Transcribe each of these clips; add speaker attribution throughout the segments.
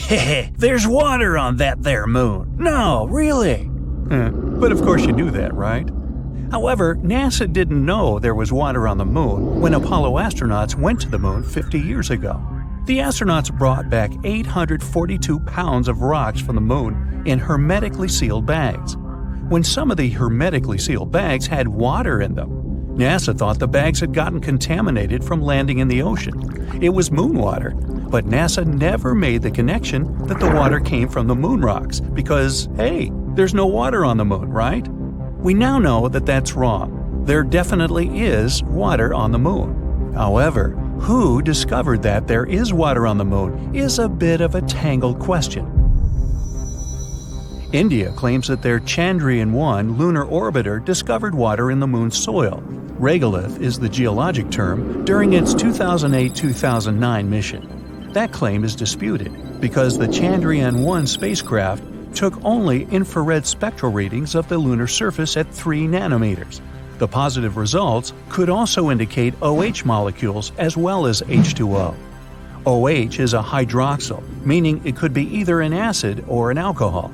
Speaker 1: There's water on that there moon. No, really? But of course you knew that, right? However, NASA didn't know there was water on the moon when Apollo astronauts went to the moon 50 years ago. The astronauts brought back 842 pounds of rocks from the moon in hermetically sealed bags. When some of the hermetically sealed bags had water in them, NASA thought the bags had gotten contaminated from landing in the ocean. It was moon water, but NASA never made the connection that the water came from the moon rocks because, hey, there's no water on the moon, right? We now know that that's wrong. There definitely is water on the moon. However, who discovered that there is water on the moon is a bit of a tangled question. India claims that their Chandrayaan-1 lunar orbiter discovered water in the moon's soil. Regolith is the geologic term during its 2008-2009 mission. That claim is disputed because the Chandrayaan-1 spacecraft took only infrared spectral readings of the lunar surface at 3 nanometers. The positive results could also indicate OH molecules as well as H2O. OH is a hydroxyl, meaning it could be either an acid or an alcohol.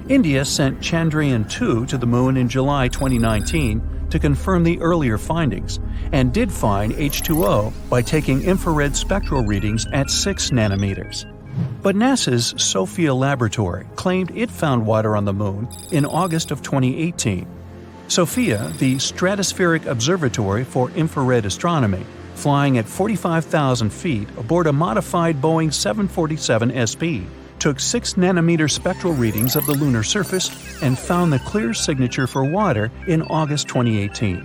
Speaker 1: India sent Chandrayaan-2 to the moon in July 2019 to confirm the earlier findings, and did find H2O by taking infrared spectral readings at 6 nanometers. But NASA's SOFIA laboratory claimed it found water on the moon in August of 2018. SOFIA, the Stratospheric Observatory for Infrared Astronomy, flying at 45,000 feet aboard a modified Boeing 747 SP, took 6 nanometer spectral readings of the lunar surface and found the clear signature for water in August 2018.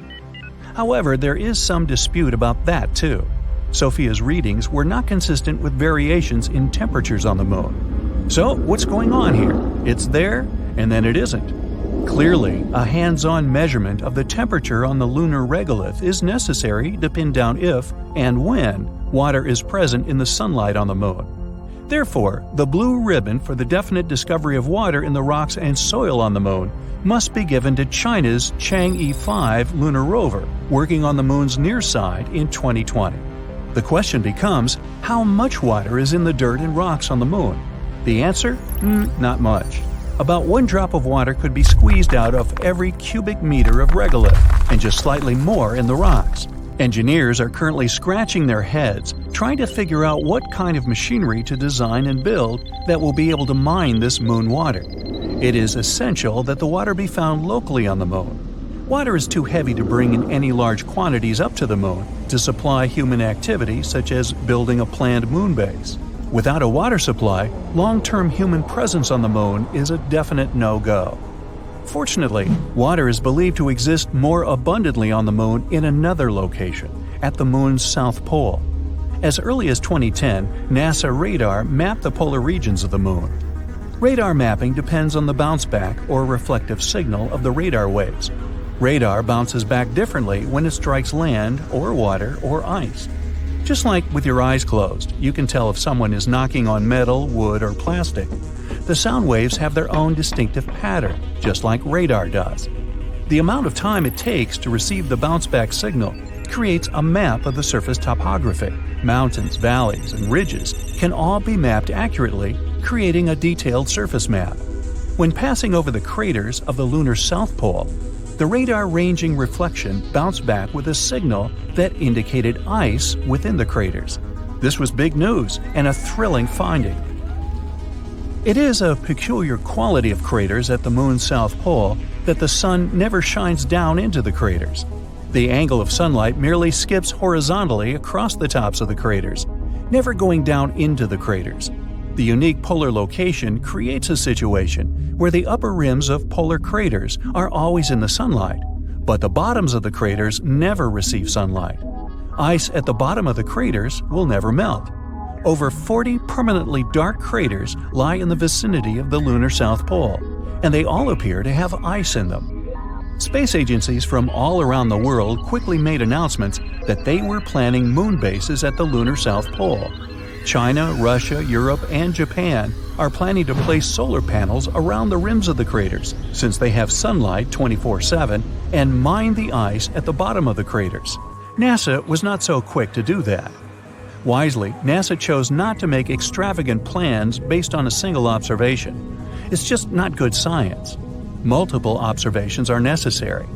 Speaker 1: However, there is some dispute about that too. SOFIA's readings were not consistent with variations in temperatures on the moon. So, what's going on here? It's there, and then it isn't. Clearly, a hands-on measurement of the temperature on the lunar regolith is necessary to pin down if and when water is present in the sunlight on the moon. Therefore, the blue ribbon for the definite discovery of water in the rocks and soil on the moon must be given to China's Chang'e 5 lunar rover, working on the moon's near side in 2020. The question becomes, how much water is in the dirt and rocks on the moon? The answer? Not much. About 1 drop of water could be squeezed out of every cubic meter of regolith, and just slightly more in the rocks. Engineers are currently scratching their heads, trying to figure out what kind of machinery to design and build that will be able to mine this moon water. It is essential that the water be found locally on the moon. Water is too heavy to bring in any large quantities up to the moon to supply human activity such as building a planned moon base. Without a water supply, long-term human presence on the moon is a definite no-go. Fortunately, water is believed to exist more abundantly on the moon in another location, at the moon's south pole. As early as 2010, NASA radar mapped the polar regions of the moon. Radar mapping depends on the bounce-back or reflective signal of the radar waves. Radar bounces back differently when it strikes land or water or ice. Just like with your eyes closed, you can tell if someone is knocking on metal, wood, or plastic. The sound waves have their own distinctive pattern, just like radar does. The amount of time it takes to receive the bounce-back signal creates a map of the surface topography. Mountains, valleys, and ridges can all be mapped accurately, creating a detailed surface map. When passing over the craters of the lunar south pole, the radar-ranging reflection bounced back with a signal that indicated ice within the craters. This was big news and a thrilling finding. It is a peculiar quality of craters at the moon's south pole that the sun never shines down into the craters. The angle of sunlight merely skips horizontally across the tops of the craters, never going down into the craters. The unique polar location creates a situation where the upper rims of polar craters are always in the sunlight, but the bottoms of the craters never receive sunlight. Ice at the bottom of the craters will never melt. Over 40 permanently dark craters lie in the vicinity of the lunar south pole, and they all appear to have ice in them. Space agencies from all around the world quickly made announcements that they were planning moon bases at the lunar south pole. China, Russia, Europe, and Japan are planning to place solar panels around the rims of the craters, since they have sunlight 24/7, and mine the ice at the bottom of the craters. NASA was not so quick to do that. Wisely, NASA chose not to make extravagant plans based on a single observation. It's just not good science. Multiple observations are necessary.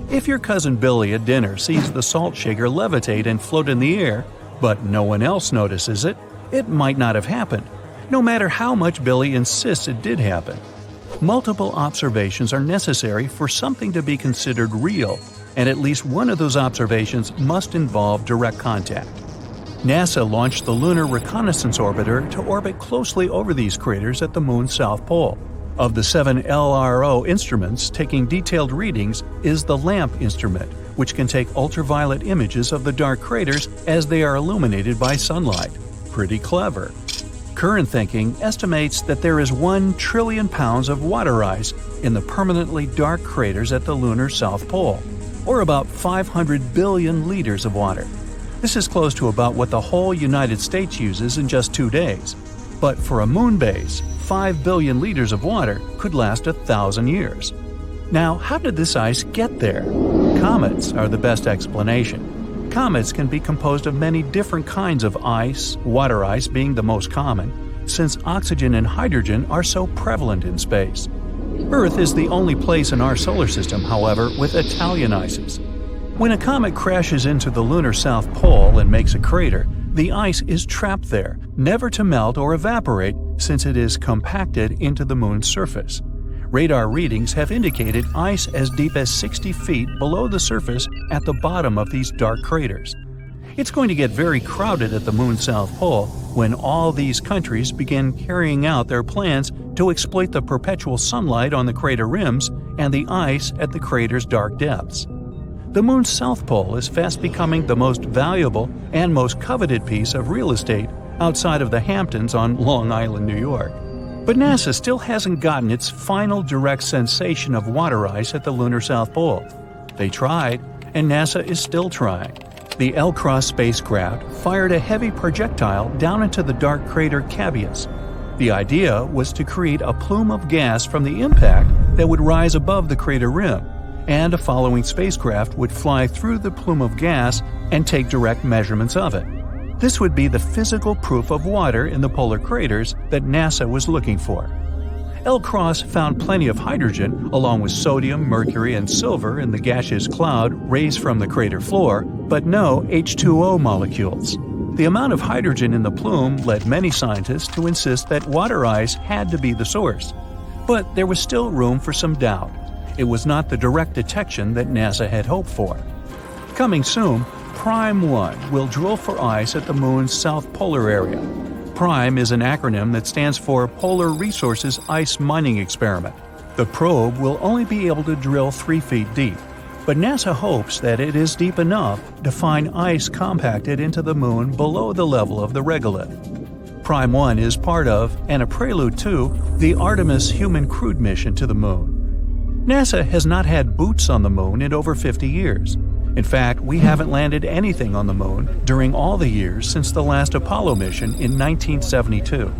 Speaker 1: If your cousin Billy at dinner sees the salt shaker levitate and float in the air, but no one else notices it, it might not have happened, no matter how much Billy insists it did happen. Multiple observations are necessary for something to be considered real, and at least one of those observations must involve direct contact. NASA launched the Lunar Reconnaissance Orbiter to orbit closely over these craters at the Moon's south pole. Of the 7 LRO instruments taking detailed readings is the LAMP instrument, which can take ultraviolet images of the dark craters as they are illuminated by sunlight. Pretty clever. Current thinking estimates that there is 1 trillion pounds of water ice in the permanently dark craters at the lunar south pole, or about 500 billion liters of water. This is close to about what the whole United States uses in just 2 days. But for a moon base, 5 billion liters of water could last 1,000 years. Now, how did this ice get there? Comets are the best explanation. Comets can be composed of many different kinds of ice, water ice being the most common, since oxygen and hydrogen are so prevalent in space. Earth is the only place in our solar system, however, with Italian ices. When a comet crashes into the lunar south pole and makes a crater, the ice is trapped there, never to melt or evaporate since it is compacted into the moon's surface. Radar readings have indicated ice as deep as 60 feet below the surface at the bottom of these dark craters. It's going to get very crowded at the moon's south pole when all these countries begin carrying out their plans to exploit the perpetual sunlight on the crater rims and the ice at the crater's dark depths. The moon's south pole is fast becoming the most valuable and most coveted piece of real estate outside of the Hamptons on Long Island, New York. But NASA still hasn't gotten its final direct sensation of water ice at the lunar south pole. They tried, and NASA is still trying. The LCROSS spacecraft fired a heavy projectile down into the dark crater Cabeus. The idea was to create a plume of gas from the impact that would rise above the crater rim, and a following spacecraft would fly through the plume of gas and take direct measurements of it. This would be the physical proof of water in the polar craters that NASA was looking for. LCROSS found plenty of hydrogen, along with sodium, mercury, and silver in the gaseous cloud raised from the crater floor, but no H2O molecules. The amount of hydrogen in the plume led many scientists to insist that water ice had to be the source. But there was still room for some doubt. It was not the direct detection that NASA had hoped for. Coming soon, PRIME 1 will drill for ice at the moon's south polar area. PRIME is an acronym that stands for Polar Resources Ice Mining Experiment. The probe will only be able to drill 3 feet deep, but NASA hopes that it is deep enough to find ice compacted into the moon below the level of the regolith. PRIME 1 is part of, and a prelude to, the Artemis human crewed mission to the moon. NASA has not had boots on the moon in over 50 years. In fact, we haven't landed anything on the moon during all the years since the last Apollo mission in 1972.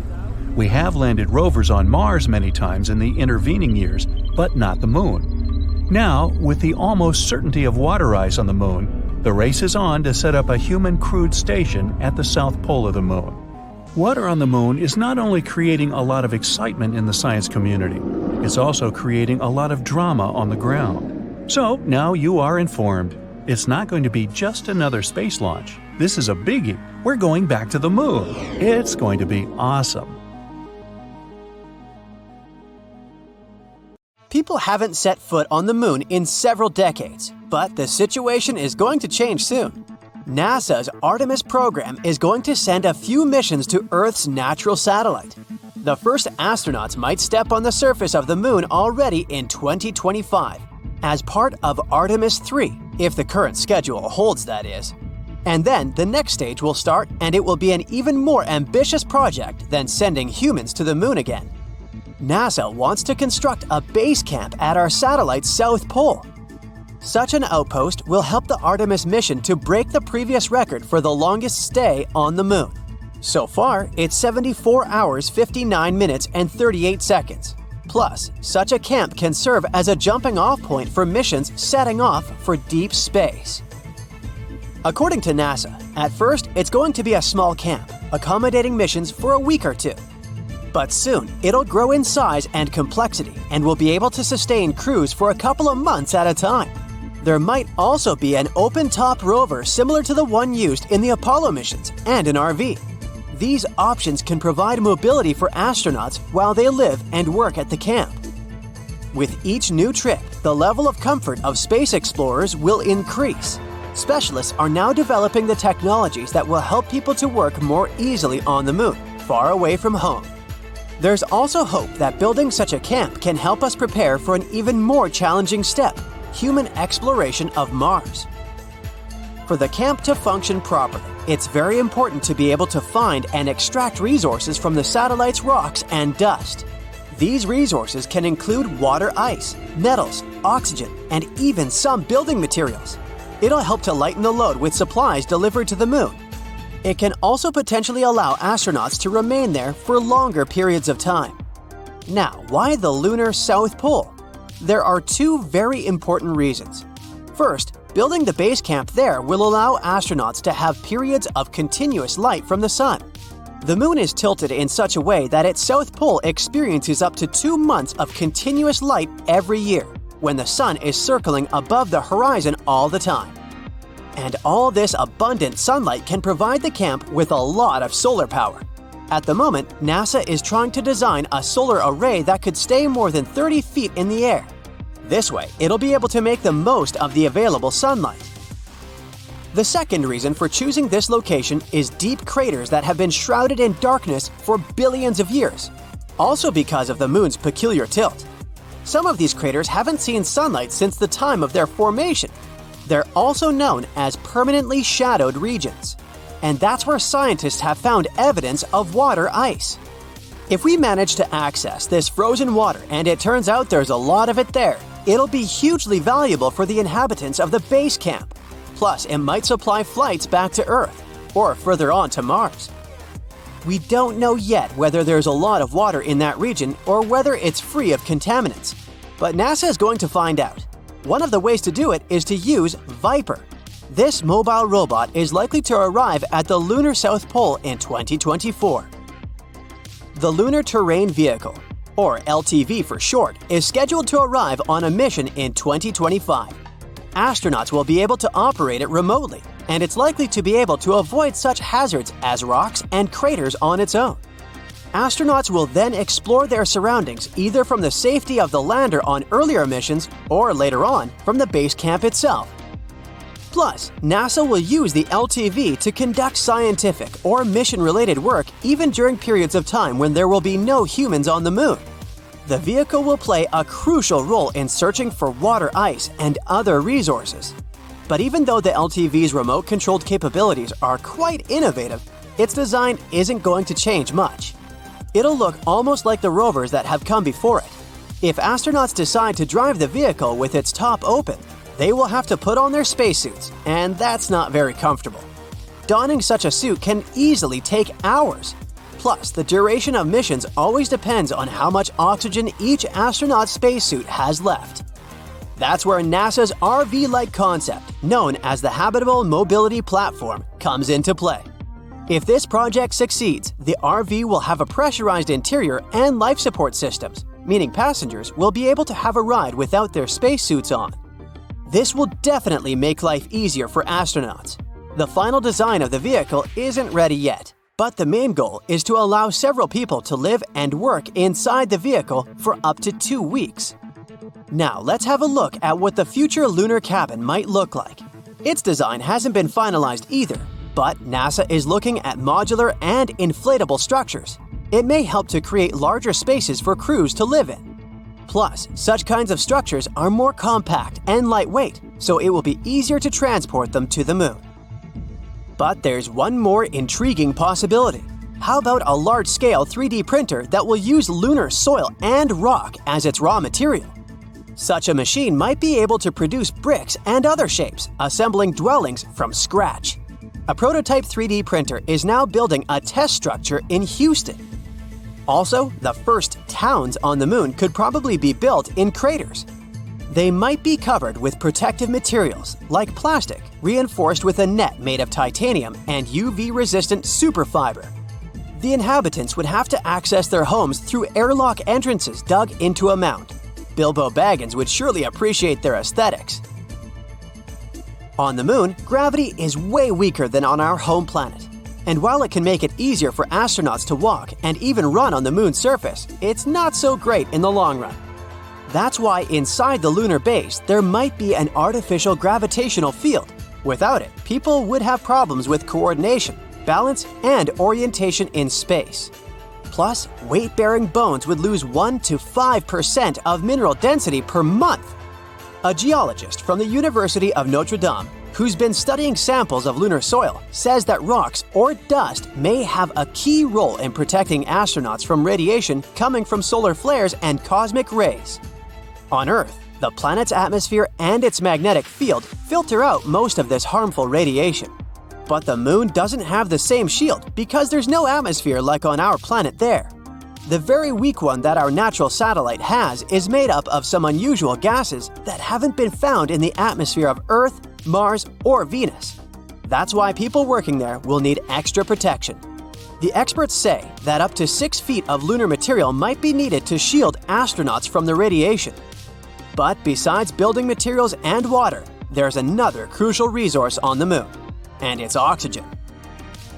Speaker 1: We have landed rovers on Mars many times in the intervening years, but not the moon. Now, with the almost certainty of water ice on the moon, the race is on to set up a human crewed station at the south pole of the moon. Water on the moon is not only creating a lot of excitement in the science community, it's also creating a lot of drama on the ground. So now you are informed. It's not going to be just another space launch. This is a biggie. We're going back to the moon. It's going to be awesome.
Speaker 2: People haven't set foot on the moon in several decades, but the situation is going to change soon. NASA's Artemis program is going to send a few missions to Earth's natural satellite. The first astronauts might step on the surface of the moon already in 2025, as part of Artemis 3, if the current schedule holds, that is. And then the next stage will start, and it will be an even more ambitious project than sending humans to the moon again. NASA wants to construct a base camp at our satellite's south pole. Such an outpost will help the Artemis mission to break the previous record for the longest stay on the moon. So far, it's 74 hours, 59 minutes, and 38 seconds. Plus, such a camp can serve as a jumping-off point for missions setting off for deep space. According to NASA, at first it's going to be a small camp, accommodating missions for a week or two. But soon, it'll grow in size and complexity and will be able to sustain crews for a couple of months at a time. There might also be an open-top rover similar to the one used in the Apollo missions and an RV. These options can provide mobility for astronauts while they live and work at the camp. With each new trip, the level of comfort of space explorers will increase. Specialists are now developing the technologies that will help people to work more easily on the moon, far away from home. There's also hope that building such a camp can help us prepare for an even more challenging step: human exploration of Mars. For the camp to function properly, it's very important to be able to find and extract resources from the satellite's rocks and dust. These resources can include water ice, metals, oxygen, and even some building materials. It'll help to lighten the load with supplies delivered to the moon. It can also potentially allow astronauts to remain there for longer periods of time. Now, why the lunar South Pole? There are two very important reasons. First, building the base camp there will allow astronauts to have periods of continuous light from the sun. The moon is tilted in such a way that its south pole experiences up to 2 months of continuous light every year, when the sun is circling above the horizon all the time. And all this abundant sunlight can provide the camp with a lot of solar power. At the moment, NASA is trying to design a solar array that could stay more than 30 feet in the air. This way, it'll be able to make the most of the available sunlight. The second reason for choosing this location is deep craters that have been shrouded in darkness for billions of years, also because of the moon's peculiar tilt. Some of these craters haven't seen sunlight since the time of their formation. They're also known as permanently shadowed regions, and that's where scientists have found evidence of water ice. If we manage to access this frozen water and it turns out there's a lot of it there, it'll be hugely valuable for the inhabitants of the base camp. Plus, it might supply flights back to Earth, or further on to Mars. We don't know yet whether there's a lot of water in that region or whether it's free of contaminants, but NASA is going to find out. One of the ways to do it is to use Viper. This mobile robot is likely to arrive at the lunar South Pole in 2024. The Lunar Terrain Vehicle, or LTV for short, is scheduled to arrive on a mission in 2025. Astronauts will be able to operate it remotely, and it's likely to be able to avoid such hazards as rocks and craters on its own. Astronauts will then explore their surroundings either from the safety of the lander on earlier missions or later on from the base camp itself. Plus, NASA will use the LTV to conduct scientific or mission-related work even during periods of time when there will be no humans on the moon. The vehicle will play a crucial role in searching for water ice and other resources. But even though the LTV's remote-controlled capabilities are quite innovative, its design isn't going to change much. It'll look almost like the rovers that have come before it. If astronauts decide to drive the vehicle with its top open, they will have to put on their spacesuits, and that's not very comfortable. Donning such a suit can easily take hours. Plus, the duration of missions always depends on how much oxygen each astronaut's spacesuit has left. That's where NASA's RV-like concept, known as the Habitable Mobility Platform, comes into play. If this project succeeds, the RV will have a pressurized interior and life support systems, meaning passengers will be able to have a ride without their spacesuits on. This will definitely make life easier for astronauts. The final design of the vehicle isn't ready yet, but the main goal is to allow several people to live and work inside the vehicle for up to 2 weeks. Now let's have a look at what the future lunar cabin might look like. Its design hasn't been finalized either, but NASA is looking at modular and inflatable structures. It may help to create larger spaces for crews to live in. Plus, such kinds of structures are more compact and lightweight, so it will be easier to transport them to the moon. But there's one more intriguing possibility. How about a large-scale 3D printer that will use lunar soil and rock as its raw material? Such a machine might be able to produce bricks and other shapes, assembling dwellings from scratch. A prototype 3D printer is now building a test structure in Houston. Also, the first towns on the moon could probably be built in craters. They might be covered with protective materials like plastic, reinforced with a net made of titanium and UV-resistant superfiber. The inhabitants would have to access their homes through airlock entrances dug into a mound. Bilbo Baggins would surely appreciate their aesthetics. On the Moon, gravity is way weaker than on our home planet. And while it can make it easier for astronauts to walk and even run on the Moon's surface, it's not so great in the long run. That's why inside the lunar base, there might be an artificial gravitational field. Without it, people would have problems with coordination, balance, and orientation in space. Plus, weight-bearing bones would lose 1 to 5% of mineral density per month. A geologist from the University of Notre Dame, who's been studying samples of lunar soil, says that rocks or dust may have a key role in protecting astronauts from radiation coming from solar flares and cosmic rays. On Earth, the planet's atmosphere and its magnetic field filter out most of this harmful radiation. But the Moon doesn't have the same shield because there's no atmosphere like on our planet there. The very weak one that our natural satellite has is made up of some unusual gases that haven't been found in the atmosphere of Earth, Mars, or Venus. That's why people working there will need extra protection. The experts say that up to 6 feet of lunar material might be needed to shield astronauts from the radiation. But besides building materials and water, there's another crucial resource on the Moon, and it's oxygen.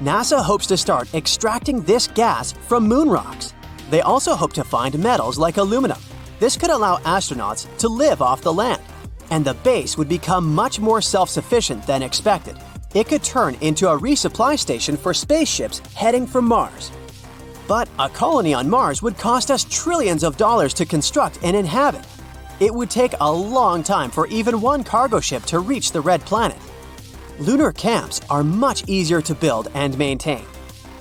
Speaker 2: NASA hopes to start extracting this gas from moon rocks. They also hope to find metals like aluminum. This could allow astronauts to live off the land, and the base would become much more self-sufficient than expected. It could turn into a resupply station for spaceships heading for Mars. But a colony on Mars would cost us trillions of dollars to construct and inhabit. It would take a long time for even one cargo ship to reach the red planet. Lunar camps are much easier to build and maintain.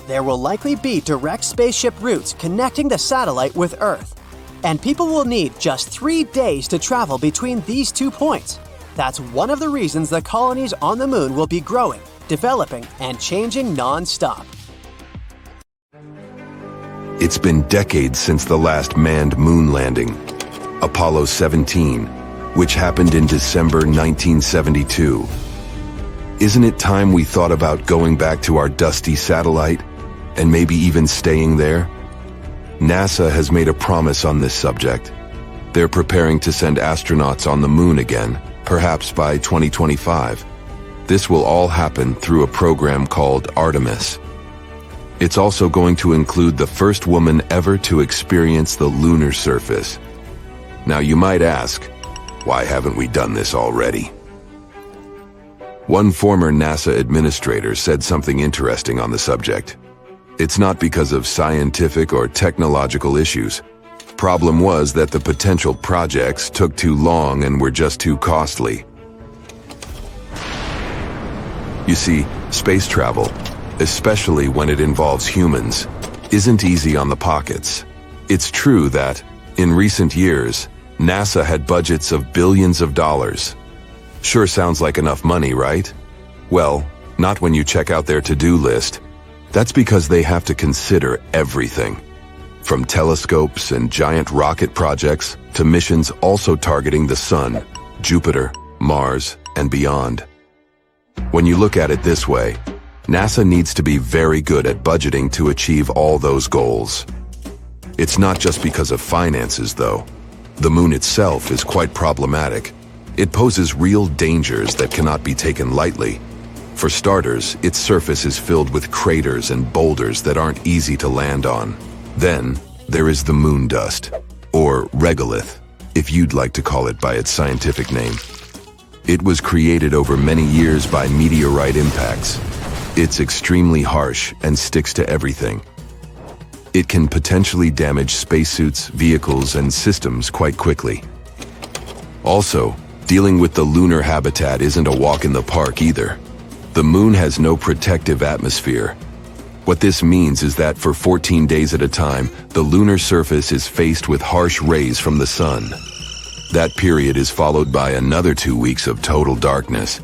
Speaker 2: There will likely be direct spaceship routes connecting the satellite with Earth, and people will need just 3 days to travel between these 2 points. That's one of the reasons the colonies on the Moon will be growing, developing, and changing non-stop.
Speaker 3: It's been decades since the last manned moon landing, Apollo 17, which happened in December 1972. Isn't it time we thought about going back to our dusty satellite, and maybe even staying there? NASA has made a promise on this subject. They're preparing to send astronauts on the Moon again, perhaps by 2025. This will all happen through a program called Artemis. It's also going to include the first woman ever to experience the lunar surface. Now you might ask, why haven't we done this already? One former NASA administrator said something interesting on the subject. It's not because of scientific or technological issues. Problem was that the potential projects took too long and were just too costly. You see, space travel, especially when it involves humans, isn't easy on the pockets. It's true that, in recent years, NASA had budgets of billions of dollars. Sure sounds like enough money, right? Well, not when you check out their to-do list. That's because they have to consider everything. From telescopes and giant rocket projects to missions also targeting the Sun, Jupiter, Mars, and beyond. When you look at it this way, NASA needs to be very good at budgeting to achieve all those goals. It's not just because of finances, though. The Moon itself is quite problematic. It poses real dangers that cannot be taken lightly. For starters, its surface is filled with craters and boulders that aren't easy to land on. Then, there is the moon dust, or regolith, if you'd like to call it by its scientific name. It was created over many years by meteorite impacts. It's extremely harsh and sticks to everything. It can potentially damage spacesuits, vehicles, and systems quite quickly. Also, dealing with the lunar habitat isn't a walk in the park either. The Moon has no protective atmosphere. What this means is that for 14 days at a time, the lunar surface is faced with harsh rays from the Sun. That period is followed by another 2 weeks of total darkness.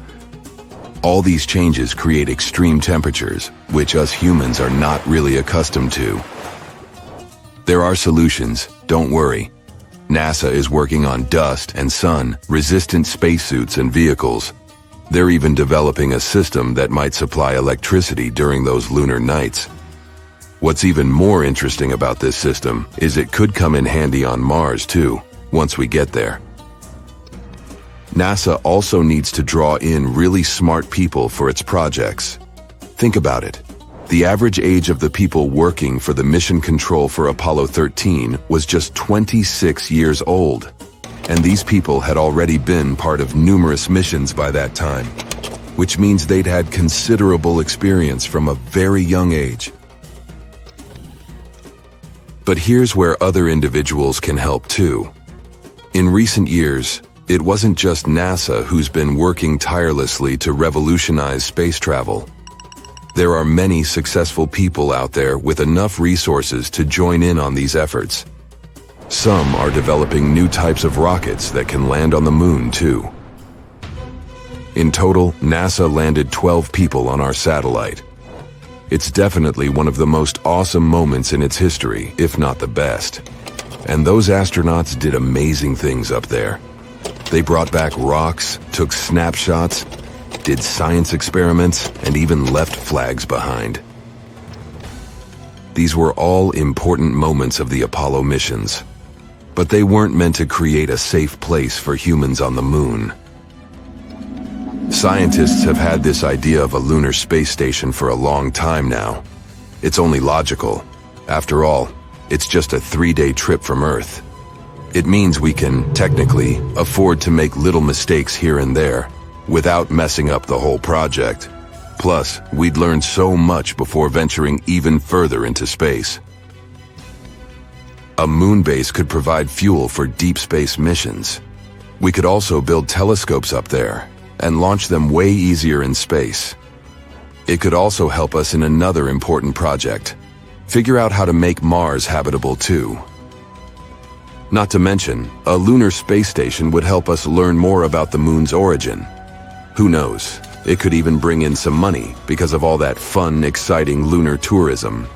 Speaker 3: All these changes create extreme temperatures, which us humans are not really accustomed to. There are solutions, don't worry. NASA is working on dust and sun-resistant spacesuits and vehicles. They're even developing a system that might supply electricity during those lunar nights. What's even more interesting about this system is it could come in handy on Mars too, once we get there. NASA also needs to draw in really smart people for its projects. Think about it. The average age of the people working for the mission control for Apollo 13 was just 26 years old. And these people had already been part of numerous missions by that time, which means they'd had considerable experience from a very young age. But here's where other individuals can help too. In recent years, it wasn't just NASA who's been working tirelessly to revolutionize space travel. There are many successful people out there with enough resources to join in on these efforts. Some are developing new types of rockets that can land on the moon too. In total, NASA landed 12 people on our satellite. It's definitely one of the most awesome moments in its history, if not the best. And those astronauts did amazing things up there. They brought back rocks, took snapshots, did science experiments, and even left flags behind. These were all important moments of the Apollo missions, but they weren't meant to create a safe place for humans on the moon. Scientists have had this idea of a lunar space station for a long time now. It's only logical. After all, it's just a 3-day trip from Earth. It means we can, technically, afford to make little mistakes here and there, without messing up the whole project. Plus, we'd learn so much before venturing even further into space. A moon base could provide fuel for deep space missions. We could also build telescopes up there and launch them way easier in space. It could also help us in another important project: figure out how to make Mars habitable too. Not to mention, a lunar space station would help us learn more about the moon's origin. Who knows, it could even bring in some money because of all that fun, exciting lunar tourism.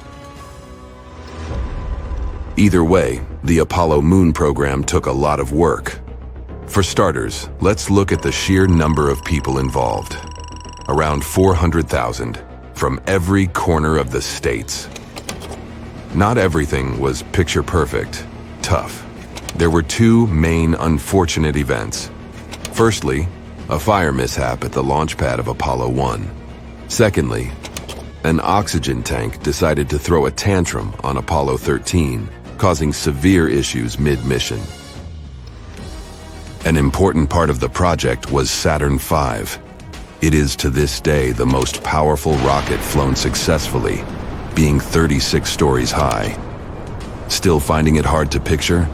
Speaker 3: Either way, the Apollo moon program took a lot of work. For starters, let's look at the sheer number of people involved. Around 400,000, from every corner of the states. Not everything was picture perfect, tough. There were two main unfortunate events. Firstly, a fire mishap at the launch pad of Apollo 1. Secondly, an oxygen tank decided to throw a tantrum on Apollo 13, causing severe issues mid-mission. An important part of the project was Saturn V. It is to this day the most powerful rocket flown successfully, being 36 stories high. Still finding it hard to picture?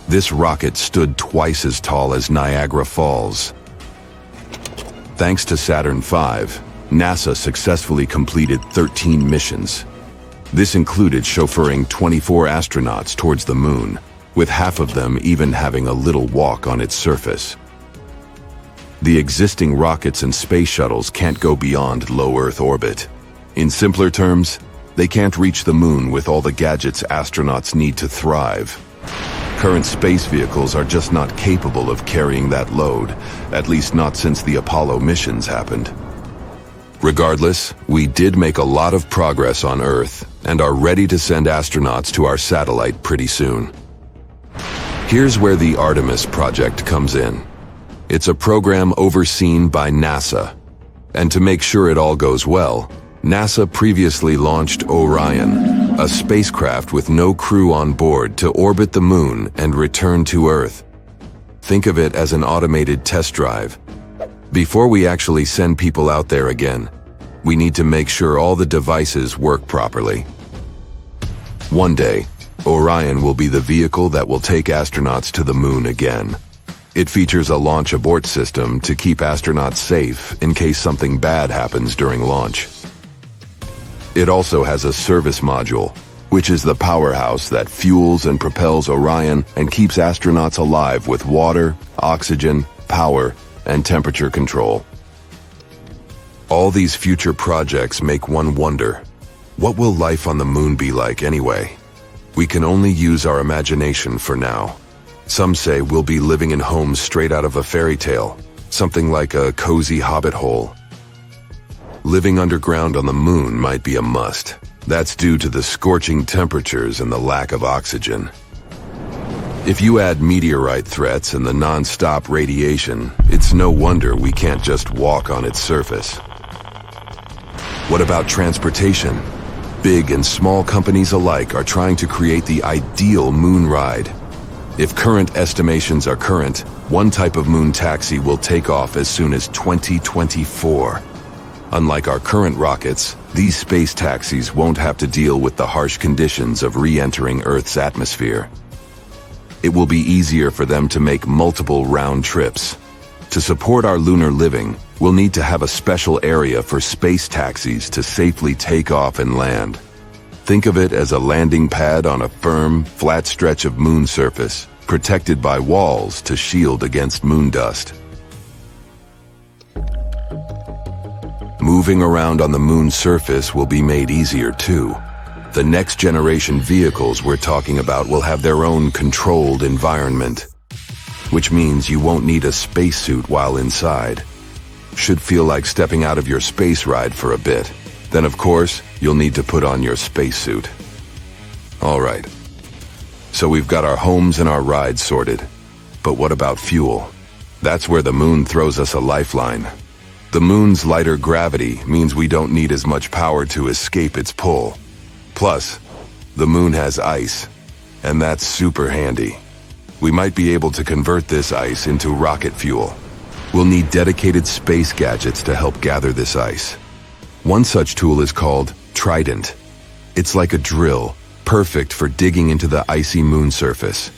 Speaker 3: This rocket stood twice as tall as Niagara Falls. Thanks to Saturn V, NASA successfully completed 13 missions. This included chauffeuring 24 astronauts towards the moon, with half of them even having a little walk on its surface. The existing rockets and space shuttles can't go beyond low Earth orbit. In simpler terms, they can't reach the moon with all the gadgets astronauts need to thrive. Current space vehicles are just not capable of carrying that load, at least not since the Apollo missions happened. Regardless, we did make a lot of progress on Earth and are ready to send astronauts to our satellite pretty soon. Here's where the Artemis project comes in. It's a program overseen by NASA. And to make sure it all goes well, NASA previously launched Orion, a spacecraft with no crew on board to orbit the moon and return to Earth. Think of it as an automated test drive. Before we actually send people out there again, we need to make sure all the devices work properly. One day, Orion will be the vehicle that will take astronauts to the moon again. It features a launch abort system to keep astronauts safe in case something bad happens during launch. It also has a service module, which is the powerhouse that fuels and propels Orion and keeps astronauts alive with water, oxygen, power, and temperature control. All these future projects make one wonder, what will life on the moon be like anyway? We can only use our imagination for now. Some say we'll be living in homes straight out of a fairy tale, something like a cozy hobbit hole. Living underground on the moon might be a must. That's due to the scorching temperatures and the lack of oxygen. If you add meteorite threats and the non-stop radiation, it's no wonder we can't just walk on its surface. What about transportation? Big and small companies alike are trying to create the ideal moon ride. If current estimations are current, one type of moon taxi will take off as soon as 2024. Unlike our current rockets, these space taxis won't have to deal with the harsh conditions of re-entering Earth's atmosphere. It will be easier for them to make multiple round trips. To support our lunar living, we'll need to have a special area for space taxis to safely take off and land. Think of it as a landing pad on a firm, flat stretch of moon surface, protected by walls to shield against moon dust. Moving around on the moon's surface will be made easier too. The next generation vehicles we're talking about will have their own controlled environment, which means you won't need a spacesuit while inside. Should feel like stepping out of your space ride for a bit. Then of course, you'll need to put on your spacesuit. All right. So we've got our homes and our rides sorted. But what about fuel? That's where the moon throws us a lifeline. The moon's lighter gravity means we don't need as much power to escape its pull. Plus, the moon has ice, and that's super handy. We might be able to convert this ice into rocket fuel. We'll need dedicated space gadgets to help gather this ice. One such tool is called Trident. It's like a drill, perfect for digging into the icy moon surface.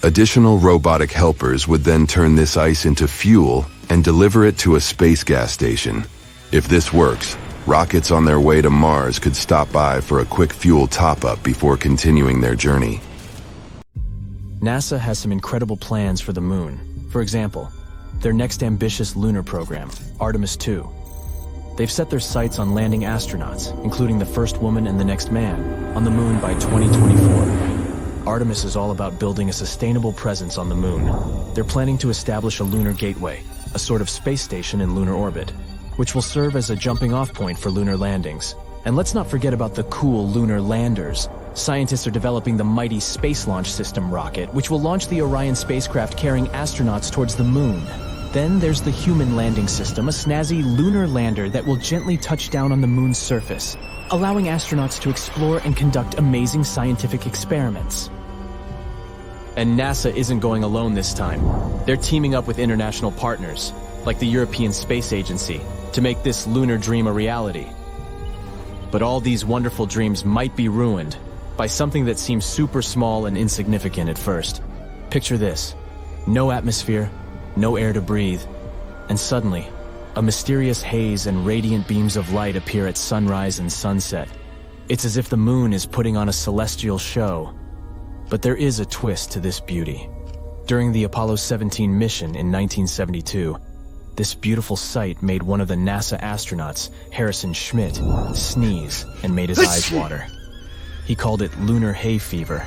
Speaker 3: Additional robotic helpers would then turn this ice into fuel and deliver it to a space gas station. If this works, rockets on their way to Mars could stop by for a quick fuel top-up before continuing their journey.
Speaker 4: NASA has some incredible plans for the moon. For example, their next ambitious lunar program, Artemis II. They've set their sights on landing astronauts, including the first woman and the next man, on the moon by 2024. Artemis is all about building a sustainable presence on the moon. They're planning to establish a lunar gateway, a sort of space station in lunar orbit, which will serve as a jumping-off point for lunar landings. And let's not forget about the cool lunar landers. Scientists are developing the mighty Space Launch System rocket, which will launch the Orion spacecraft carrying astronauts towards the moon. Then there's the Human Landing System, a snazzy lunar lander that will gently touch down on the moon's surface, allowing astronauts to explore and conduct amazing scientific experiments. And NASA isn't going alone this time. They're teaming up with international partners, like the European Space Agency, to make this lunar dream a reality. But all these wonderful dreams might be ruined by something that seems super small and insignificant at first. Picture this: no atmosphere, no air to breathe, and suddenly, a mysterious haze and radiant beams of light appear at sunrise and sunset. It's as if the moon is putting on a celestial show. But there is a twist to this beauty. During the Apollo 17 mission in 1972, this beautiful sight made one of the NASA astronauts, Harrison Schmitt, sneeze and made his eyes water. He called it lunar hay fever.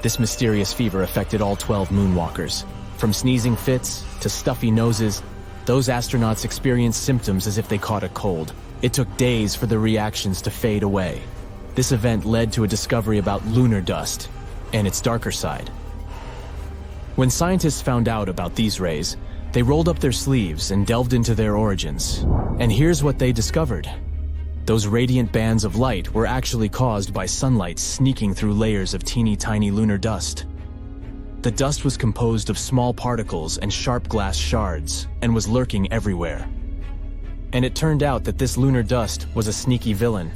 Speaker 4: This mysterious fever affected all 12 moonwalkers. From sneezing fits to stuffy noses, those astronauts experienced symptoms as if they caught a cold. It took days for the reactions to fade away. This event led to a discovery about lunar dust and its darker side. When scientists found out about these rays, they rolled up their sleeves and delved into their origins. And here's what they discovered. Those radiant bands of light were actually caused by sunlight sneaking through layers of teeny tiny lunar dust. The dust was composed of small particles and sharp glass shards and was lurking everywhere. And it turned out that this lunar dust was a sneaky villain.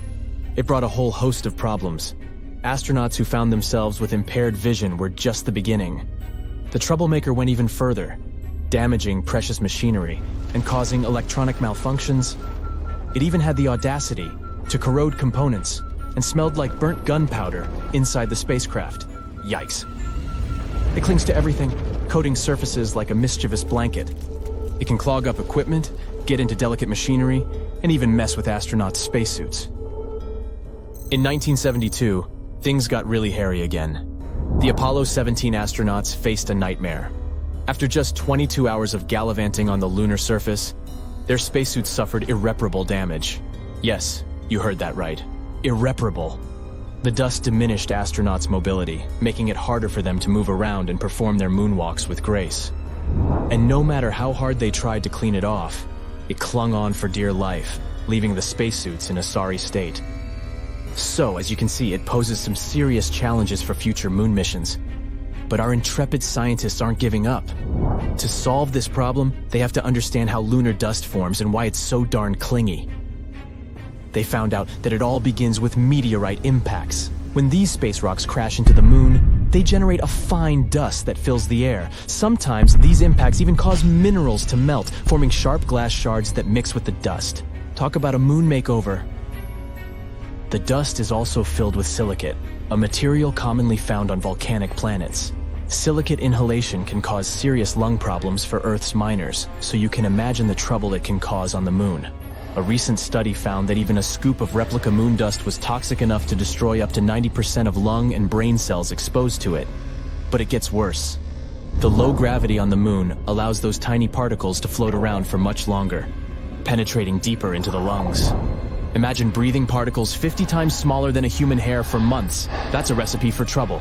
Speaker 4: It brought a whole host of problems. Astronauts who found themselves with impaired vision were just the beginning. The troublemaker went even further, damaging precious machinery and causing electronic malfunctions. It even had the audacity to corrode components and smelled like burnt gunpowder inside the spacecraft. Yikes. It clings to everything, coating surfaces like a mischievous blanket. It can clog up equipment, get into delicate machinery, and even mess with astronauts' spacesuits. In 1972, things got really hairy again. The Apollo 17 astronauts faced a nightmare. After just 22 hours of gallivanting on the lunar surface, their spacesuits suffered irreparable damage. Yes, you heard that right. Irreparable. The dust diminished astronauts' mobility, making it harder for them to move around and perform their moonwalks with grace. And no matter how hard they tried to clean it off, it clung on for dear life, leaving the spacesuits in a sorry state. So, as you can see, it poses some serious challenges for future moon missions. But our intrepid scientists aren't giving up. To solve this problem, they have to understand how lunar dust forms and why it's so darn clingy. They found out that it all begins with meteorite impacts. When these space rocks crash into the moon, they generate a fine dust that fills the air. Sometimes these impacts even cause minerals to melt, forming sharp glass shards that mix with the dust. Talk about a moon makeover. The dust is also filled with silicate, a material commonly found on volcanic planets. Silicate inhalation can cause serious lung problems for Earth's miners, so you can imagine the trouble it can cause on the moon. A recent study found that even a scoop of replica moon dust was toxic enough to destroy up to 90% of lung and brain cells exposed to it. But it gets worse. The low gravity on the moon allows those tiny particles to float around for much longer, penetrating deeper into the lungs. Imagine breathing particles 50 times smaller than a human hair for months. That's a recipe for trouble.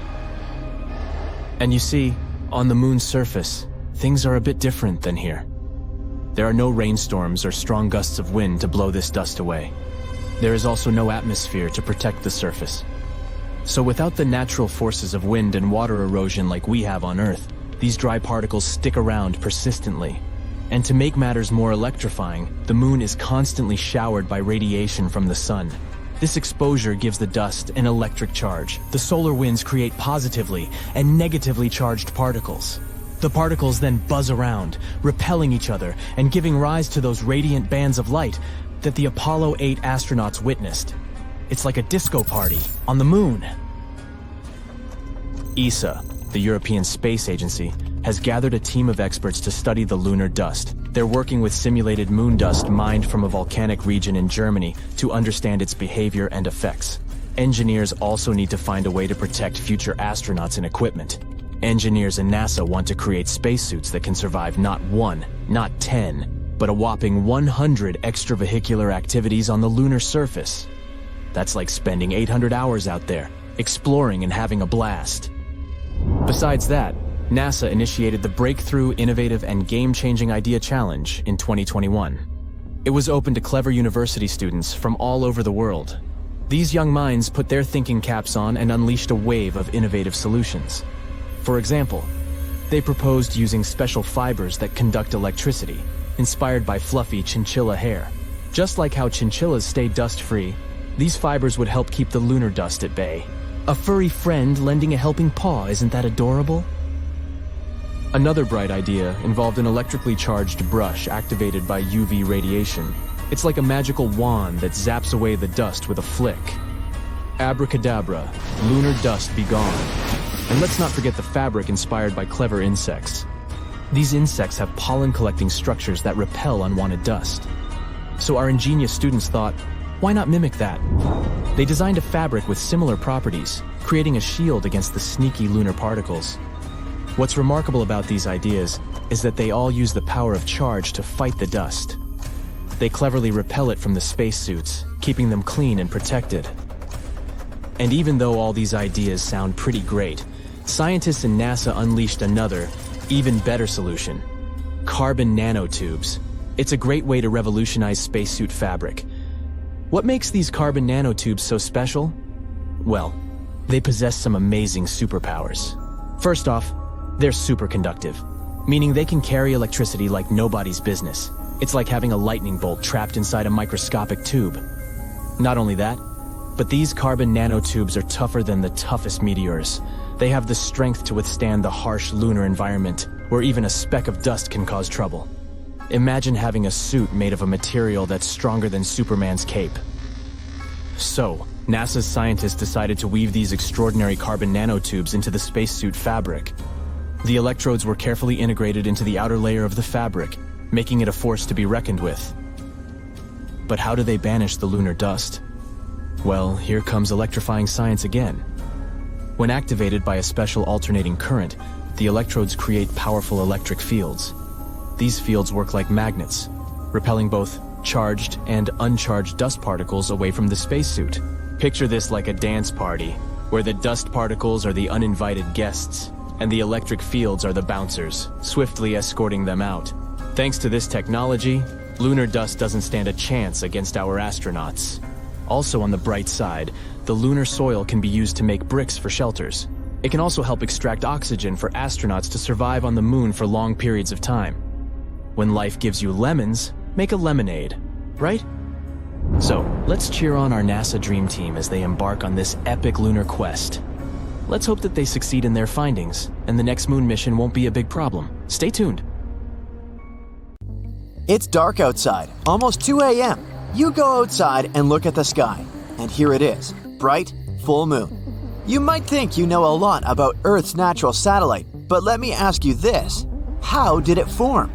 Speaker 4: And you see, on the moon's surface, things are a bit different than here. There are no rainstorms or strong gusts of wind to blow this dust away. There is also no atmosphere to protect the surface. So without the natural forces of wind and water erosion like we have on Earth, these dry particles stick around persistently. And to make matters more electrifying, the moon is constantly showered by radiation from the sun. This exposure gives the dust an electric charge. The solar winds create positively and negatively charged particles. The particles then buzz around, repelling each other and giving rise to those radiant bands of light that the Apollo 8 astronauts witnessed. It's like a disco party on the moon. ESA, the European Space Agency, has gathered a team of experts to study the lunar dust. They're working with simulated moon dust mined from a volcanic region in Germany to understand its behavior and effects. Engineers also need to find a way to protect future astronauts and equipment. Engineers in NASA want to create spacesuits that can survive not 1, not 10, but a whopping 100 extravehicular activities on the lunar surface. That's like spending 800 hours out there, exploring and having a blast. Besides that, NASA initiated the Breakthrough, Innovative, and Game-Changing Idea Challenge in 2021. It was open to clever university students from all over the world. These young minds put their thinking caps on and unleashed a wave of innovative solutions. For example, they proposed using special fibers that conduct electricity, inspired by fluffy chinchilla hair. Just like how chinchillas stay dust-free, these fibers would help keep the lunar dust at bay. A furry friend lending a helping paw, isn't that adorable? Another bright idea involved an electrically charged brush activated by UV radiation. It's like a magical wand that zaps away the dust with a flick. Abracadabra, lunar dust be gone. And let's not forget the fabric inspired by clever insects. These insects have pollen-collecting structures that repel unwanted dust. So our ingenious students thought, why not mimic that? They designed a fabric with similar properties, creating a shield against the sneaky lunar particles. What's remarkable about these ideas is that they all use the power of charge to fight the dust. They cleverly repel it from the spacesuits, keeping them clean and protected. And even though all these ideas sound pretty great, scientists in NASA unleashed another, even better solution: carbon nanotubes. It's a great way to revolutionize spacesuit fabric. What makes these carbon nanotubes so special? Well, they possess some amazing superpowers. First off, they're superconductive, meaning they can carry electricity like nobody's business. It's like having a lightning bolt trapped inside a microscopic tube. Not only that, but these carbon nanotubes are tougher than the toughest meteors. They have the strength to withstand the harsh lunar environment, where even a speck of dust can cause trouble. Imagine having a suit made of a material that's stronger than Superman's cape. So, NASA's scientists decided to weave these extraordinary carbon nanotubes into the spacesuit fabric. The electrodes were carefully integrated into the outer layer of the fabric, making it a force to be reckoned with. But how do they banish the lunar dust? Well, here comes electrifying science again. When activated by a special alternating current, the electrodes create powerful electric fields. These fields work like magnets, repelling both charged and uncharged dust particles away from the spacesuit. Picture this like a dance party, where the dust particles are the uninvited guests, and the electric fields are the bouncers, swiftly escorting them out. Thanks to this technology, lunar dust doesn't stand a chance against our astronauts. Also on the bright side, the lunar soil can be used to make bricks for shelters. It can also help extract oxygen for astronauts to survive on the moon for long periods of time. When life gives you lemons, make a lemonade, right? So, let's cheer on our NASA Dream Team as they embark on this epic lunar quest. Let's hope that they succeed in their findings, and the next moon mission won't be a big problem. Stay tuned.
Speaker 2: It's dark outside, almost 2 a.m. You go outside and look at the sky, and here it is, bright, full moon. You might think you know a lot about Earth's natural satellite, but let me ask you this: how did it form?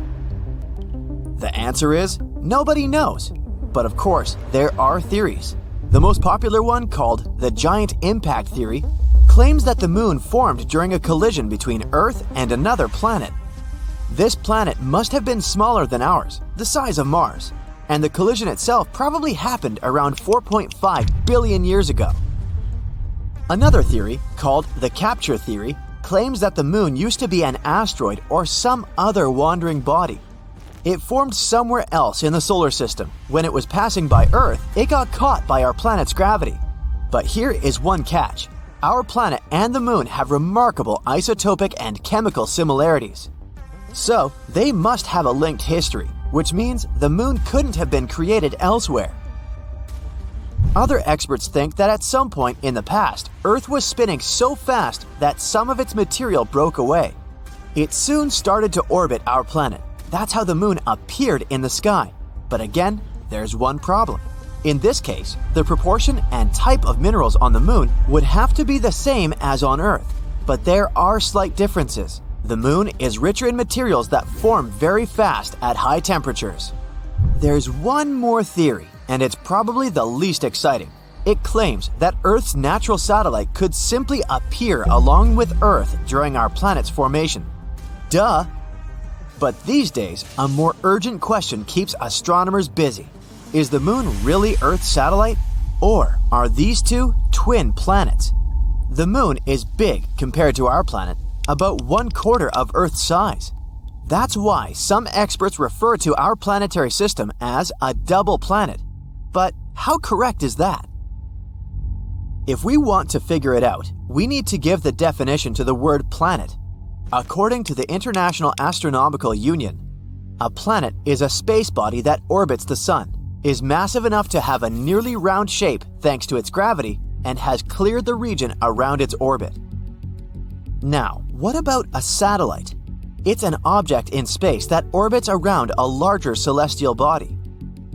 Speaker 2: The answer is, nobody knows. But of course, there are theories. The most popular one, called the Giant Impact Theory, claims that the moon formed during a collision between Earth and another planet. This planet must have been smaller than ours, the size of Mars, and the collision itself probably happened around 4.5 billion years ago. Another theory, called the Capture Theory, claims that the moon used to be an asteroid or some other wandering body. It formed somewhere else in the solar system. When it was passing by Earth, it got caught by our planet's gravity. But here is one catch. Our planet and the moon have remarkable isotopic and chemical similarities. So, they must have a linked history, which means the moon couldn't have been created elsewhere. Other experts think that at some point in the past, Earth was spinning so fast that some of its material broke away. It soon started to orbit our planet. That's how the moon appeared in the sky. But again, there's one problem. In this case, the proportion and type of minerals on the moon would have to be the same as on Earth. But there are slight differences. The moon is richer in materials that form very fast at high temperatures. There's one more theory, and it's probably the least exciting. It claims that Earth's natural satellite could simply appear along with Earth during our planet's formation. Duh! But these days, a more urgent question keeps astronomers busy. Is the moon really Earth's satellite? Or are these two twin planets? The moon is big compared to our planet, about 1/4 of Earth's size. That's why some experts refer to our planetary system as a double planet. But how correct is that? If we want to figure it out, we need to give the definition to the word planet. According to the International Astronomical Union, a planet is a space body that orbits the Sun, is massive enough to have a nearly round shape thanks to its gravity, and has cleared the region around its orbit. Now, what about a satellite? It's an object in space that orbits around a larger celestial body.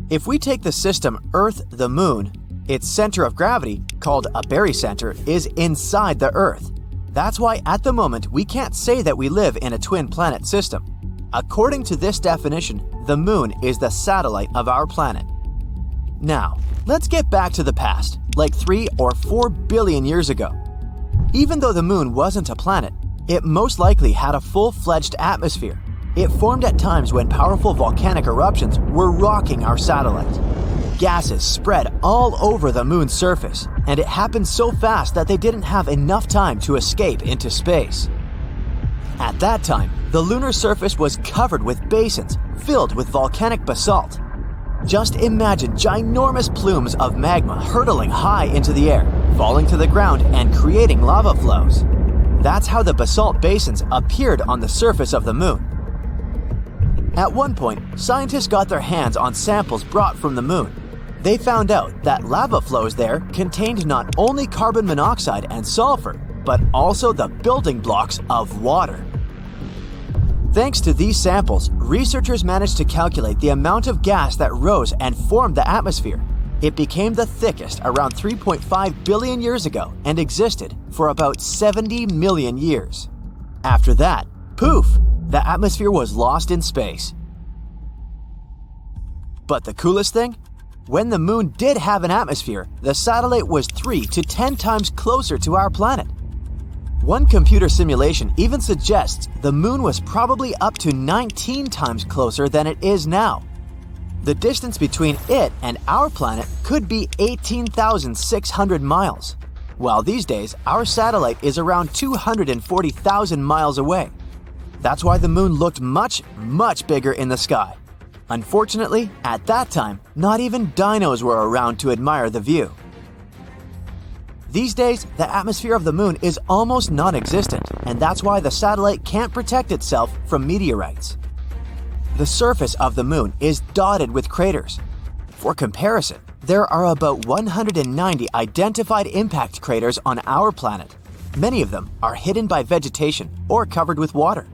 Speaker 2: If we take the system Earth, the Moon, its center of gravity, called a barycenter, is inside the Earth. That's why at the moment we can't say that we live in a twin planet system. According to this definition, the Moon is the satellite of our planet. Now, let's get back to the past, like 3 or 4 billion years ago. Even though the Moon wasn't a planet, it most likely had a full-fledged atmosphere. It formed at times when powerful volcanic eruptions were rocking our satellite. Gases spread all over the Moon's surface, and it happened so fast that they didn't have enough time to escape into space. At that time, the lunar surface was covered with basins filled with volcanic basalt. Just imagine ginormous plumes of magma hurtling high into the air, falling to the ground and creating lava flows. That's how the basalt basins appeared on the surface of the Moon. At one point, scientists got their hands on samples brought from the Moon. They found out that lava flows there contained not only carbon monoxide and sulfur, but also the building blocks of water. Thanks to these samples, researchers managed to calculate the amount of gas that rose and formed the atmosphere. It became the thickest around 3.5 billion years ago and existed for about 70 million years. After that, poof, the atmosphere was lost in space. But the coolest thing? When the Moon did have an atmosphere, the satellite was 3 to 10 times closer to our planet. One computer simulation even suggests the moon was probably up to 19 times closer than it is now. The distance between it and our planet could be 18,600 miles, while these days our satellite is around 240,000 miles away. That's why the moon looked much, much bigger in the sky. Unfortunately, at that time, not even dinos were around to admire the view. These days, the atmosphere of the moon is almost non-existent, and that's why the satellite can't protect itself from meteorites. The surface of the moon is dotted with craters. For comparison, there are about 190 identified impact craters on our planet. Many of them are hidden by vegetation or covered with water.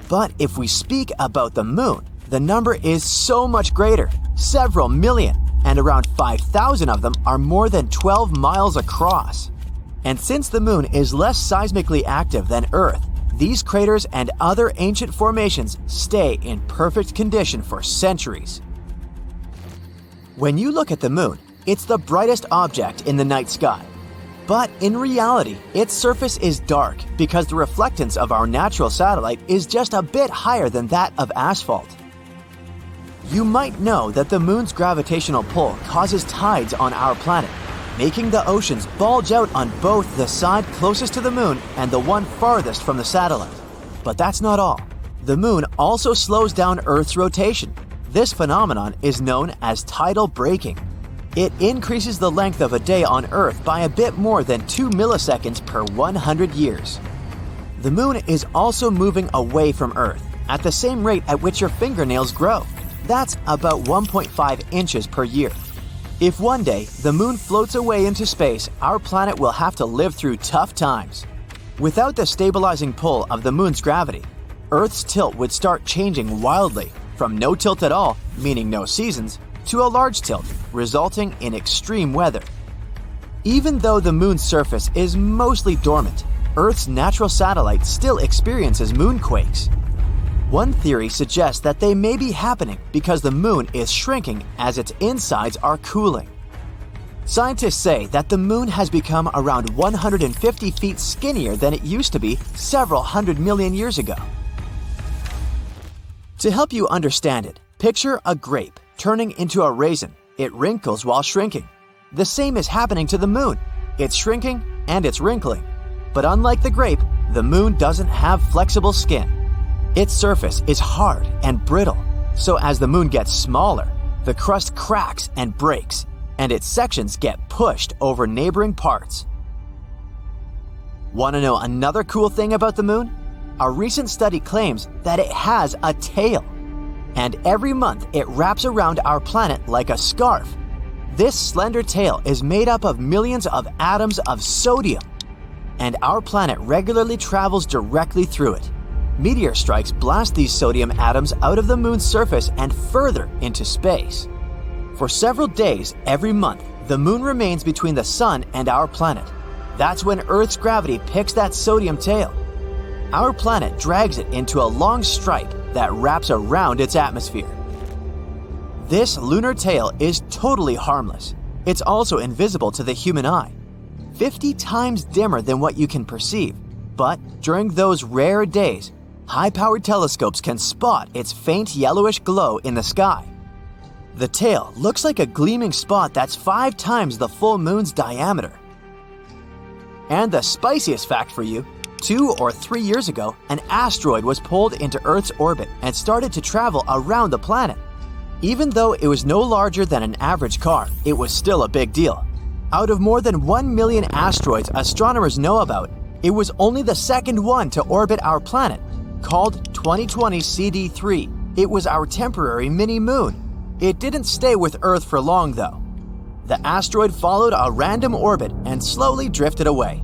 Speaker 2: But if we speak about the moon, the number is so much greater, several million, and around 5,000 of them are more than 12 miles across. And since the moon is less seismically active than Earth, these craters and other ancient formations stay in perfect condition for centuries. When you look at the moon, it's the brightest object in the night sky. But in reality, its surface is dark because the reflectance of our natural satellite is just a bit higher than that of asphalt. You might know that the moon's gravitational pull causes tides on our planet, making the oceans bulge out on both the side closest to the moon and the one farthest from the satellite. But that's not all. The moon also slows down Earth's rotation. This phenomenon is known as tidal braking. It increases the length of a day on Earth by a bit more than 2 milliseconds per 100 years. The moon is also moving away from Earth at the same rate at which your fingernails grow. That's about 1.5 inches per year. If one day the moon floats away into space, our planet will have to live through tough times. Without the stabilizing pull of the moon's gravity, Earth's tilt would start changing wildly, from no tilt at all, meaning no seasons, to a large tilt, resulting in extreme weather. Even though the moon's surface is mostly dormant, Earth's natural satellite still experiences moonquakes. One theory suggests that they may be happening because the moon is shrinking as its insides are cooling. Scientists say that the moon has become around 150 feet skinnier than it used to be several hundred million years ago. To help you understand it, picture a grape turning into a raisin. It wrinkles while shrinking. The same is happening to the moon. It's shrinking and it's wrinkling. But unlike the grape, the moon doesn't have flexible skin. Its surface is hard and brittle, so as the moon gets smaller, the crust cracks and breaks, and its sections get pushed over neighboring parts. Want to know another cool thing about the moon? A recent study claims that it has a tail, and every month it wraps around our planet like a scarf. This slender tail is made up of millions of atoms of sodium, and our planet regularly travels directly through it. Meteor strikes blast these sodium atoms out of the moon's surface and further into space. For several days every month, the moon remains between the sun and our planet. That's when Earth's gravity picks that sodium tail. Our planet drags it into a long stripe that wraps around its atmosphere. This lunar tail is totally harmless. It's also invisible to the human eye, 50 times dimmer than what you can perceive. But during those rare days, high-powered telescopes can spot its faint yellowish glow in the sky. The tail looks like a gleaming spot that's 5 times the full moon's diameter. And the spiciest fact for you, 2 or 3 years ago, an asteroid was pulled into Earth's orbit and started to travel around the planet. Even though it was no larger than an average car, it was still a big deal. Out of more than 1 million asteroids astronomers know about, it was only the second one to orbit our planet. Called 2020 CD3, it was our temporary mini-moon. It didn't stay with Earth for long, though. The asteroid followed a random orbit and slowly drifted away.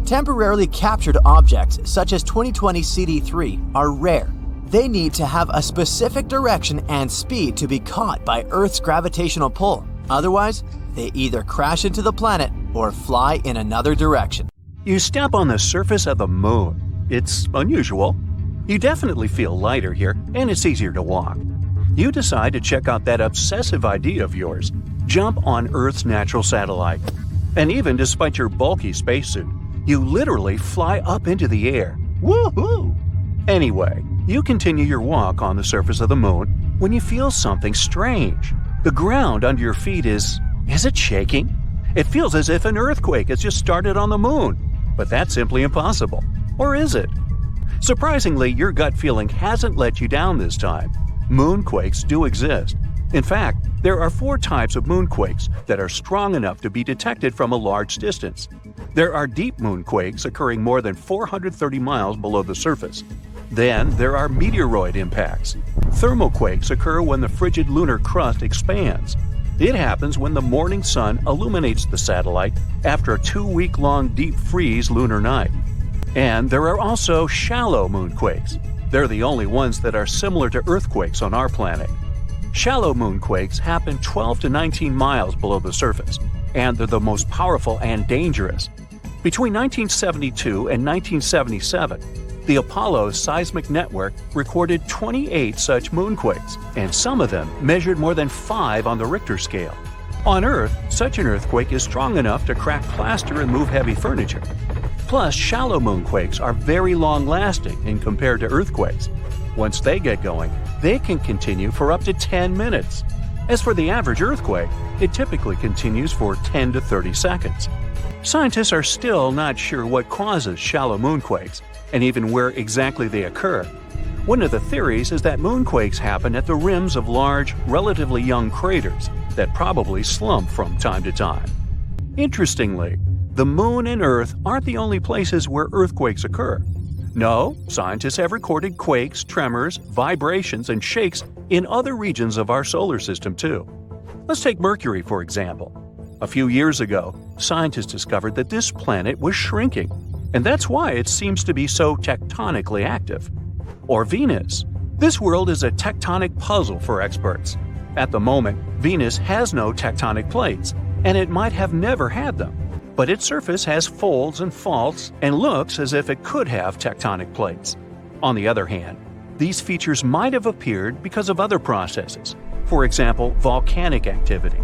Speaker 2: Temporarily captured objects such as 2020 CD3 are rare. They need to have a specific direction and speed to be caught by Earth's gravitational pull. Otherwise, they either crash into the planet or fly in another direction.
Speaker 1: You step on the surface of the moon. It's unusual. You definitely feel lighter here, and it's easier to walk. You decide to check out that obsessive idea of yours. Jump on Earth's natural satellite. And even despite your bulky spacesuit, You literally fly up into the air. Woohoo! Anyway, you continue your walk on the surface of the moon when you feel something strange. The ground under your feet is it shaking? It feels as if an earthquake has just started on the moon. But that's simply impossible. Or is it? Surprisingly, your gut feeling hasn't let you down this time. Moonquakes do exist. In fact, there are 4 types of moonquakes that are strong enough to be detected from a large distance. There are deep moonquakes occurring more than 430 miles below the surface. Then there are meteoroid impacts. Thermoquakes occur when the frigid lunar crust expands. It happens when the morning sun illuminates the satellite after a 2-week-long deep freeze lunar night. And there are also shallow moonquakes. They're the only ones that are similar to earthquakes on our planet. Shallow moonquakes happen 12 to 19 miles below the surface, and they're the most powerful and dangerous. Between 1972 and 1977, the Apollo Seismic Network recorded 28 such moonquakes, and some of them measured more than 5 on the Richter scale. On Earth, such an earthquake is strong enough to crack plaster and move heavy furniture. Plus, shallow moonquakes are very long-lasting in compared to earthquakes. Once they get going, they can continue for up to 10 minutes. As for the average earthquake, it typically continues for 10 to 30 seconds. Scientists are still not sure what causes shallow moonquakes, and even where exactly they occur. One of the theories is that moonquakes happen at the rims of large, relatively young craters that probably slump from time to time. Interestingly, the Moon and Earth aren't the only places where earthquakes occur. No, scientists have recorded quakes, tremors, vibrations, and shakes in other regions of our solar system too. Let's take Mercury, for example. A few years ago, scientists discovered that this planet was shrinking, and that's why it seems to be so tectonically active. Or Venus. This world is a tectonic puzzle for experts. At the moment, Venus has no tectonic plates, and it might have never had them. But its surface has folds and faults and looks as if it could have tectonic plates. On the other hand, these features might have appeared because of other processes, for example, volcanic activity.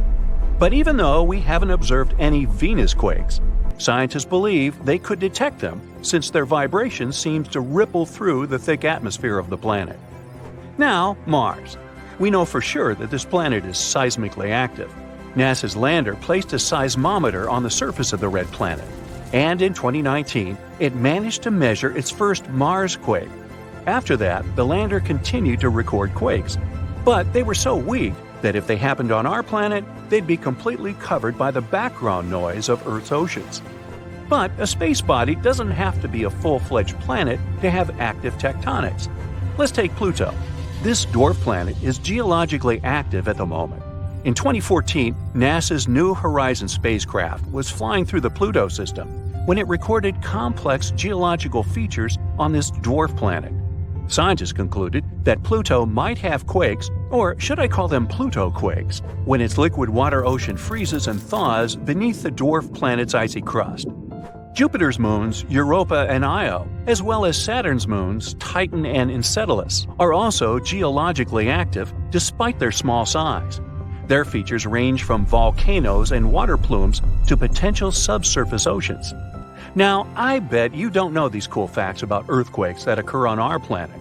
Speaker 1: But even though we haven't observed any Venus quakes, scientists believe they could detect them since their vibration seems to ripple through the thick atmosphere of the planet. Now, Mars. We know for sure that this planet is seismically active. NASA's lander placed a seismometer on the surface of the red planet, and in 2019, it managed to measure its first Mars quake. After that, the lander continued to record quakes, but they were so weak that if they happened on our planet, they'd be completely covered by the background noise of Earth's oceans. But a space body doesn't have to be a full-fledged planet to have active tectonics. Let's take Pluto. This dwarf planet is geologically active at the moment. In 2014, NASA's New Horizons spacecraft was flying through the Pluto system when it recorded complex geological features on this dwarf planet. Scientists concluded that Pluto might have quakes, or should I call them Pluto quakes, when its liquid water ocean freezes and thaws beneath the dwarf planet's icy crust. Jupiter's moons, Europa and Io, as well as Saturn's moons, Titan and Enceladus, are also geologically active despite their small size. Their features range from volcanoes and water plumes to potential subsurface oceans. Now, I bet you don't know these cool facts about earthquakes that occur on our planet.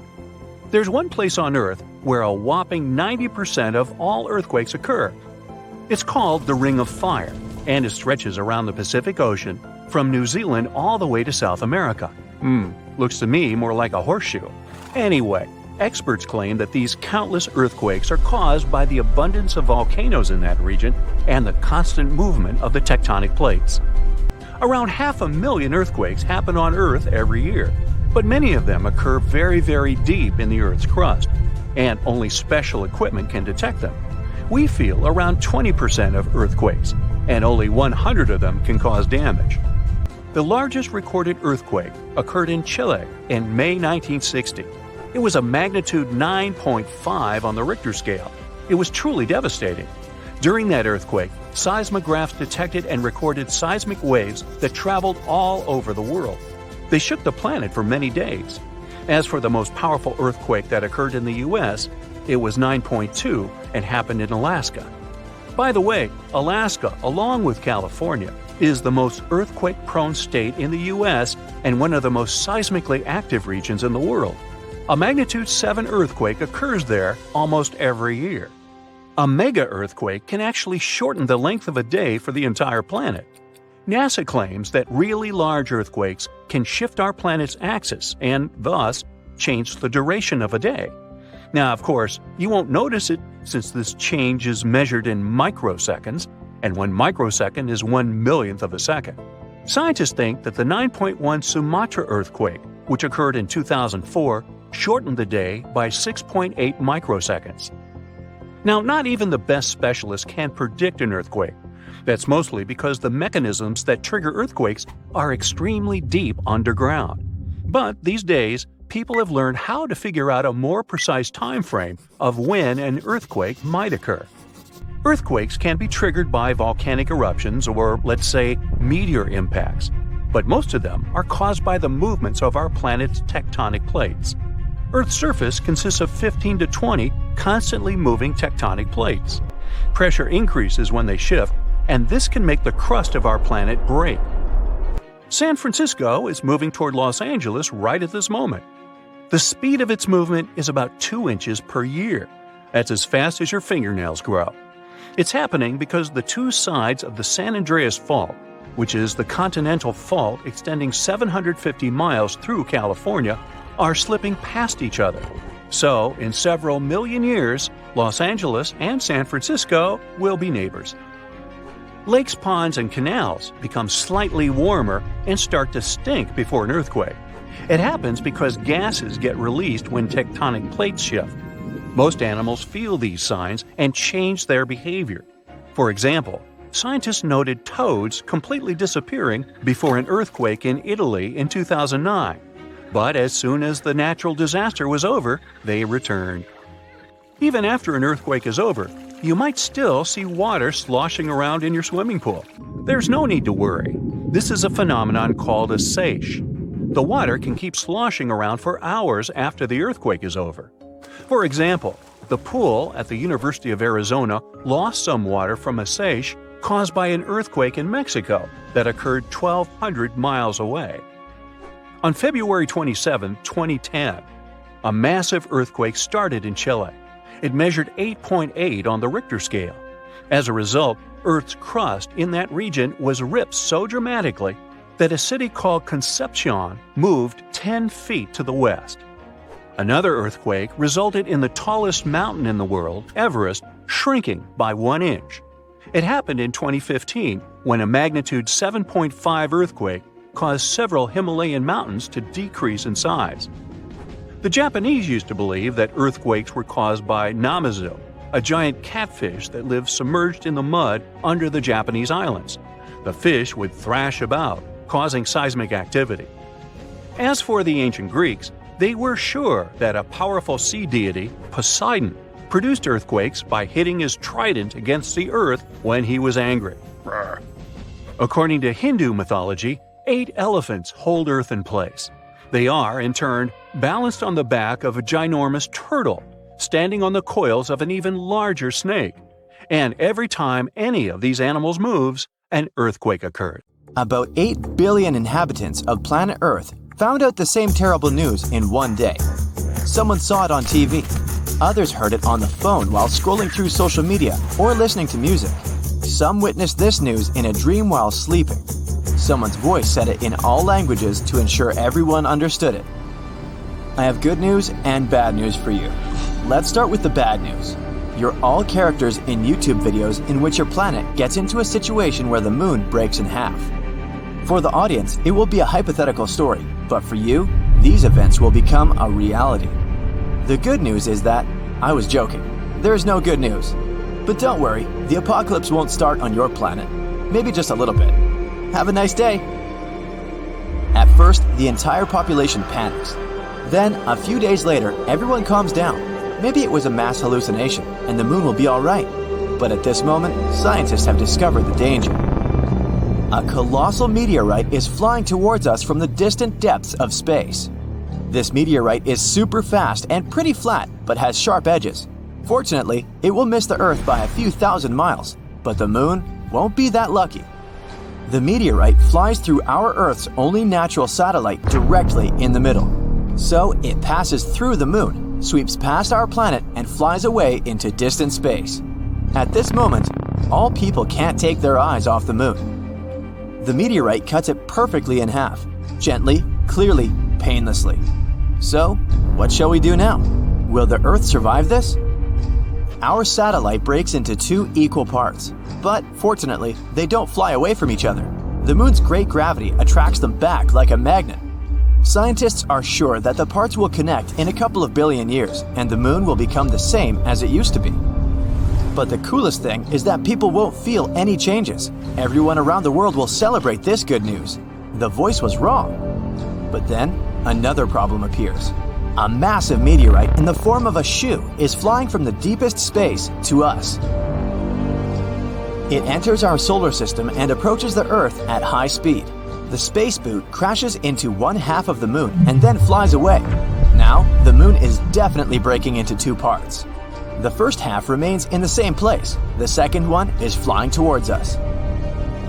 Speaker 1: There's one place on Earth where a whopping 90% of all earthquakes occur. It's called the Ring of Fire, and it stretches around the Pacific Ocean from New Zealand all the way to South America. Looks to me more like a horseshoe. Anyway, experts claim that these countless earthquakes are caused by the abundance of volcanoes in that region and the constant movement of the tectonic plates. Around 500,000 earthquakes happen on Earth every year, but many of them occur very, very deep in the Earth's crust, and only special equipment can detect them. We feel around 20% of earthquakes, and only 100 of them can cause damage. The largest recorded earthquake occurred in Chile in May 1960. It was a magnitude 9.5 on the Richter scale. It was truly devastating. During that earthquake, seismographs detected and recorded seismic waves that traveled all over the world. They shook the planet for many days. As for the most powerful earthquake that occurred in the U.S., it was 9.2 and happened in Alaska. By the way, Alaska, along with California, is the most earthquake-prone state in the U.S. and one of the most seismically active regions in the world. A magnitude 7 earthquake occurs there almost every year. A mega-earthquake can actually shorten the length of a day for the entire planet. NASA claims that really large earthquakes can shift our planet's axis and, thus, change the duration of a day. Now, of course, you won't notice it since this change is measured in microseconds, and 1 microsecond is 1/1,000,000th of a second. Scientists think that the 9.1 Sumatra earthquake, which occurred in 2004, shortened the day by 6.8 microseconds. Now, not even the best specialists can predict an earthquake. That's mostly because the mechanisms that trigger earthquakes are extremely deep underground. But these days, people have learned how to figure out a more precise time frame of when an earthquake might occur. Earthquakes can be triggered by volcanic eruptions or, let's say, meteor impacts, but most of them are caused by the movements of our planet's tectonic plates. Earth's surface consists of 15 to 20 constantly moving tectonic plates. Pressure increases when they shift, and this can make the crust of our planet break. San Francisco is moving toward Los Angeles right at this moment. The speed of its movement is about 2 inches per year. That's as fast as your fingernails grow. It's happening because the two sides of the San Andreas Fault, which is the continental fault extending 750 miles through California, are slipping past each other. So, in several million years, Los Angeles and San Francisco will be neighbors. Lakes, ponds, and canals become slightly warmer and start to stink before an earthquake. It happens because gases get released when tectonic plates shift. Most animals feel these signs and change their behavior. For example, scientists noted toads completely disappearing before an earthquake in Italy in 2009. But as soon as the natural disaster was over, they returned. Even after an earthquake is over, you might still see water sloshing around in your swimming pool. There's no need to worry. This is a phenomenon called a seiche. The water can keep sloshing around for hours after the earthquake is over. For example, the pool at the University of Arizona lost some water from a seiche caused by an earthquake in Mexico that occurred 1,200 miles away. On February 27, 2010, a massive earthquake started in Chile. It measured 8.8 on the Richter scale. As a result, Earth's crust in that region was ripped so dramatically that a city called Concepcion moved 10 feet to the west. Another earthquake resulted in the tallest mountain in the world, Everest, shrinking by 1 inch. It happened in 2015 when a magnitude 7.5 earthquake caused several Himalayan mountains to decrease in size. The Japanese used to believe that earthquakes were caused by Namazu, a giant catfish that lives submerged in the mud under the Japanese islands. The fish would thrash about, causing seismic activity. As for the ancient Greeks, they were sure that a powerful sea deity, Poseidon, produced earthquakes by hitting his trident against the earth when he was angry. According to Hindu mythology, 8 elephants hold Earth in place. They are, in turn, balanced on the back of a ginormous turtle, standing on the coils of an even larger snake. And every time any of these animals moves, an earthquake occurs.
Speaker 2: About 8 billion inhabitants of planet Earth found out the same terrible news in one day. Someone saw it on TV. Others heard it on the phone while scrolling through social media or listening to music. Some witnessed this news in a dream while sleeping. Someone's voice said it in all languages to ensure everyone understood it. I have good news and bad news for you. Let's start with the bad news. You're all characters in YouTube videos in which your planet gets into a situation where the moon breaks in half. For the audience, it will be a hypothetical story, but for you, these events will become a reality. The good news is that I was joking. There's no good news. But don't worry, the apocalypse won't start on your planet. Maybe just a little bit. Have a nice day. At first, the entire population panics. Then, a few days later, everyone calms down. Maybe it was a mass hallucination, and the moon will be alright. But at this moment, scientists have discovered the danger. A colossal meteorite is flying towards us from the distant depths of space. This meteorite is super fast and pretty flat, but has sharp edges. Fortunately, it will miss the Earth by a few thousand miles, But the moon won't be that lucky. The meteorite flies through our Earth's only natural satellite directly in the middle. So it passes through the moon, sweeps past our planet, and flies away into distant space. At this moment, all people can't take their eyes off the moon. The meteorite cuts it perfectly in half, gently, clearly, painlessly. So, what shall we do now? Will the Earth survive this? Our satellite breaks into two equal parts, but fortunately, they don't fly away from each other. The moon's great gravity attracts them back like a magnet. Scientists are sure that the parts will connect in a couple of billion years, and the moon will become the same as it used to be. But the coolest thing is that people won't feel any changes. Everyone around the world will celebrate this good news. The voice was wrong. But then, another problem appears. A massive meteorite in the form of a shoe is flying from the deepest space to us. It enters our solar system and approaches the Earth at high speed. The space boot crashes into one half of the moon and then flies away. Now, the moon is definitely breaking into two parts. The first half remains in the same place. The second one is flying towards us.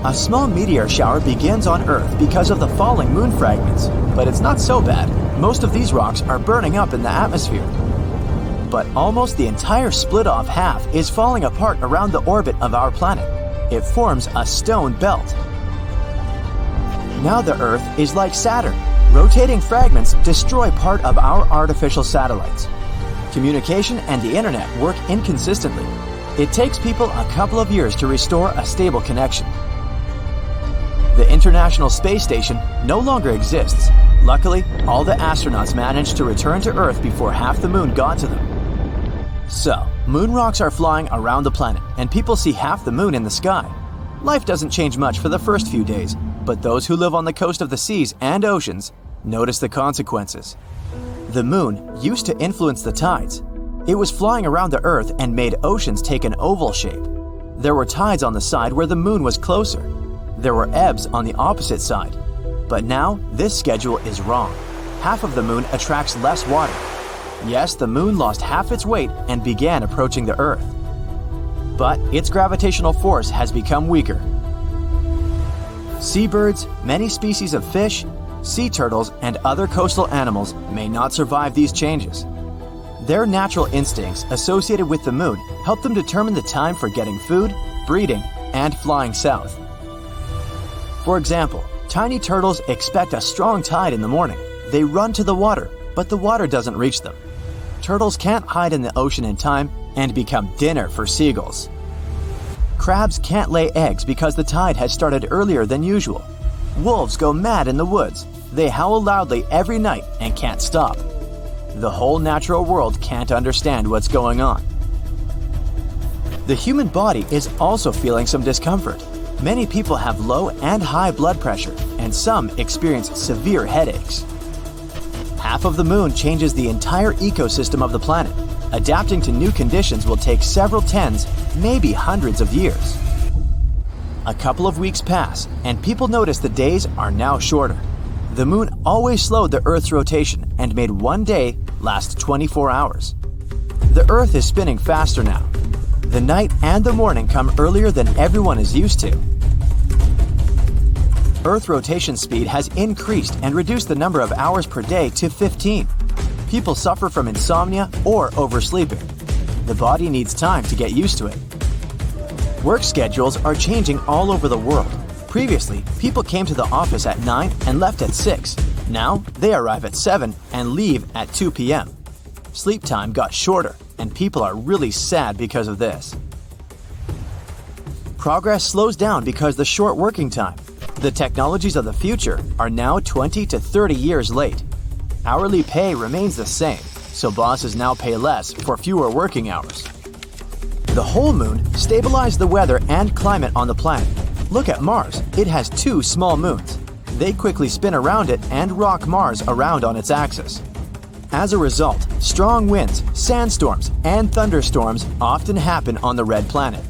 Speaker 2: A small meteor shower begins on Earth because of the falling moon fragments, but it's not so bad. Most of these rocks are burning up in the atmosphere. But almost the entire split-off half is falling apart around the orbit of our planet. It forms a stone belt. Now the Earth is like Saturn. Rotating fragments destroy part of our artificial satellites. Communication and the internet work inconsistently. It takes people a couple of years to restore a stable connection. The International Space Station no longer exists. Luckily, all the astronauts managed to return to Earth before half the moon got to them. So, moon rocks are flying around the planet, and people see half the moon in the sky. Life doesn't change much for the first few days, but those who live on the coast of the seas and oceans notice the consequences. The moon used to influence the tides. It was flying around the Earth and made oceans take an oval shape. There were tides on the side where the moon was closer. There were ebbs on the opposite side. But now, this schedule is wrong. Half of the moon attracts less water. Yes, the moon lost half its weight and began approaching the Earth. But its gravitational force has become weaker. Seabirds, many species of fish, sea turtles, and other coastal animals may not survive these changes. Their natural instincts associated with the moon help them determine the time for getting food, breeding, and flying south. For example, tiny turtles expect a strong tide in the morning. They run to the water, but the water doesn't reach them. Turtles can't hide in the ocean in time and become dinner for seagulls. Crabs can't lay eggs because the tide has started earlier than usual. Wolves go mad in the woods. They howl loudly every night and can't stop. The whole natural world can't understand what's going on. The human body is also feeling some discomfort. Many people have low and high blood pressure, and some experience severe headaches. Half of the moon changes the entire ecosystem of the planet. Adapting to new conditions will take several tens, maybe hundreds of years. A couple of weeks pass, and people notice the days are now shorter. The moon always slowed the Earth's rotation and made one day last 24 hours. The Earth is spinning faster now. The night and the morning come earlier than everyone is used to. Earth rotation speed has increased and reduced the number of hours per day to 15. People suffer from insomnia or oversleeping. The body needs time to get used to it. Work schedules are changing all over the world. Previously, people came to the office at 9 and left at 6. Now, they arrive at 7 and leave at 2 p.m. Sleep time got shorter, and people are really sad because of this. Progress slows down because the short working time. The technologies of the future are now 20 to 30 years late. Hourly pay remains the same, so bosses now pay less for fewer working hours. The whole moon stabilized the weather and climate on the planet. Look at Mars. It has 2 small moons. They quickly spin around it and rock Mars around on its axis. As a result, strong winds, sandstorms, and thunderstorms often happen on the red planet.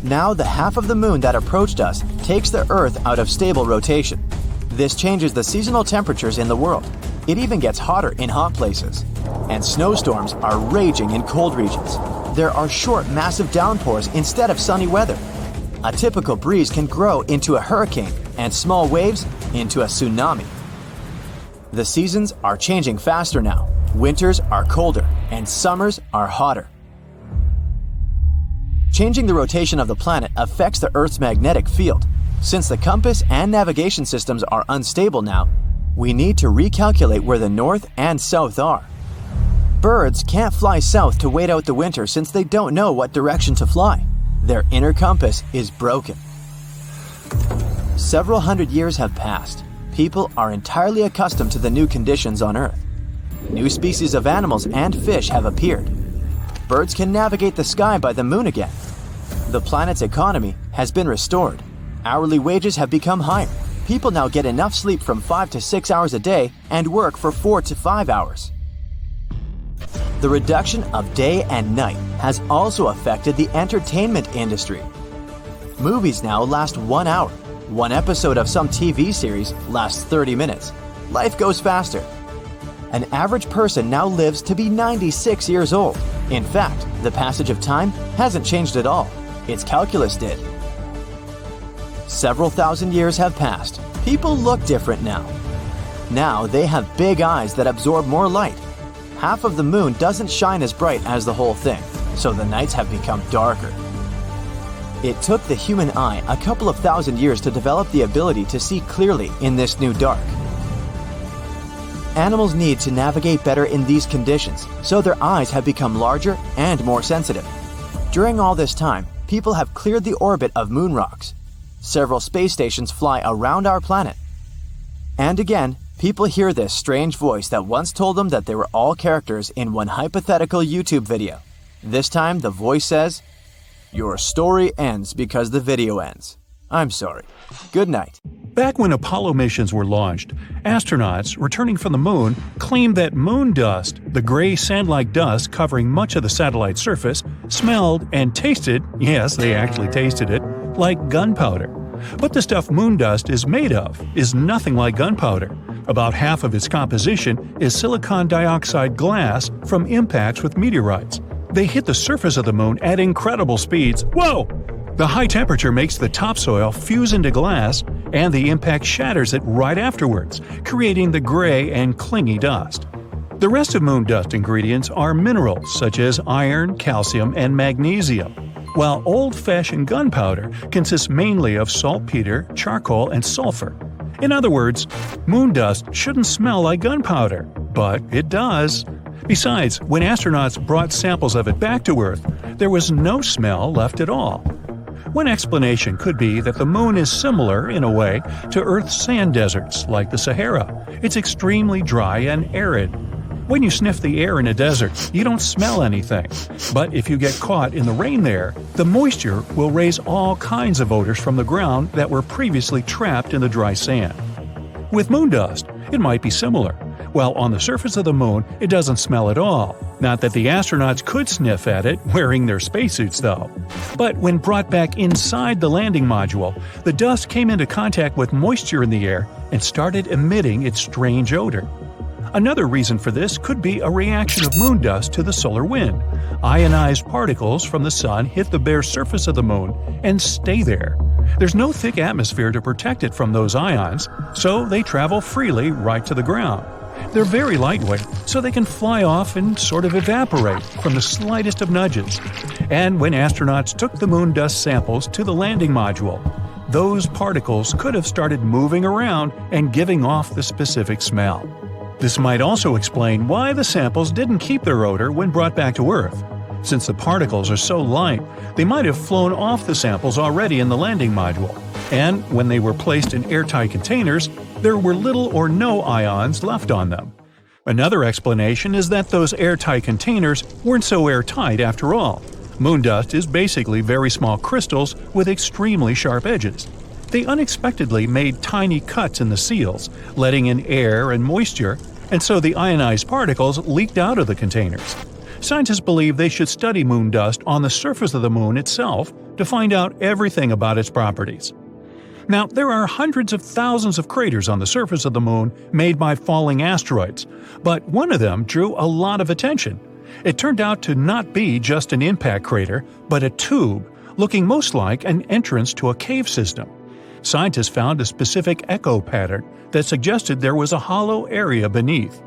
Speaker 2: Now the half of the moon that approached us takes the Earth out of stable rotation. This changes the seasonal temperatures in the world. It even gets hotter in hot places. And snowstorms are raging in cold regions. there are short, massive downpours instead of sunny weather. A typical breeze can grow into a hurricane and small waves into a tsunami. The seasons are changing faster now. Winters are colder and summers are hotter. Changing the rotation of the planet affects the Earth's magnetic field. Since the compass and navigation systems are unstable now, we need to recalculate where the north and south are. Birds can't fly south to wait out the winter since they don't know what direction to fly. Their inner compass is broken. Several hundred years have passed. People are entirely accustomed to the new conditions on Earth. New species of animals and fish have appeared. Birds can navigate the sky by the moon again. The planet's economy has been restored. Hourly wages have become higher. People now get enough sleep from 5 to 6 hours a day and work for 4 to 5 hours. The reduction of day and night has also affected the entertainment industry. Movies now last 1 hour. One episode of some TV series lasts 30 minutes. Life goes faster. An average person now lives to be 96 years old. In fact, the passage of time hasn't changed at all. Its calculus did. Several thousand years have passed. People look different now. Now they have big eyes that absorb more light. Half of the moon doesn't shine as bright as the whole thing, so the nights have become darker. It took the human eye a couple of thousand years to develop the ability to see clearly in this new dark. Animals need to navigate better in these conditions, so their eyes have become larger and more sensitive. During all this time, people have cleared the orbit of moon rocks. Several space stations fly around our planet. And again, people hear this strange voice that once told them that they were all characters in one hypothetical YouTube video. This time, the voice says, "Your story ends because the video ends. I'm sorry. Good night."
Speaker 1: Back when Apollo missions were launched, astronauts returning from the moon claimed that moon dust, the gray sand-like dust covering much of the satellite's surface, smelled and tasted, yes, they actually tasted it, like gunpowder. But the stuff moon dust is made of is nothing like gunpowder. About half of its composition is silicon dioxide glass from impacts with meteorites. They hit the surface of the moon at incredible speeds. Whoa! The high temperature makes the topsoil fuse into glass, and the impact shatters it right afterwards, creating the gray and clingy dust. The rest of moon dust ingredients are minerals such as iron, calcium, and magnesium, while old-fashioned gunpowder consists mainly of saltpeter, charcoal, and sulfur. In other words, moon dust shouldn't smell like gunpowder, but it does. Besides, when astronauts brought samples of it back to Earth, there was no smell left at all. One explanation could be that the moon is similar, in a way, to Earth's sand deserts, like the Sahara. It's extremely dry and arid. When you sniff the air in a desert, you don't smell anything. But if you get caught in the rain there, the moisture will raise all kinds of odors from the ground that were previously trapped in the dry sand. With moon dust, it might be similar. While on the surface of the moon, it doesn't smell at all. Not that the astronauts could sniff at it wearing their spacesuits, though. But when brought back inside the landing module, the dust came into contact with moisture in the air and started emitting its strange odor. Another reason for this could be a reaction of moon dust to the solar wind. Ionized particles from the sun hit the bare surface of the moon and stay there. There's no thick atmosphere to protect it from those ions, so they travel freely right to the ground. They're very lightweight, so they can fly off and sort of evaporate from the slightest of nudges. And when astronauts took the moon dust samples to the landing module, those particles could have started moving around and giving off the specific smell. This might also explain why the samples didn't keep their odor when brought back to Earth. Since the particles are so light, they might have flown off the samples already in the landing module. And when they were placed in airtight containers, there were little or no ions left on them. Another explanation is that those airtight containers weren't so airtight after all. Moon dust is basically very small crystals with extremely sharp edges. They unexpectedly made tiny cuts in the seals, letting in air and moisture, and so the ionized particles leaked out of the containers. Scientists believe they should study moon dust on the surface of the moon itself to find out everything about its properties. Now, there are hundreds of thousands of craters on the surface of the moon made by falling asteroids, but one of them drew a lot of attention. It turned out to not be just an impact crater, but a tube, looking most like an entrance to a cave system. Scientists found a specific echo pattern that suggested there was a hollow area beneath.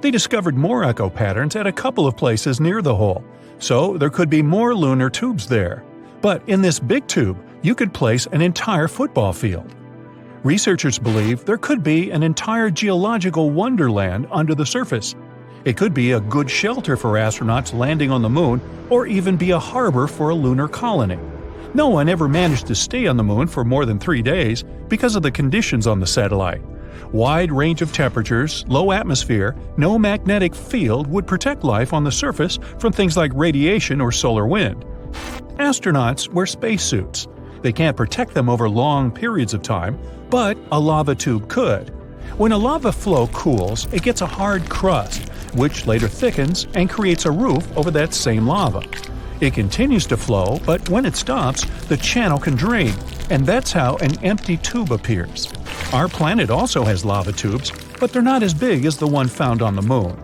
Speaker 1: They discovered more echo patterns at a couple of places near the hole, so there could be more lunar tubes there. But in this big tube, you could place an entire football field. Researchers believe there could be an entire geological wonderland under the surface. It could be a good shelter for astronauts landing on the moon, or even be a harbor for a lunar colony. No one ever managed to stay on the moon for more than 3 days because of the conditions on the satellite. Wide range of temperatures, low atmosphere, no magnetic field would protect life on the surface from things like radiation or solar wind. Astronauts wear spacesuits. They can't protect them over long periods of time, but a lava tube could. When a lava flow cools, it gets a hard crust, which later thickens and creates a roof over that same lava. It continues to flow, but when it stops, the channel can drain, and that's how an empty tube appears. Our planet also has lava tubes, but they're not as big as the one found on the moon.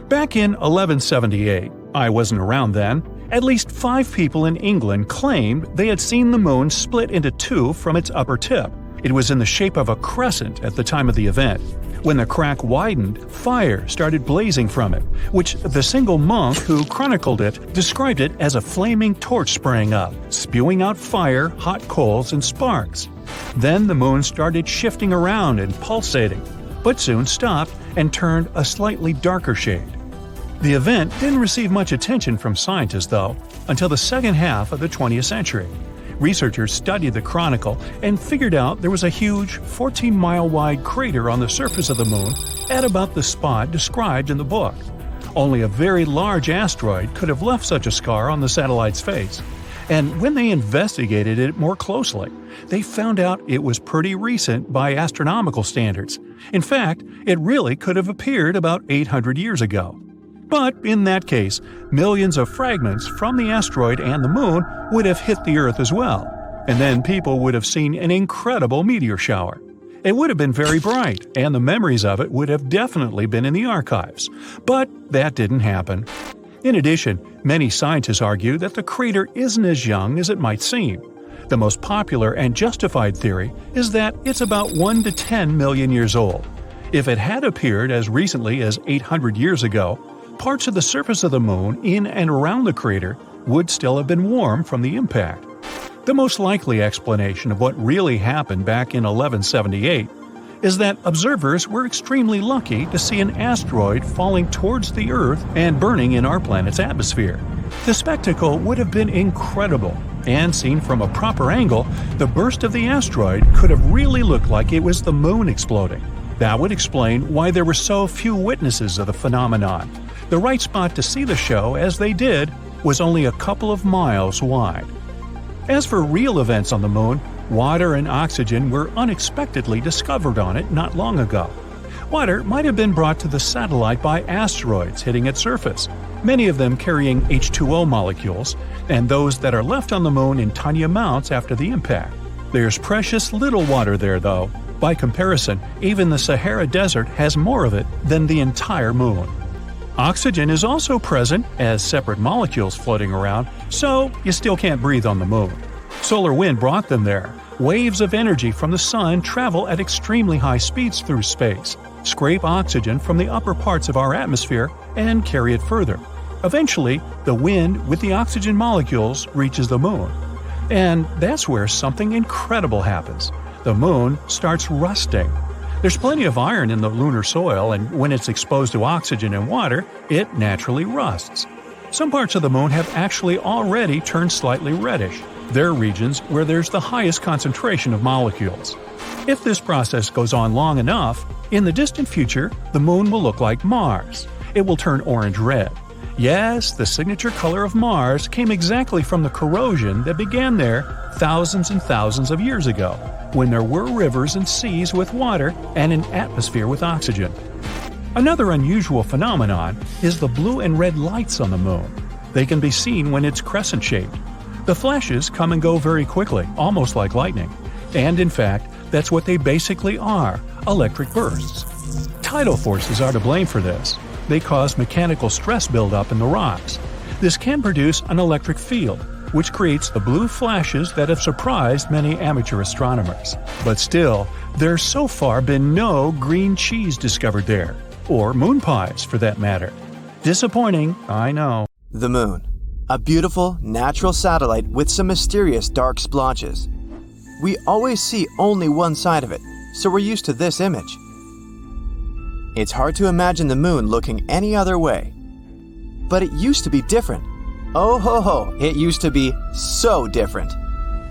Speaker 1: Back in 1178, I wasn't around then, at least 5 people in England claimed they had seen the moon split into 2 from its upper tip. It was in the shape of a crescent at the time of the event. When the crack widened, fire started blazing from it, which the single monk who chronicled it described it as a flaming torch sprang up, spewing out fire, hot coals, and sparks. Then the moon started shifting around and pulsating, but soon stopped and turned a slightly darker shade. The event didn't receive much attention from scientists, though, until the second half of the 20th century. Researchers studied the chronicle and figured out there was a huge 14-mile-wide crater on the surface of the moon at about the spot described in the book. Only a very large asteroid could have left such a scar on the satellite's face. And when they investigated it more closely, they found out it was pretty recent by astronomical standards. In fact, it really could have appeared about 800 years ago. But in that case, millions of fragments from the asteroid and the moon would have hit the Earth as well, and then people would have seen an incredible meteor shower. It would have been very bright, and the memories of it would have definitely been in the archives. But that didn't happen. In addition, many scientists argue that the crater isn't as young as it might seem. The most popular and justified theory is that it's about 1 to 10 million years old. If it had appeared as recently as 800 years ago, parts of the surface of the moon in and around the crater would still have been warm from the impact. The most likely explanation of what really happened back in 1178 is that observers were extremely lucky to see an asteroid falling towards the Earth and burning in our planet's atmosphere. The spectacle would have been incredible, and seen from a proper angle, the burst of the asteroid could have really looked like it was the moon exploding. That would explain why there were so few witnesses of the phenomenon. The right spot to see the show, as they did, was only a couple of miles wide. As for real events on the moon, water and oxygen were unexpectedly discovered on it not long ago. Water might have been brought to the satellite by asteroids hitting its surface, many of them carrying H2O molecules, and those that are left on the moon in tiny amounts after the impact. There's precious little water there, though. By comparison, even the Sahara Desert has more of it than the entire moon. Oxygen is also present as separate molecules floating around, so you still can't breathe on the moon. Solar wind brought them there. Waves of energy from the sun travel at extremely high speeds through space, scrape oxygen from the upper parts of our atmosphere, and carry it further. Eventually, the wind with the oxygen molecules reaches the moon. And that's where something incredible happens. The moon starts rusting. There's plenty of iron in the lunar soil, and when it's exposed to oxygen and water, it naturally rusts. Some parts of the moon have actually already turned slightly reddish. They're regions where there's the highest concentration of molecules. If this process goes on long enough, in the distant future, the moon will look like Mars. It will turn orange-red. Yes, the signature color of Mars came exactly from the corrosion that began there thousands and thousands of years ago, when there were rivers and seas with water and an atmosphere with oxygen. Another unusual phenomenon is the blue and red lights on the moon. They can be seen when it's crescent-shaped. The flashes come and go very quickly, almost like lightning. And in fact, that's what they basically are, electric bursts. Tidal forces are to blame for this. They cause mechanical stress buildup in the rocks. This can produce an electric field, which creates the blue flashes that have surprised many amateur astronomers. But still, there's so far been no green cheese discovered there, or moon pies for that matter. Disappointing, I know.
Speaker 2: The Moon. A beautiful, natural satellite with some mysterious dark splotches. We always see only one side of it, so we're used to this image. It's hard to imagine the Moon looking any other way. But it used to be different. Oh ho ho, it used to be so different.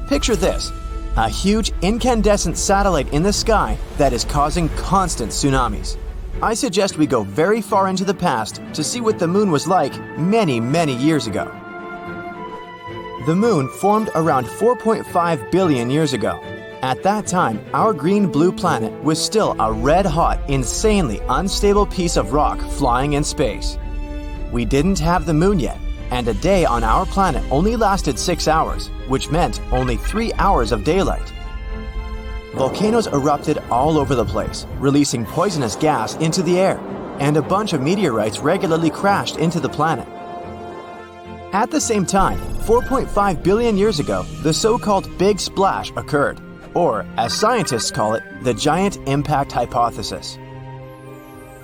Speaker 2: Picture this, a huge incandescent satellite in the sky that is causing constant tsunamis. I suggest we go very far into the past to see what the Moon was like many, many years ago. The Moon formed around 4.5 billion years ago. At that time, our green-blue planet was still a red-hot, insanely unstable piece of rock flying in space. We didn't have the Moon yet, and a day on our planet only lasted 6 hours, which meant only 3 hours of daylight. Volcanoes erupted all over the place, releasing poisonous gas into the air, and a bunch of meteorites regularly crashed into the planet. At the same time, 4.5 billion years ago, the so-called Big Splash occurred, or, as scientists call it, the Giant Impact Hypothesis.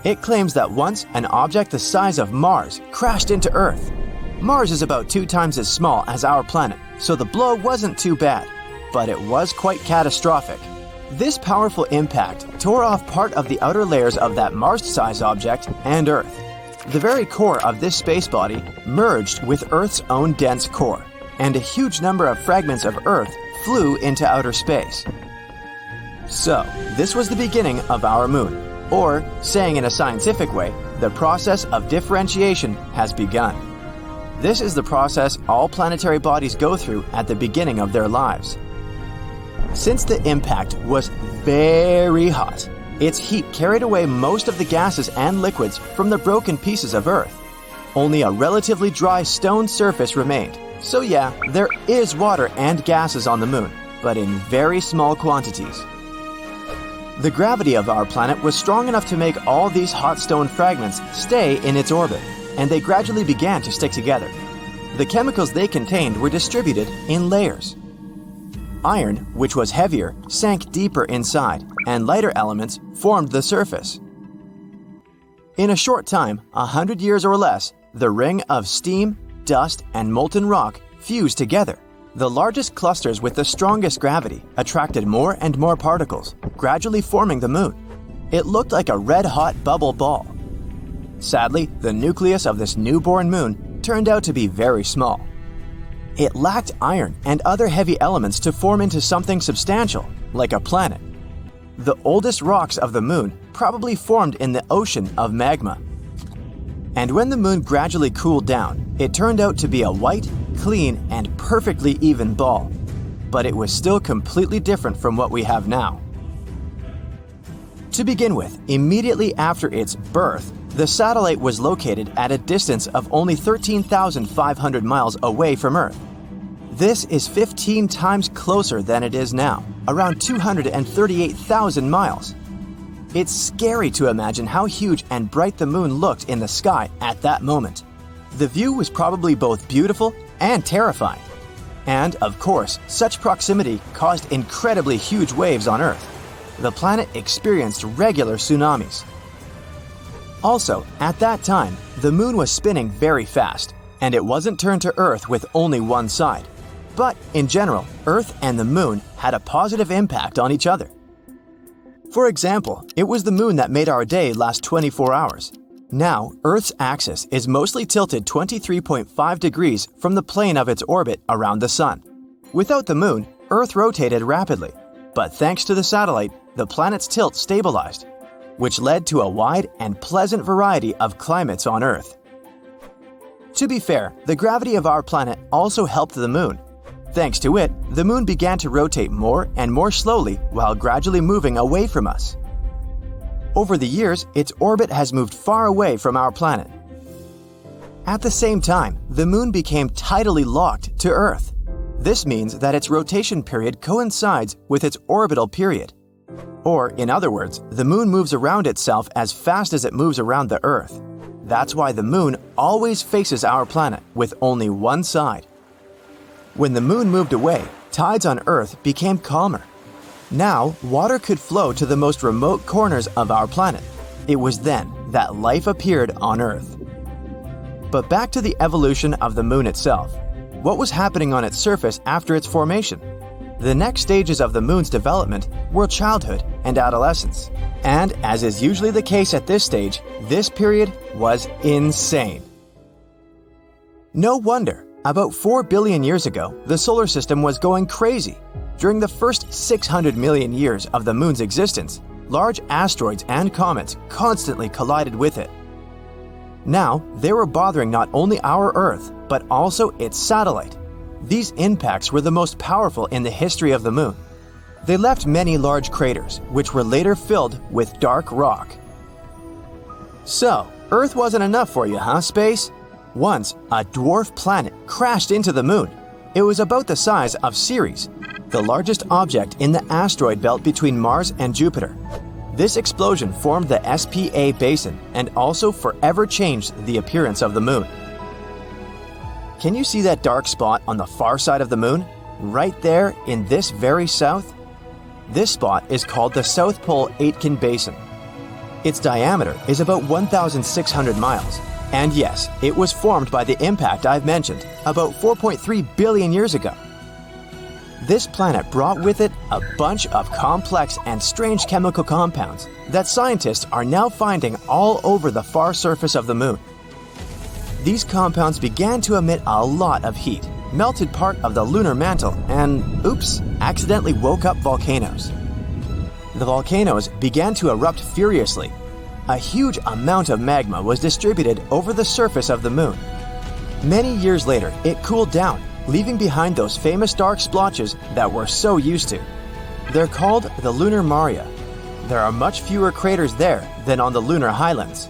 Speaker 2: It claims that once an object the size of Mars crashed into Earth. Mars is about 2 times as small as our planet, so the blow wasn't too bad, but it was quite catastrophic. This powerful impact tore off part of the outer layers of that Mars-sized object and Earth. The very core of this space body merged with Earth's own dense core, and a huge number of fragments of Earth flew into outer space. So, this was the beginning of our Moon, or, saying in a scientific way, the process of differentiation has begun. This is the process all planetary bodies go through at the beginning of their lives. Since the impact was very hot, its heat carried away most of the gases and liquids from the broken pieces of Earth. Only a relatively dry stone surface remained. So yeah, there is water and gases on the Moon, but in very small quantities. The gravity of our planet was strong enough to make all these hot stone fragments stay in its orbit, and they gradually began to stick together. The chemicals they contained were distributed in layers. Iron, which was heavier, sank deeper inside, and lighter elements formed the surface. In a short time, 100 years or less, the ring of steam, dust, and molten rock fused together. The largest clusters with the strongest gravity attracted more and more particles, gradually forming the Moon. It looked like a red-hot bubble ball. Sadly, the nucleus of this newborn Moon turned out to be very small. It lacked iron and other heavy elements to form into something substantial, like a planet. The oldest rocks of the Moon probably formed in the ocean of magma. And when the Moon gradually cooled down, it turned out to be a white, clean, and perfectly even ball. But it was still completely different from what we have now. To begin with, immediately after its birth, the satellite was located at a distance of only 13,500 miles away from Earth. This is 15 times closer than it is now, around 238,000 miles. It's scary to imagine how huge and bright the Moon looked in the sky at that moment. The view was probably both beautiful and terrifying. And, of course, such proximity caused incredibly huge waves on Earth. The planet experienced regular tsunamis. Also, at that time, the Moon was spinning very fast, and it wasn't turned to Earth with only one side. But, in general, Earth and the Moon had a positive impact on each other. For example, it was the Moon that made our day last 24 hours. Now, Earth's axis is mostly tilted 23.5 degrees from the plane of its orbit around the Sun. Without the Moon, Earth rotated rapidly, but thanks to the satellite, the planet's tilt stabilized, which led to a wide and pleasant variety of climates on Earth. To be fair, the gravity of our planet also helped the Moon. Thanks to it, the Moon began to rotate more and more slowly while gradually moving away from us. Over the years, its orbit has moved far away from our planet. At the same time, the Moon became tidally locked to Earth. This means that its rotation period coincides with its orbital period. Or, in other words, the Moon moves around itself as fast as it moves around the Earth. That's why the moon always faces our planet with only one side. When the moon moved away, tides on Earth became calmer. Now, water could flow to the most remote corners of our planet. It was then that life appeared on Earth. But back to the evolution of the moon itself. What was happening on its surface after its formation? The next stages of the moon's development were childhood and adolescence. And as is usually the case at this stage, this period was insane. No wonder. About 4 billion years ago, the solar system was going crazy. During the first 600 million years of the moon's existence, large asteroids and comets constantly collided with it. Now, they were bothering not only our Earth, but also its satellite. These impacts were the most powerful in the history of the moon. They left many large craters, which were later filled with dark rock. So, Earth wasn't enough for you, huh, space? Once, a dwarf planet crashed into the moon. It was about the size of Ceres, the largest object in the asteroid belt between Mars and Jupiter. This explosion formed the SPA basin and also forever changed the appearance of the moon. Can you see that dark spot on the far side of the moon? Right there in this very south? This spot is called the South Pole Aitken Basin. Its diameter is about 1,600 miles. And yes, it was formed by the impact I've mentioned about 4.3 billion years ago. This planet brought with it a bunch of complex and strange chemical compounds that scientists are now finding all over the far surface of the moon. These compounds began to emit a lot of heat, melted part of the lunar mantle, and, oops, accidentally woke up volcanoes. The volcanoes began to erupt furiously. A huge amount of magma was distributed over the surface of the moon. Many years later, it cooled down, leaving behind those famous dark splotches that we're so used to. They're called the lunar maria. There are much fewer craters there than on the lunar highlands.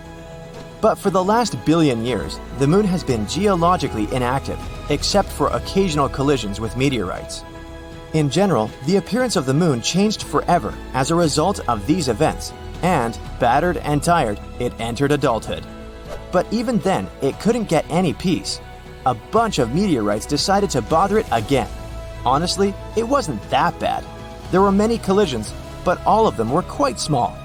Speaker 2: But for the last billion years, the moon has been geologically inactive, except for occasional collisions with meteorites. In general, the appearance of the moon changed forever as a result of these events, and, battered and tired, it entered adulthood. But even then, it couldn't get any peace. A bunch of meteorites decided to bother it again. Honestly, it wasn't that bad. There were many collisions, but all of them were quite small.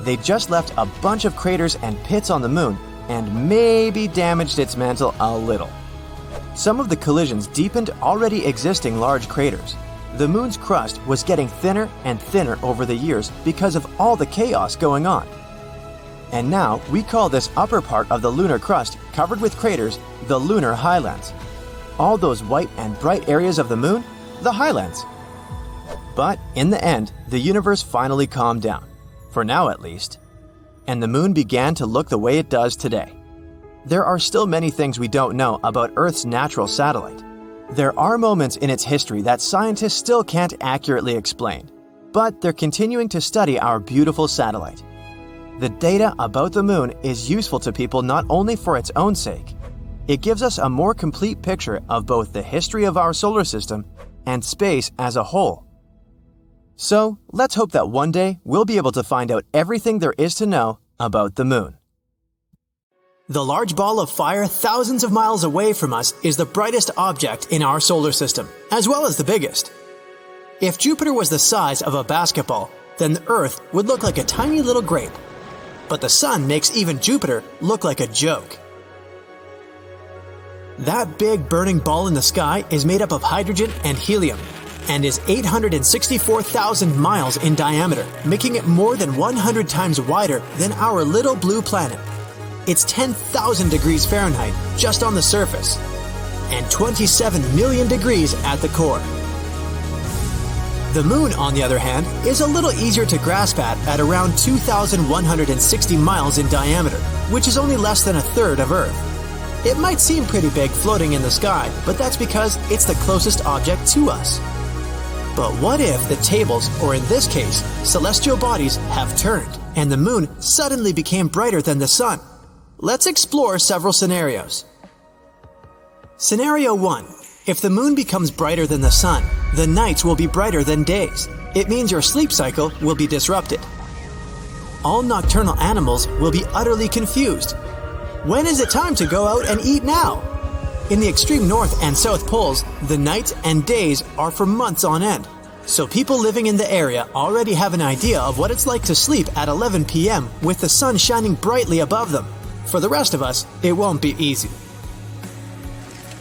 Speaker 2: They just left a bunch of craters and pits on the moon, and maybe damaged its mantle a little. Some of the collisions deepened already existing large craters. The moon's crust was getting thinner and thinner over the years because of all the chaos going on. And now we call this upper part of the lunar crust covered with craters the lunar highlands. All those white and bright areas of the moon, the highlands. But in the end, the universe finally calmed down, for now at least, and the moon began to look the way it does today. There are still many things we don't know about Earth's natural satellite. There are moments in its history that scientists still can't accurately explain, but they're continuing to study our beautiful satellite. The data about the moon is useful to people not only for its own sake. It gives us a more complete picture of both the history of our solar system and space as a whole. So, let's hope that one day we'll be able to find out everything there is to know about the moon. The large ball of fire thousands of miles away from us is the brightest object in our solar system, as well as the biggest. If Jupiter was the size of a basketball, then the Earth would look like a tiny little grape. But the Sun makes even Jupiter look like a joke. That big burning ball in the sky is made up of hydrogen and helium, and is 864,000 miles in diameter, making it more than 100 times wider than our little blue planet. It's 10,000 degrees Fahrenheit just on the surface, and 27 million degrees at the core. The moon, on the other hand, is a little easier to grasp at around 2,160 miles in diameter, which is only less than a third of Earth. It might seem pretty big floating in the sky, but that's because it's the closest object to us. But what if the tables, or in this case, celestial bodies, have turned, and the moon suddenly became brighter than the sun? Let's explore several scenarios. Scenario 1. If the moon becomes brighter than the sun, the nights will be brighter than days. It means your sleep cycle will be disrupted. All nocturnal animals will be utterly confused. When is it time to go out and eat now? In the extreme north and south poles, the nights and days are for months on end. So people living in the area already have an idea of what it's like to sleep at 11 p.m. with the sun shining brightly above them. For the rest of us, it won't be easy.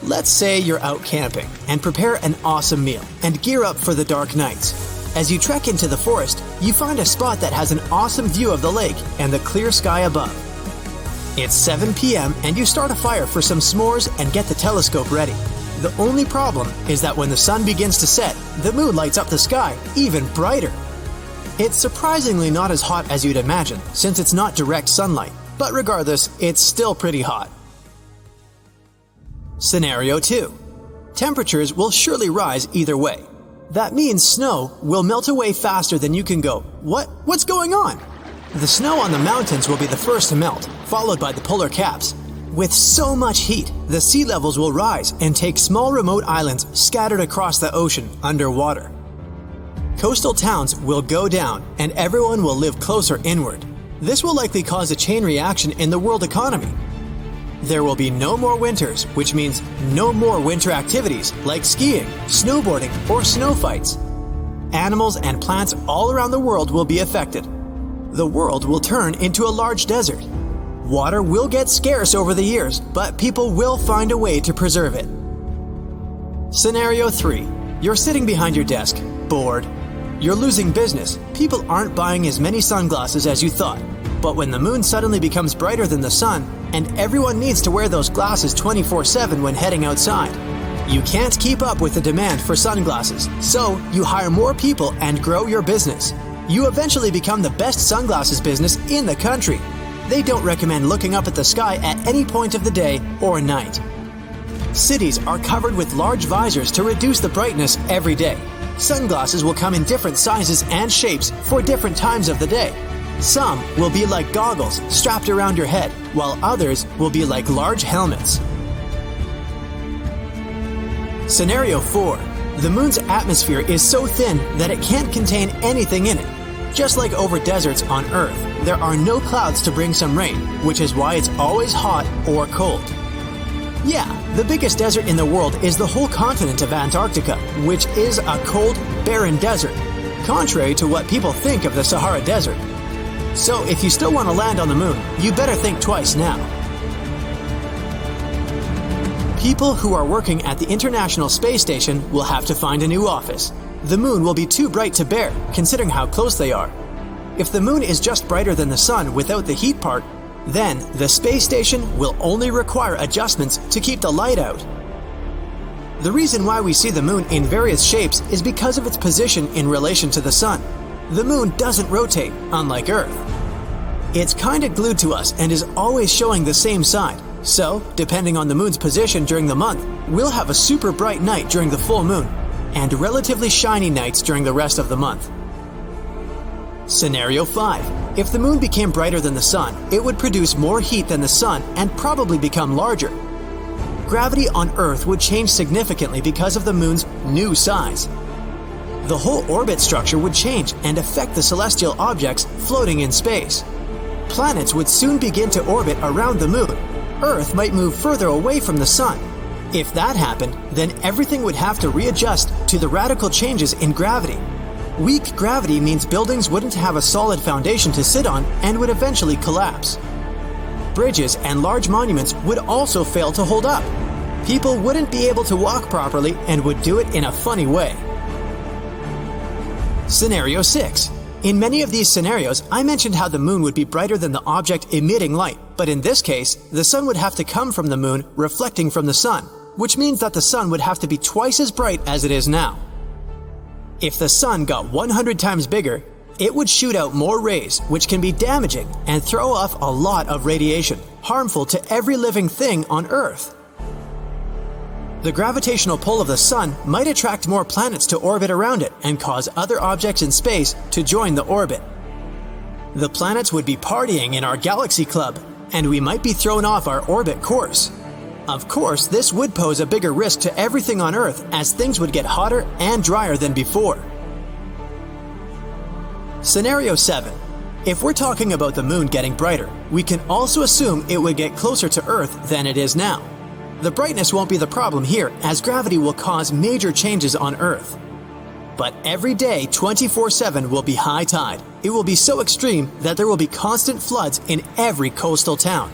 Speaker 2: Let's say you're out camping and prepare an awesome meal and gear up for the dark nights. As you trek into the forest, you find a spot that has an awesome view of the lake and the clear sky above. It's 7 p.m. and you start a fire for some s'mores and get the telescope ready. The only problem is that when the sun begins to set, the moon lights up the sky even brighter. It's surprisingly not as hot as you'd imagine, since it's not direct sunlight, but regardless, it's still pretty hot. Scenario 2. Temperatures will surely rise either way. That means snow will melt away faster than you can go, What's going on? The snow on the mountains will be the first to melt, followed by the polar caps. With so much heat, the sea levels will rise and take small remote islands scattered across the ocean underwater. Coastal towns will go down and everyone will live closer inward. This will likely cause a chain reaction in the world economy. There will be no more winters, which means no more winter activities like skiing, snowboarding, or snow fights. Animals and plants all around the world will be affected. The world will turn into a large desert. Water will get scarce over the years, but people will find a way to preserve it. Scenario 3. You're sitting behind your desk, bored. You're losing business. People aren't buying as many sunglasses as you thought. But when the moon suddenly becomes brighter than the sun, and everyone needs to wear those glasses 24/7 when heading outside, you can't keep up with the demand for sunglasses, so you hire more people and grow your business. You eventually become the best sunglasses business in the country. They don't recommend looking up at the sky at any point of the day or night. Cities are covered with large visors to reduce the brightness every day. Sunglasses will come in different sizes and shapes for different times of the day. Some will be like goggles strapped around your head, while others will be like large helmets. Scenario 4. The moon's atmosphere is so thin that it can't contain anything in it. Just like over deserts on Earth, there are no clouds to bring some rain, which is why it's always hot or cold. Yeah, the biggest desert in the world is the whole continent of Antarctica, which is a cold, barren desert, contrary to what people think of the Sahara Desert. So if you still want to land on the moon, you better think twice now. People who are working at the International Space Station will have to find a new office. The moon will be too bright to bear, considering how close they are. If the moon is just brighter than the sun without the heat part, then the space station will only require adjustments to keep the light out. The reason why we see the moon in various shapes is because of its position in relation to the sun. The moon doesn't rotate, unlike Earth. It's kinda glued to us and is always showing the same side. So, depending on the moon's position during the month, we'll have a super bright night during the full moon, and relatively shiny nights during the rest of the month. Scenario 5. If the moon became brighter than the sun, it would produce more heat than the sun and probably become larger. Gravity on Earth would change significantly because of the moon's new size. The whole orbit structure would change and affect the celestial objects floating in space. Planets would soon begin to orbit around the moon. Earth might move further away from the sun. If that happened, then everything would have to readjust to the radical changes in gravity. Weak gravity means buildings wouldn't have a solid foundation to sit on and would eventually collapse. Bridges and large monuments would also fail to hold up. People wouldn't be able to walk properly and would do it in a funny way. Scenario 6. In many of these scenarios, I mentioned how the moon would be brighter than the object emitting light, but in this case, the sun would have to come from the moon reflecting from the sun, which means that the sun would have to be twice as bright as it is now. If the sun got 100 times bigger, it would shoot out more rays, which can be damaging and throw off a lot of radiation, harmful to every living thing on Earth. The gravitational pull of the sun might attract more planets to orbit around it and cause other objects in space to join the orbit. The planets would be partying in our galaxy club, and we might be thrown off our orbit course. Of course, this would pose a bigger risk to everything on Earth as things would get hotter and drier than before. Scenario 7. If we're talking about the moon getting brighter, we can also assume it would get closer to Earth than it is now. The brightness won't be the problem here, as gravity will cause major changes on Earth. But every day, 24/7 will be high tide. It will be so extreme that there will be constant floods in every coastal town.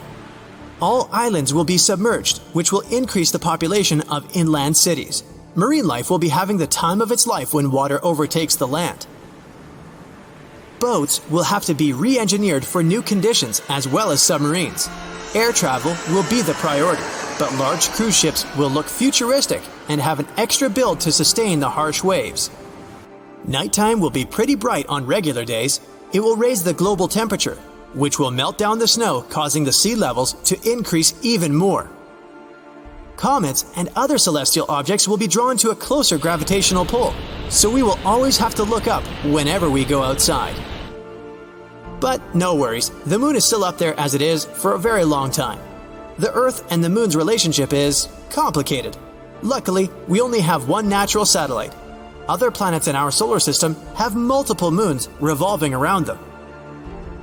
Speaker 2: All islands will be submerged, which will increase the population of inland cities. Marine life will be having the time of its life when water overtakes the land. Boats will have to be re-engineered for new conditions as well as submarines. Air travel will be the priority, but large cruise ships will look futuristic and have an extra build to sustain the harsh waves. Nighttime will be pretty bright on regular days. It will raise the global temperature, which will melt down the snow, causing the sea levels to increase even more. Comets and other celestial objects will be drawn to a closer gravitational pull, so we will always have to look up whenever we go outside. But no worries, the moon is still up there as it is for a very long time. The Earth and the moon's relationship is complicated. Luckily, we only have one natural satellite. Other planets in our solar system have multiple moons revolving around them.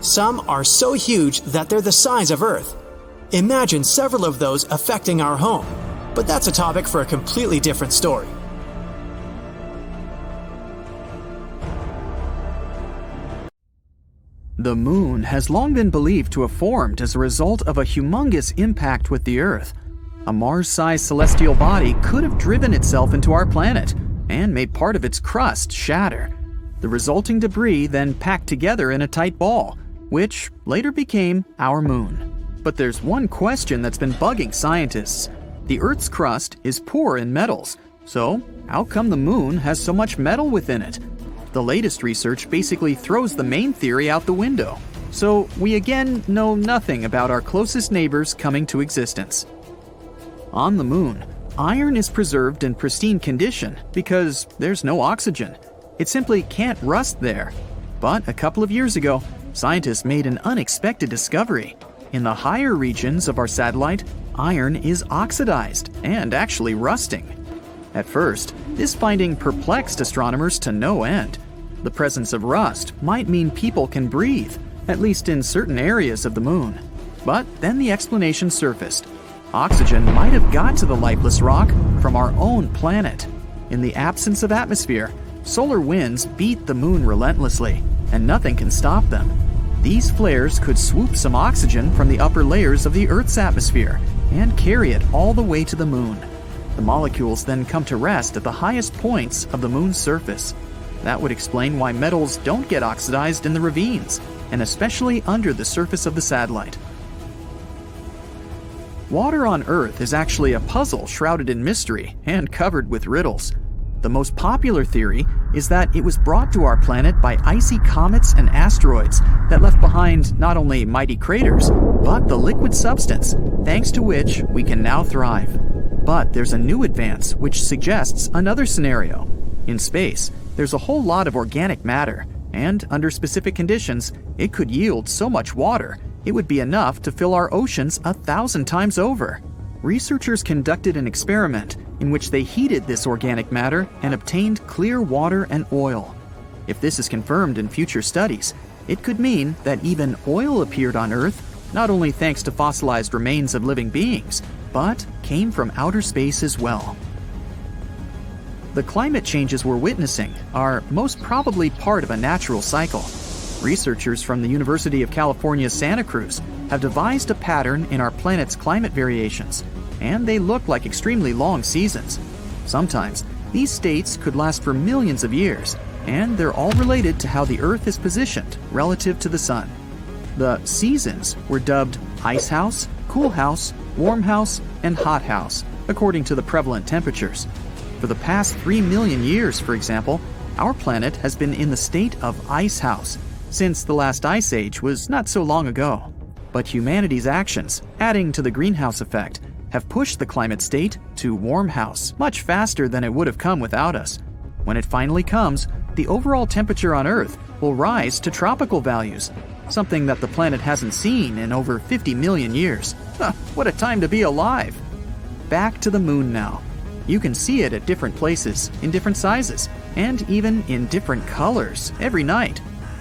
Speaker 2: Some are so huge that they're the size of Earth. Imagine several of those affecting our home, but that's a topic for a completely different story.
Speaker 5: The moon has long been believed to have formed as a result of a humongous impact with the Earth. A Mars-sized celestial body could have driven itself into our planet and made part of its crust shatter. The resulting debris then packed together in a tight ball, which later became our moon. But there's one question that's been bugging scientists. The Earth's crust is poor in metals, so how come the moon has so much metal within it? The latest research basically throws the main theory out the window, so we again know nothing about our closest neighbors coming to existence. On the moon, iron is preserved in pristine condition because there's no oxygen. It simply can't rust there. But a couple of years ago, scientists made an unexpected discovery. In the higher regions of our satellite, iron is oxidized and actually rusting. At first, this finding perplexed astronomers to no end. The presence of rust might mean people can breathe, at least in certain areas of the moon. But then the explanation surfaced. Oxygen might have got to the lifeless rock from our own planet. In the absence of atmosphere, solar winds beat the moon relentlessly, and nothing can stop them. These flares could swoop some oxygen from the upper layers of the Earth's atmosphere and carry it all the way to the moon. The molecules then come to rest at the highest points of the moon's surface. That would explain why metals don't get oxidized in the ravines, and especially under the surface of the satellite. Water on Earth is actually a puzzle shrouded in mystery and covered with riddles. The most popular theory is that it was brought to our planet by icy comets and asteroids that left behind not only mighty craters, but the liquid substance, thanks to which we can now thrive. But there's a new advance which suggests another scenario. In space, there's a whole lot of organic matter, and under specific conditions, it could yield so much water, it would be enough to fill our oceans 1,000 times over. Researchers conducted an experiment in which they heated this organic matter and obtained clear water and oil. If this is confirmed in future studies, it could mean that even oil appeared on Earth, not only thanks to fossilized remains of living beings, but came from outer space as well. The climate changes we're witnessing are most probably part of a natural cycle. Researchers from the University of California's Santa Cruz have devised a pattern in our planet's climate variations, and they look like extremely long seasons. Sometimes, these states could last for millions of years, and they're all related to how the Earth is positioned relative to the Sun. The seasons were dubbed Ice House, Cool House, Warm House, and Hot House, according to the prevalent temperatures. For the past 3 million years, for example, our planet has been in the state of Ice House, since the last ice age was not so long ago. But humanity's actions, adding to the greenhouse effect, have pushed the climate state to Warm House much faster than it would have come without us. When it finally comes, the overall temperature on Earth will rise to tropical values, something that the planet hasn't seen in over 50 million years. What a time to be alive! Back to the moon now. You can see it at different places, in different sizes, and even in different colors every night.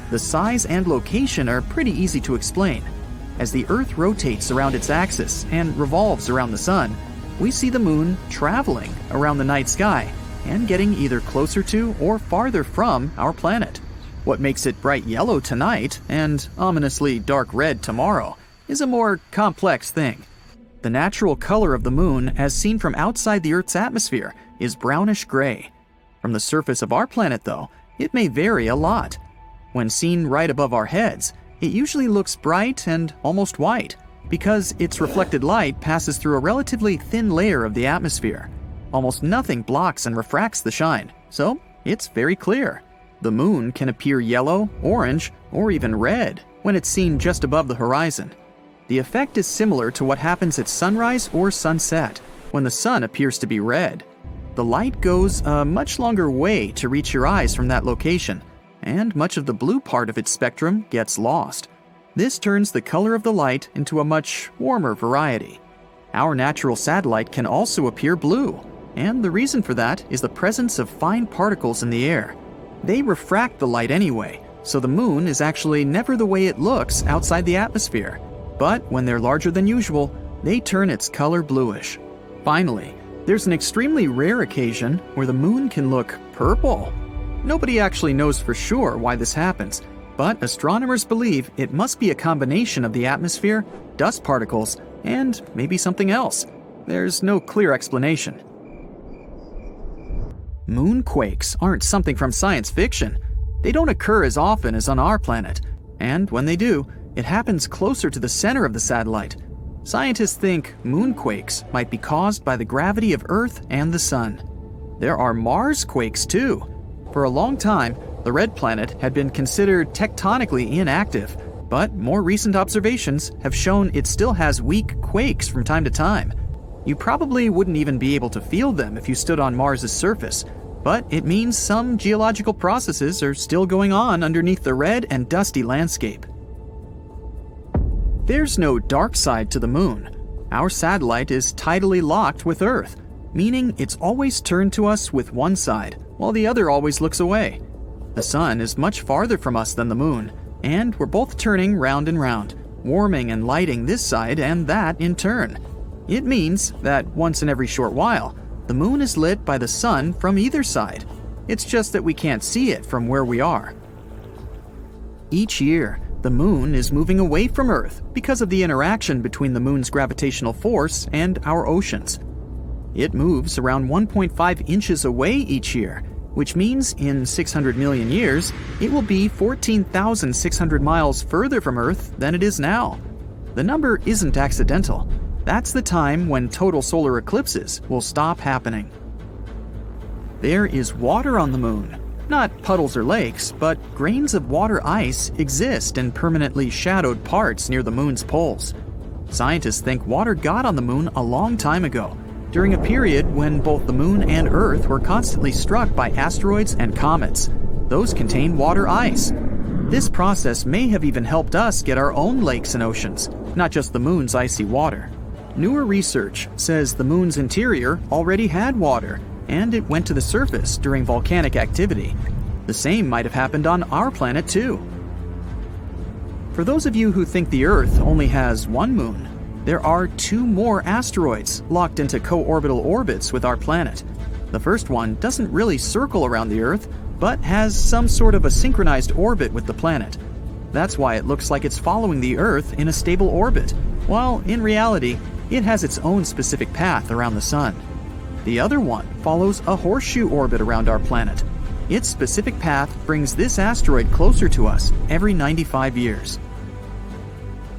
Speaker 5: The size and location are pretty easy to explain. As the Earth rotates around its axis and revolves around the sun, we see the moon traveling around the night sky and getting either closer to or farther from our planet. What makes it bright yellow tonight and ominously dark red tomorrow is a more complex thing. The natural color of the moon, as seen from outside the Earth's atmosphere, is brownish gray. From the surface of our planet, though, it may vary a lot. When seen right above our heads, it usually looks bright and almost white because its reflected light passes through a relatively thin layer of the atmosphere. Almost nothing blocks and refracts the shine, so it's very clear. The moon can appear yellow, orange, or even red when it's seen just above the horizon. The effect is similar to what happens at sunrise or sunset, when the sun appears to be red. The light goes a much longer way to reach your eyes from that location, and much of the blue part of its spectrum gets lost. This turns the color of the light into a much warmer variety. Our natural satellite can also appear blue, and the reason for that is the presence of fine particles in the air. They refract the light anyway, so the moon is actually never the way it looks outside the atmosphere. But when they're larger than usual, they turn its color bluish. Finally, there's an extremely rare occasion where the moon can look purple. Nobody actually knows for sure why this happens, but astronomers believe it must be a combination of the atmosphere, dust particles, and maybe something else. There's no clear explanation. Moonquakes aren't something from science fiction. They don't occur as often as on our planet, and when they do, it happens closer to the center of the satellite. Scientists think moonquakes might be caused by the gravity of Earth and the Sun. There are Marsquakes too. For a long time, the red planet had been considered tectonically inactive, but more recent observations have shown it still has weak quakes from time to time. You probably wouldn't even be able to feel them if you stood on Mars's surface, but it means some geological processes are still going on underneath the red and dusty landscape. There's no dark side to the moon. Our satellite is tidally locked with Earth, meaning it's always turned to us with one side, while the other always looks away. The sun is much farther from us than the moon, and we're both turning round and round, warming and lighting this side and that in turn. It means that once in every short while, the moon is lit by the sun from either side. It's just that we can't see it from where we are. Each year, the moon is moving away from Earth because of the interaction between the moon's gravitational force and our oceans. It moves around 1.5 inches away each year, which means in 600 million years, it will be 14,600 miles further from Earth than it is now. The number isn't accidental. That's the time when total solar eclipses will stop happening. There is water on the moon. Not puddles or lakes, but grains of water ice exist in permanently shadowed parts near the moon's poles. Scientists think water got on the moon a long time ago, during a period when both the moon and Earth were constantly struck by asteroids and comets. Those contain water ice. This process may have even helped us get our own lakes and oceans, not just the moon's icy water. Newer research says the moon's interior already had water, and it went to the surface during volcanic activity. The same might have happened on our planet too. For those of you who think the Earth only has one moon, there are two more asteroids locked into co-orbital orbits with our planet. The first one doesn't really circle around the Earth, but has some sort of a synchronized orbit with the planet. That's why it looks like it's following the Earth in a stable orbit, while in reality, it has its own specific path around the Sun. The other one follows a horseshoe orbit around our planet. Its specific path brings this asteroid closer to us every 95 years.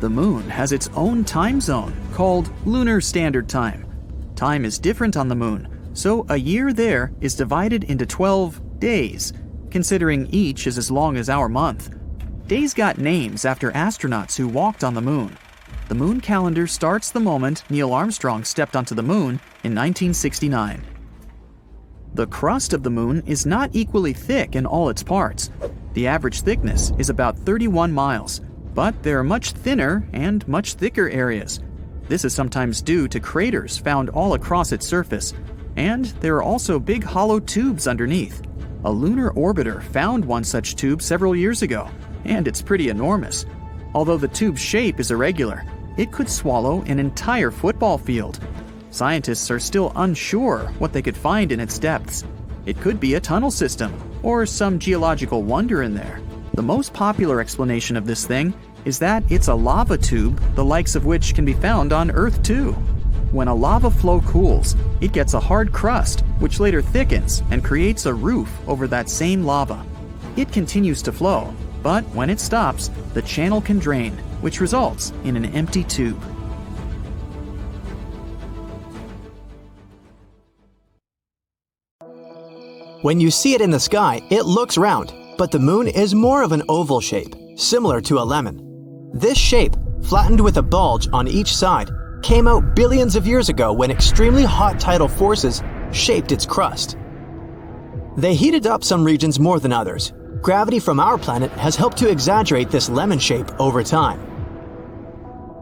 Speaker 5: The moon has its own time zone called Lunar Standard Time. Time is different on the moon, so a year there is divided into 12 days, considering each is as long as our month. Days got names after astronauts who walked on the moon. The moon calendar starts the moment Neil Armstrong stepped onto the moon in 1969. The crust of the moon is not equally thick in all its parts. The average thickness is about 31 miles, but there are much thinner and much thicker areas. This is sometimes due to craters found all across its surface, and there are also big hollow tubes underneath. A lunar orbiter found one such tube several years ago, and it's pretty enormous. Although the tube's shape is irregular, it could swallow an entire football field. Scientists are still unsure what they could find in its depths. It could be a tunnel system, or some geological wonder in there. The most popular explanation of this thing is that it's a lava tube, the likes of which can be found on Earth too. When a lava flow cools, it gets a hard crust, which later thickens and creates a roof over that same lava. It continues to flow, but when it stops, the channel can drain, which results in an empty tube.
Speaker 2: When you see it in the sky, it looks round, but the moon is more of an oval shape, similar to a lemon. This shape, flattened with a bulge on each side, came out billions of years ago when extremely hot tidal forces shaped its crust. They heated up some regions more than others. Gravity from our planet has helped to exaggerate this lemon shape over time.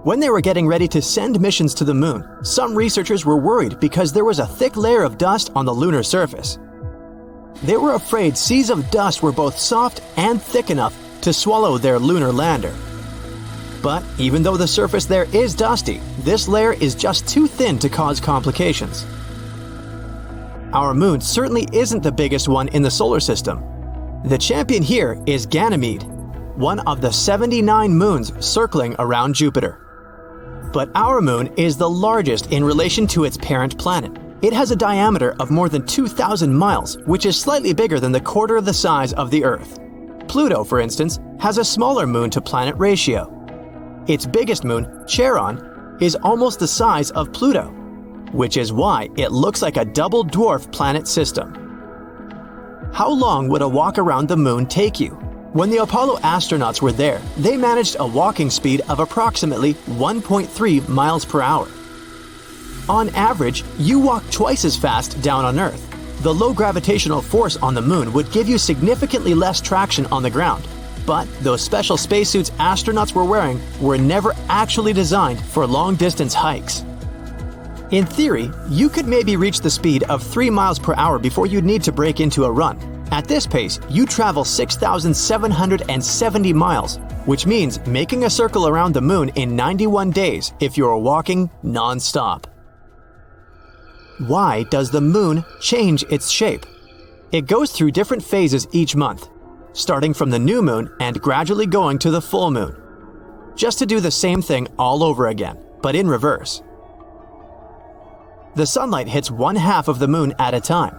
Speaker 2: When they were getting ready to send missions to the moon, some researchers were worried because there was a thick layer of dust on the lunar surface. They were afraid seas of dust were both soft and thick enough to swallow their lunar lander. But even though the surface there is dusty, this layer is just too thin to cause complications. Our moon certainly isn't the biggest one in the solar system. The champion here is Ganymede, one of the 79 moons circling around Jupiter. But our moon is the largest in relation to its parent planet. It has a diameter of more than 2,000 miles, which is slightly bigger than the quarter the size of the Earth. Pluto, for instance, has a smaller moon-to-planet ratio. Its biggest moon, Charon, is almost the size of Pluto, which is why it looks like a double dwarf planet system. How long would a walk around the moon take you? When the Apollo astronauts were there, they managed a walking speed of approximately 1.3 miles per hour. On average, you walk twice as fast down on Earth. The low gravitational force on the moon would give you significantly less traction on the ground. But those special spacesuits astronauts were wearing were never actually designed for long-distance hikes. In theory, you could maybe reach the speed of 3 miles per hour before you'd need to break into a run. At this pace, you travel 6,770 miles, which means making a circle around the moon in 91 days if you're walking non-stop. Why does the moon change its shape? It goes through different phases each month, starting from the new moon and gradually going to the full moon, just to do the same thing all over again, but in reverse. The sunlight hits one half of the moon at a time.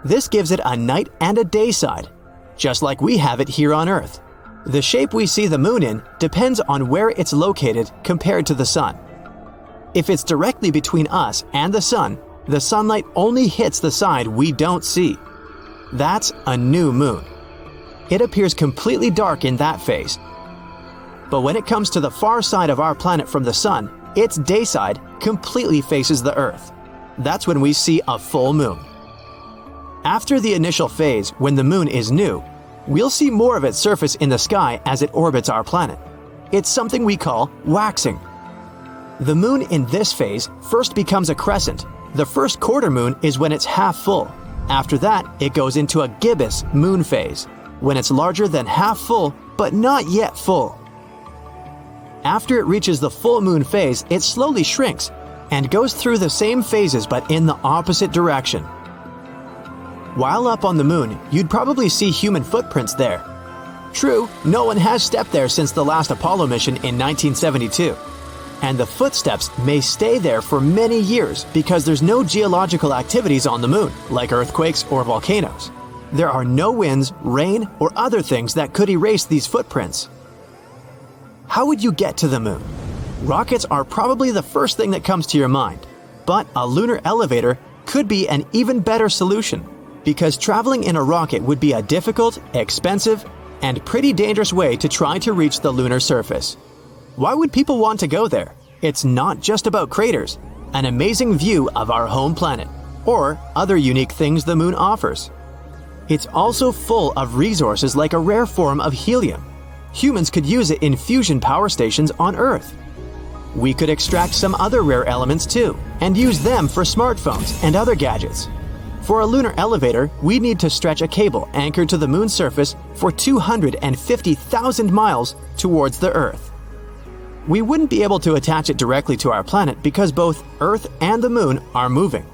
Speaker 2: This gives it a night and a day side, just like we have it here on Earth. The shape we see the moon in depends on where it's located compared to the sun. If it's directly between us and the sunlight only hits the side we don't see. That's a new moon. It appears completely dark in that phase. But when it comes to the far side of our planet from the sun, its day side completely faces the Earth. That's when we see a full moon. After the initial phase, when the moon is new, we'll see more of its surface in the sky as it orbits our planet. It's something we call waxing. The moon in this phase first becomes a crescent. The first quarter moon is when it's half full. After that, it goes into a gibbous moon phase, when it's larger than half full, but not yet full. After it reaches the full moon phase, it slowly shrinks and goes through the same phases but in the opposite direction. While up on the moon, you'd probably see human footprints there. True, no one has stepped there since the last Apollo mission in 1972. And the footsteps may stay there for many years because there's no geological activities on the moon, like earthquakes or volcanoes. There are no winds, rain, or other things that could erase these footprints. How would you get to the moon? Rockets are probably the first thing that comes to your mind, but a lunar elevator could be an even better solution because traveling in a rocket would be a difficult, expensive, and pretty dangerous way to try to reach the lunar surface. Why would people want to go there? It's not just about craters, an amazing view of our home planet, or other unique things the moon offers. It's also full of resources like a rare form of helium. Humans could use it in fusion power stations on Earth. We could extract some other rare elements too, and use them for smartphones and other gadgets. For a lunar elevator, we need to stretch a cable anchored to the moon's surface for 250,000 miles towards the Earth. We wouldn't be able to attach it directly to our planet because both Earth and the moon are moving.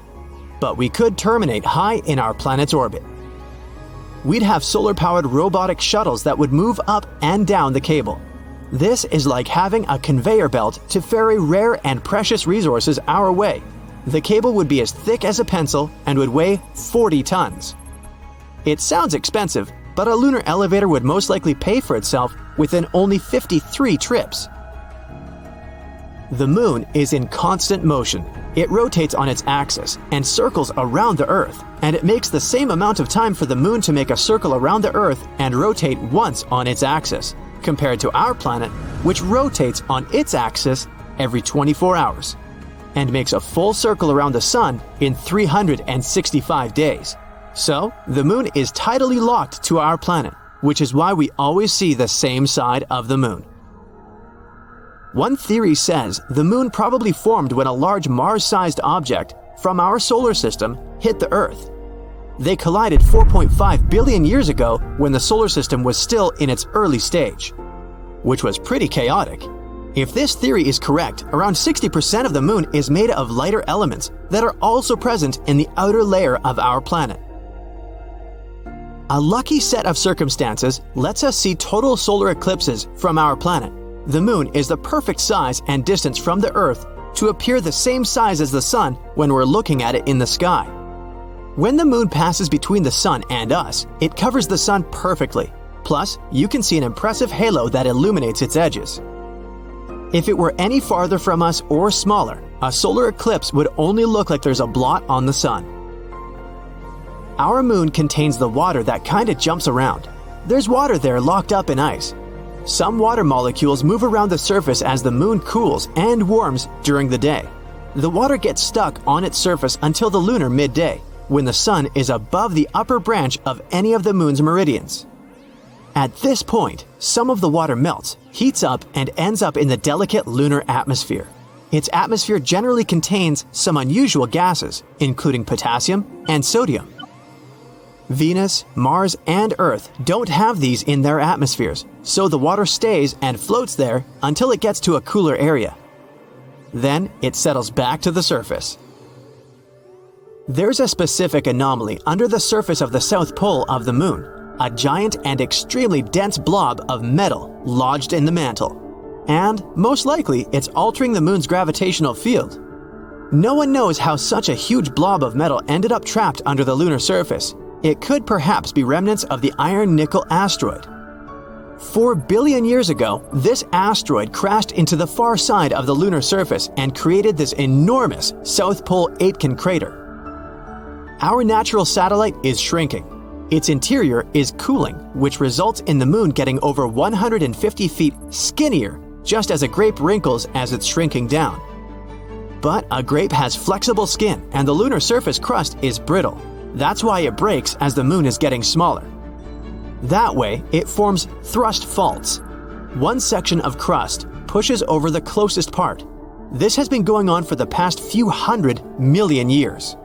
Speaker 2: But we could terminate high in our planet's orbit. We'd have solar-powered robotic shuttles that would move up and down the cable. This is like having a conveyor belt to ferry rare and precious resources our way. The cable would be as thick as a pencil and would weigh 40 tons. It sounds expensive, but a lunar elevator would most likely pay for itself within only 53 trips. The moon is in constant motion. It rotates on its axis and circles around the Earth, and it makes the same amount of time for the moon to make a circle around the Earth and rotate once on its axis, compared to our planet, which rotates on its axis every 24 hours, and makes a full circle around the sun in 365 days. So, the moon is tidally locked to our planet, which is why we always see the same side of the moon. One theory says the moon probably formed when a large Mars-sized object from our solar system hit the Earth. They collided 4.5 billion years ago when the solar system was still in its early stage, which was pretty chaotic. If this theory is correct, around 60% of the moon is made of lighter elements that are also present in the outer layer of our planet. A lucky set of circumstances lets us see total solar eclipses from our planet. The moon is the perfect size and distance from the Earth to appear the same size as the sun when we're looking at it in the sky. When the moon passes between the sun and us, it covers the sun perfectly. Plus, you can see an impressive halo that illuminates its edges. If it were any farther from us or smaller, a solar eclipse would only look like there's a blot on the sun. Our moon contains the water that kinda jumps around. There's water there locked up in ice. Some water molecules move around the surface as the moon cools and warms during the day. The water gets stuck on its surface until the lunar midday, when the sun is above the upper branch of any of the moon's meridians. At this point, some of the water melts, heats up, and ends up in the delicate lunar atmosphere. Its atmosphere generally contains some unusual gases, including potassium and sodium. Venus, Mars, and Earth don't have these in their atmospheres, so the water stays and floats there until it gets to a cooler area. Then it settles back to the surface. There's a specific anomaly under the surface of the south pole of the moon, a giant and extremely dense blob of metal lodged in the mantle. And, most likely, it's altering the moon's gravitational field. No one knows how such a huge blob of metal ended up trapped under the lunar surface. It could perhaps be remnants of the iron-nickel asteroid. 4 billion years ago, this asteroid crashed into the far side of the lunar surface and created this enormous South Pole Aitken crater. Our natural satellite is shrinking. Its interior is cooling, which results in the moon getting over 150 feet skinnier just as a grape wrinkles as it's shrinking down. But a grape has flexible skin and the lunar surface crust is brittle. That's why it breaks as the moon is getting smaller. That way, it forms thrust faults. One section of crust pushes over the closest part. This has been going on for the past few 100 million years.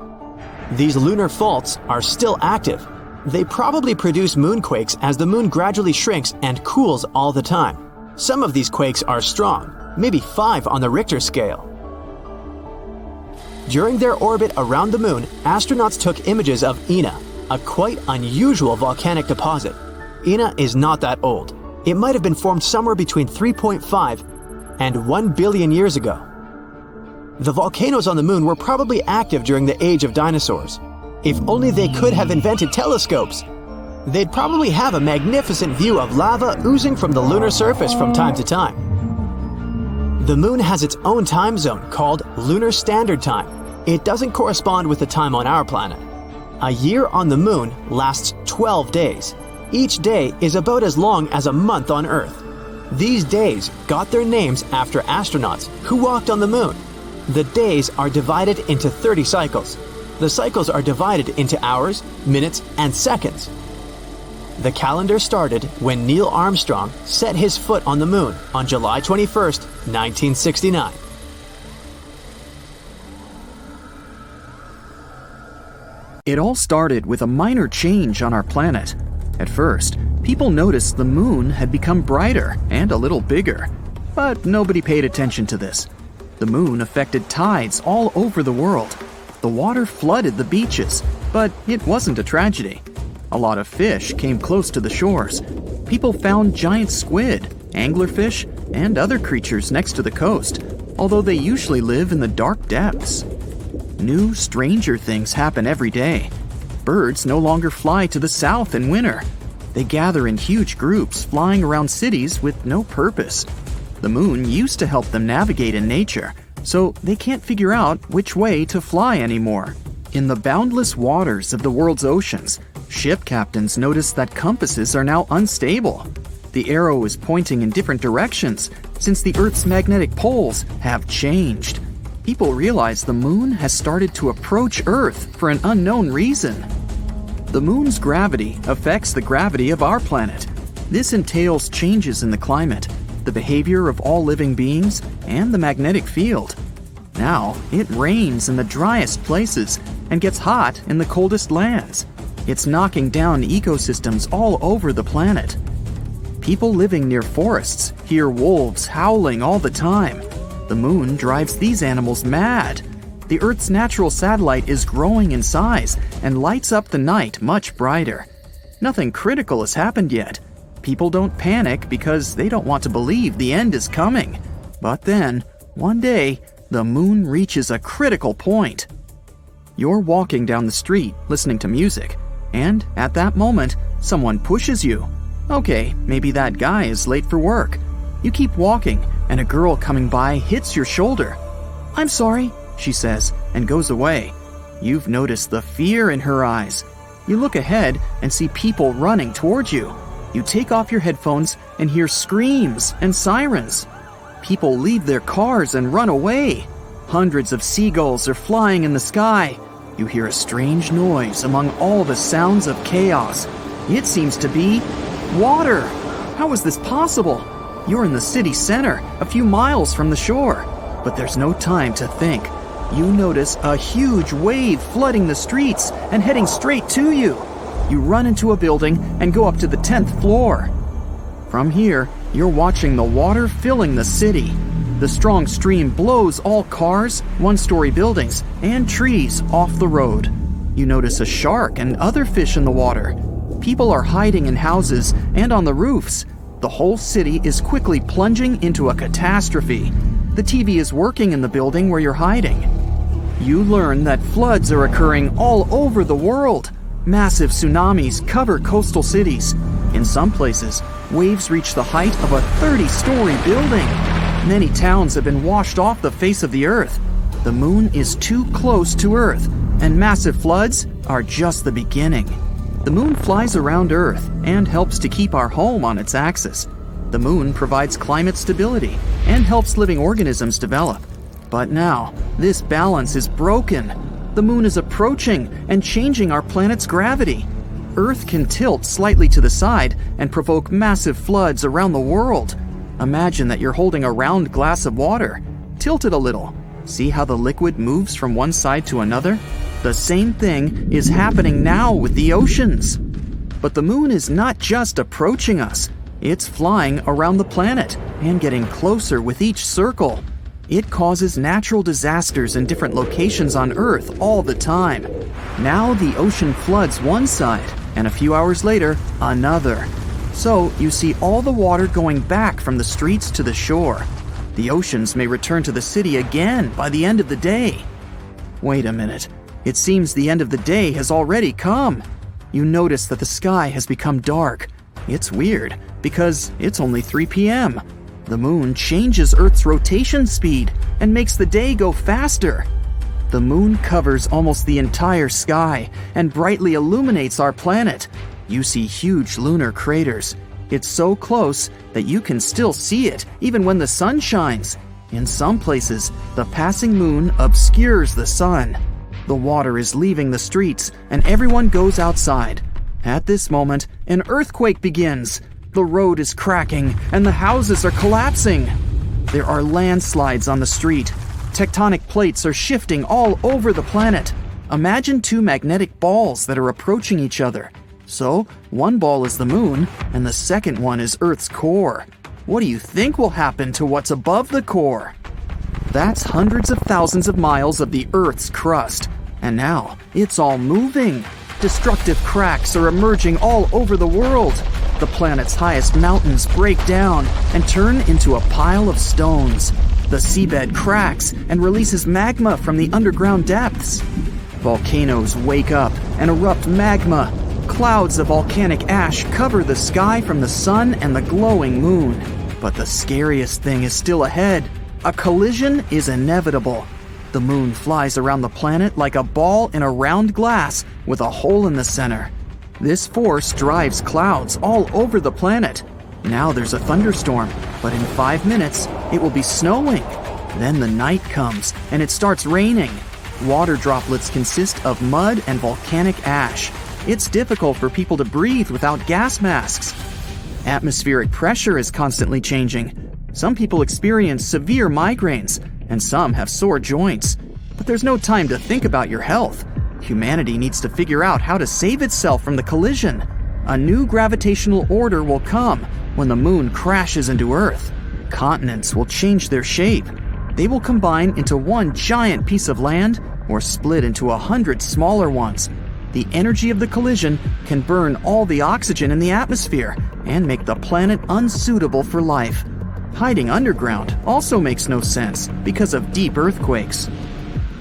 Speaker 2: These lunar faults are still active. They probably produce moonquakes as the moon gradually shrinks and cools all the time. Some of these quakes are strong, maybe 5 on the Richter scale. During their orbit around the moon, astronauts took images of Ina, a quite unusual volcanic deposit. Ina is not that old. It might have been formed somewhere between 3.5 and 1 billion years ago. The volcanoes on the moon were probably active during the age of dinosaurs. If only they could have invented telescopes. They'd probably have a magnificent view of lava oozing from the lunar surface from time to time. The moon has its own time zone called Lunar Standard Time. It doesn't correspond with the time on our planet. A year on the moon lasts 12 days. Each day is about as long as a month on Earth. These days got their names after astronauts who walked on the moon. The days are divided into 30 cycles. The cycles are divided into hours, minutes, and seconds. The calendar started when Neil Armstrong set his foot on the moon on July 21st, 1969.
Speaker 5: It all started with a minor change on our planet. At first, people noticed the moon had become brighter and a little bigger, but nobody paid attention to this. The moon affected tides all over the world. The water flooded the beaches, but it wasn't a tragedy. A lot of fish came close to the shores. People found giant squid, anglerfish, and other creatures next to the coast, although they usually live in the dark depths. New, stranger things happen every day. Birds no longer fly to the south in winter. They gather in huge groups, flying around cities with no purpose. The moon used to help them navigate in nature, so they can't figure out which way to fly anymore. In the boundless waters of the world's oceans, ship captains notice that compasses are now unstable. The arrow is pointing in different directions since the Earth's magnetic poles have changed. People realize the moon has started to approach Earth for an unknown reason. The moon's gravity affects the gravity of our planet. This entails changes in the climate, the behavior of all living beings, and the magnetic field. Now, it rains in the driest places and gets hot in the coldest lands. It's knocking down ecosystems all over the planet. People living near forests hear wolves howling all the time. The moon drives these animals mad. The Earth's natural satellite is growing in size and lights up the night much brighter. Nothing critical has happened yet. People don't panic because they don't want to believe the end is coming. But then, one day, the moon reaches a critical point. You're walking down the street listening to music, and at that moment, someone pushes you. Okay, maybe that guy is late for work. You keep walking, and a girl coming by hits your shoulder. "I'm sorry," she says, and goes away. You've noticed the fear in her eyes. You look ahead and see people running towards you. You take off your headphones and hear screams and sirens. People leave their cars and run away. Hundreds of seagulls are flying in the sky. You hear a strange noise among all the sounds of chaos. It seems to be water. How is this possible? You're in the city center, a few miles from the shore. But there's no time to think. You notice a huge wave flooding the streets and heading straight to you. You run into a building and go up to the 10th floor. From here, you're watching the water filling the city. The strong stream blows all cars, one-story buildings, and trees off the road. You notice a shark and other fish in the water. People are hiding in houses and on the roofs. The whole city is quickly plunging into a catastrophe. The TV is working in the building where you're hiding. You learn that floods are occurring all over the world. Massive tsunamis cover coastal cities. In some places, waves reach the height of a 30-story building. Many towns have been washed off the face of the earth. The moon is too close to Earth, and massive floods are just the beginning. The moon flies around Earth and helps to keep our home on its axis. The moon provides climate stability and helps living organisms develop. But now, this balance is broken. The moon is approaching and changing our planet's gravity. Earth can tilt slightly to the side and provoke massive floods around the world. Imagine that you're holding a round glass of water. Tilt it a little. See how the liquid moves from one side to another? The same thing is happening now with the oceans. But the moon is not just approaching us. It's flying around the planet and getting closer with each circle. It causes natural disasters in different locations on Earth all the time. Now the ocean floods one side, and a few hours later, another. So you see all the water going back from the streets to the shore. The oceans may return to the city again by the end of the day. Wait a minute. It seems the end of the day has already come. You notice that the sky has become dark. It's weird, because it's only 3 p.m. The moon changes Earth's rotation speed and makes the day go faster. The moon covers almost the entire sky and brightly illuminates our planet. You see huge lunar craters. It's so close that you can still see it even when the sun shines. In some places, the passing moon obscures the sun. The water is leaving the streets and everyone goes outside. At this moment, an earthquake begins. The road is cracking and the houses are collapsing. There are landslides on the street. Tectonic plates are shifting all over the planet. Imagine two magnetic balls that are approaching each other. So, one ball is the moon, and the second one is Earth's core. What do you think will happen to what's above the core? That's hundreds of thousands of miles of the Earth's crust. And now, it's all moving. Destructive cracks are emerging all over the world. The planet's highest mountains break down and turn into a pile of stones. The seabed cracks and releases magma from the underground depths. Volcanoes wake up and erupt magma. Clouds of volcanic ash cover the sky from the sun and the glowing moon. But the scariest thing is still ahead. A collision is inevitable. The moon flies around the planet like a ball in a round glass with a hole in the center. This force drives clouds all over the planet. Now there's a thunderstorm, but in 5 minutes, it will be snowing. Then the night comes, and it starts raining. Water droplets consist of mud and volcanic ash. It's difficult for people to breathe without gas masks. Atmospheric pressure is constantly changing. Some people experience severe migraines, and some have sore joints. But there's no time to think about your health. Humanity needs to figure out how to save itself from the collision. A new gravitational order will come when the moon crashes into Earth. Continents will change their shape. They will combine into one giant piece of land or split into 100 smaller ones. The energy of the collision can burn all the oxygen in the atmosphere and make the planet unsuitable for life. Hiding underground also makes no sense because of deep earthquakes.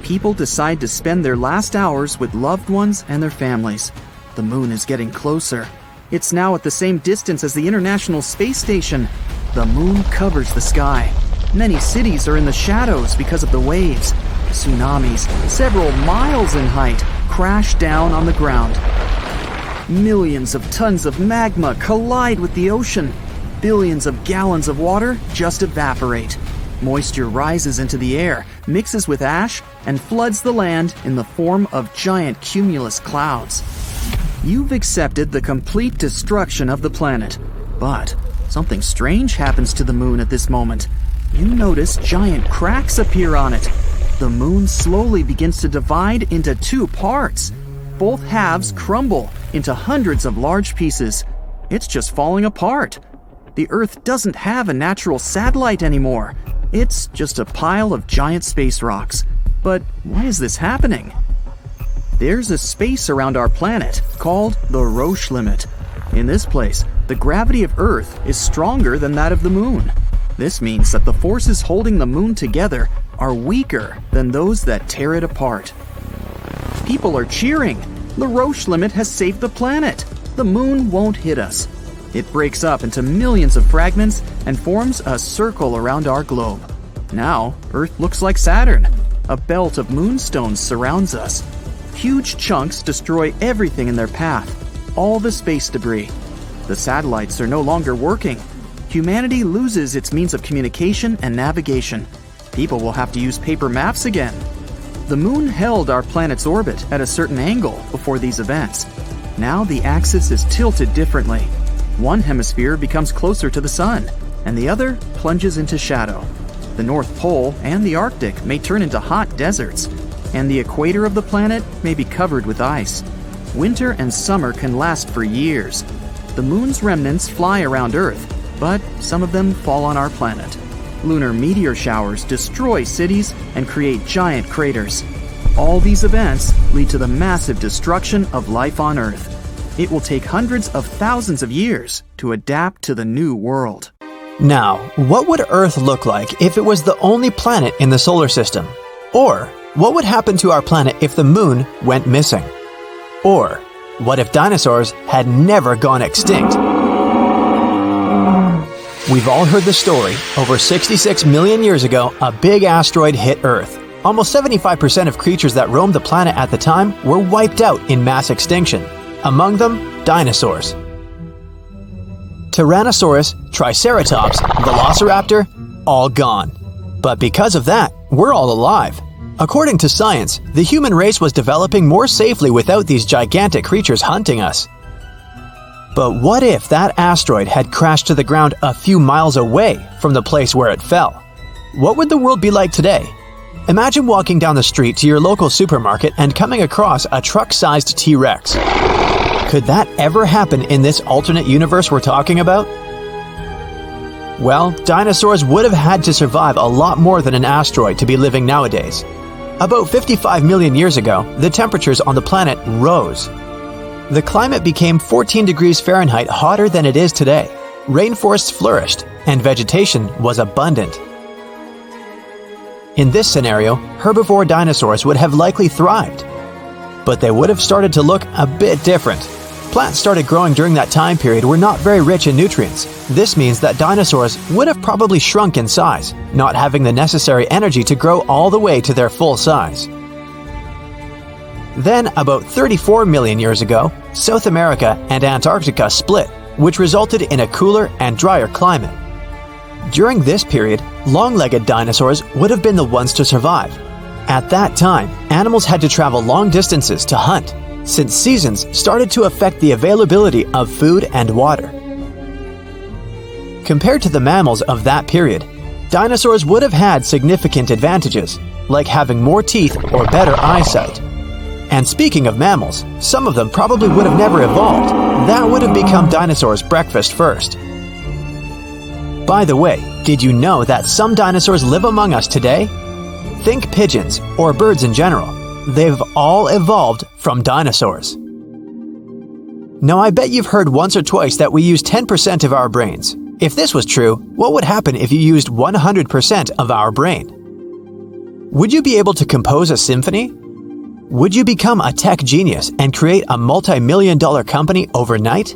Speaker 5: People decide to spend their last hours with loved ones and their families. The moon is getting closer. It's now at the same distance as the International Space Station. The moon covers the sky. Many cities are in the shadows because of the waves. Tsunamis, several miles in height, crash down on the ground. Millions of tons of magma collide with the ocean. Billions of gallons of water just evaporate. Moisture rises into the air, mixes with ash, and floods the land in the form of giant cumulus clouds. You've accepted the complete destruction of the planet, but something strange happens to the moon at this moment. You notice giant cracks appear on it. The moon slowly begins to divide into two parts. Both halves crumble into hundreds of large pieces. It's just falling apart. The Earth doesn't have a natural satellite anymore. It's just a pile of giant space rocks. But why is this happening? There's a space around our planet called the Roche limit. In this place, the gravity of Earth is stronger than that of the moon. This means that the forces holding the moon together are weaker than those that tear it apart. People are cheering. The Roche limit has saved the planet. The moon won't hit us. It breaks up into millions of fragments and forms a circle around our globe. Now, Earth looks like Saturn. A belt of moonstones surrounds us. Huge chunks destroy everything in their path, all the space debris. The satellites are no longer working. Humanity loses its means of communication and navigation. People will have to use paper maps again. The moon held our planet's orbit at a certain angle before these events. Now the axis is tilted differently. One hemisphere becomes closer to the sun, and the other plunges into shadow. The North Pole and the Arctic may turn into hot deserts, and the equator of the planet may be covered with ice. Winter and summer can last for years. The moon's remnants fly around Earth, but some of them fall on our planet. Lunar meteor showers destroy cities and create giant craters. All these events lead to the massive destruction of life on Earth. It will take hundreds of thousands of years to adapt to the new world.
Speaker 2: Now, what would Earth look like if it was the only planet in the solar system? Or, what would happen to our planet if the moon went missing? Or, what if dinosaurs had never gone extinct? We've all heard the story. Over 66 million years ago, a big asteroid hit Earth. Almost 75% of creatures that roamed the planet at the time were wiped out in mass extinction. Among them, dinosaurs. Tyrannosaurus, Triceratops, Velociraptor, all gone. But because of that, we're all alive. According to science, the human race was developing more safely without these gigantic creatures hunting us. But what if that asteroid had crashed to the ground a few miles away from the place where it fell? What would the world be like today? Imagine walking down the street to your local supermarket and coming across a truck-sized T-Rex. Could that ever happen in this alternate universe we're talking about? Well, dinosaurs would have had to survive a lot more than an asteroid to be living nowadays. About 55 million years ago, the temperatures on the planet rose. The climate became 14 degrees Fahrenheit hotter than it is today. Rainforests flourished, and vegetation was abundant. In this scenario, herbivore dinosaurs would have likely thrived. But they would have started to look a bit different. Plants started growing during that time period were not very rich in nutrients. This means that dinosaurs would have probably shrunk in size, not having the necessary energy to grow all the way to their full size. Then, about 34 million years ago, South America and Antarctica split, which resulted in a cooler and drier climate. During this period, long-legged dinosaurs would have been the ones to survive. At that time, animals had to travel long distances to hunt, since seasons started to affect the availability of food and water. Compared to the mammals of that period, dinosaurs would have had significant advantages, like having more teeth or better eyesight. And speaking of mammals, some of them probably would have never evolved. That would have become dinosaurs' breakfast first. By the way, did you know that some dinosaurs live among us today? Think pigeons or birds in general. They've all evolved from dinosaurs. Now, I bet you've heard once or twice that we use 10% of our brains. If this was true, what would happen if you used 100% of our brain? Would you be able to compose a symphony? Would you become a tech genius and create a multi-million-dollar company overnight?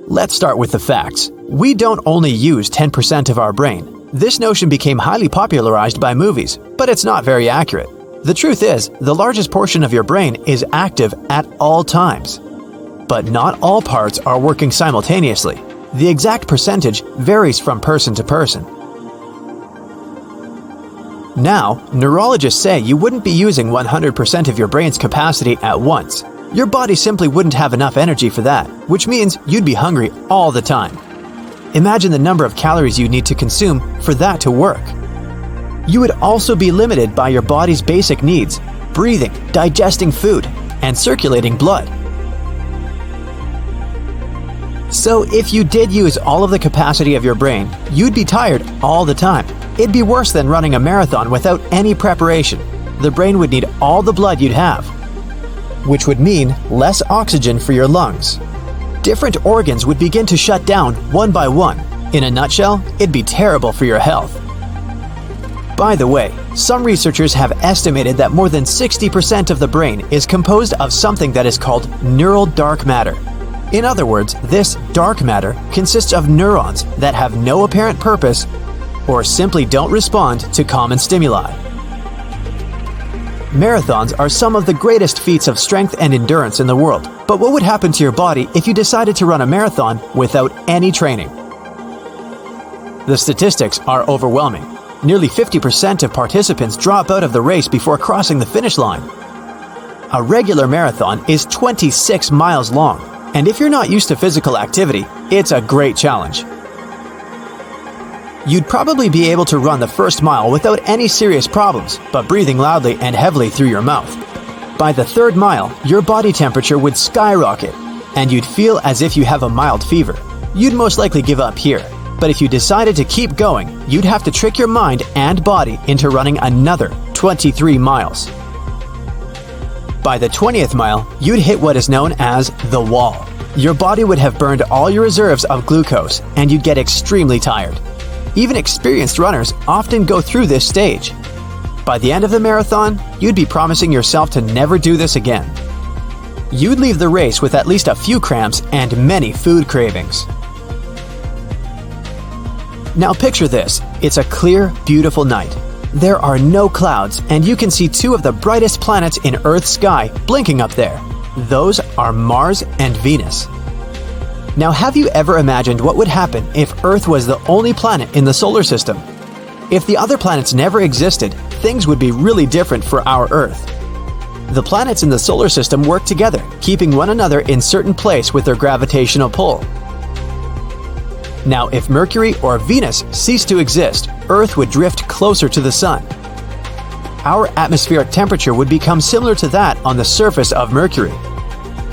Speaker 2: Let's start with the facts. We don't only use 10% of our brain. This notion became highly popularized by movies, but it's not very accurate. The truth is, the largest portion of your brain is active at all times. But not all parts are working simultaneously. The exact percentage varies from person to person. Now, neurologists say you wouldn't be using 100% of your brain's capacity at once. Your body simply wouldn't have enough energy for that, which means you'd be hungry all the time. Imagine the number of calories you need to consume for that to work. You would also be limited by your body's basic needs: breathing, digesting food, and circulating blood. So if you did use all of the capacity of your brain, you'd be tired all the time. It'd be worse than running a marathon without any preparation. The brain would need all the blood you'd have, which would mean less oxygen for your lungs. Different organs would begin to shut down one by one. In a nutshell, it'd be terrible for your health. By the way, some researchers have estimated that more than 60% of the brain is composed of something that is called neural dark matter. In other words, this dark matter consists of neurons that have no apparent purpose or simply don't respond to common stimuli. Marathons are some of the greatest feats of strength and endurance in the world, but what would happen to your body if you decided to run a marathon without any training? The statistics are overwhelming. Nearly 50% of participants drop out of the race before crossing the finish line. A regular marathon is 26 miles long, and if you're not used to physical activity, it's a great challenge. You'd probably be able to run the first mile without any serious problems, but breathing loudly and heavily through your mouth. By the third mile, your body temperature would skyrocket, and you'd feel as if you have a mild fever. You'd most likely give up here. But if you decided to keep going, you'd have to trick your mind and body into running another 23 miles. By the 20th mile, you'd hit what is known as the wall. Your body would have burned all your reserves of glucose, and you'd get extremely tired. Even experienced runners often go through this stage. By the end of the marathon, you'd be promising yourself to never do this again. You'd leave the race with at least a few cramps and many food cravings. Now picture this. It's a clear, beautiful night. There are no clouds, and you can see two of the brightest planets in Earth's sky blinking up there. Those are Mars and Venus. Now, have you ever imagined what would happen if Earth was the only planet in the solar system? If the other planets never existed, things would be really different for our Earth. The planets in the solar system work together, keeping one another in certain place with their gravitational pull. Now, if Mercury or Venus ceased to exist, Earth would drift closer to the Sun. our atmospheric temperature would become similar to that on the surface of Mercury,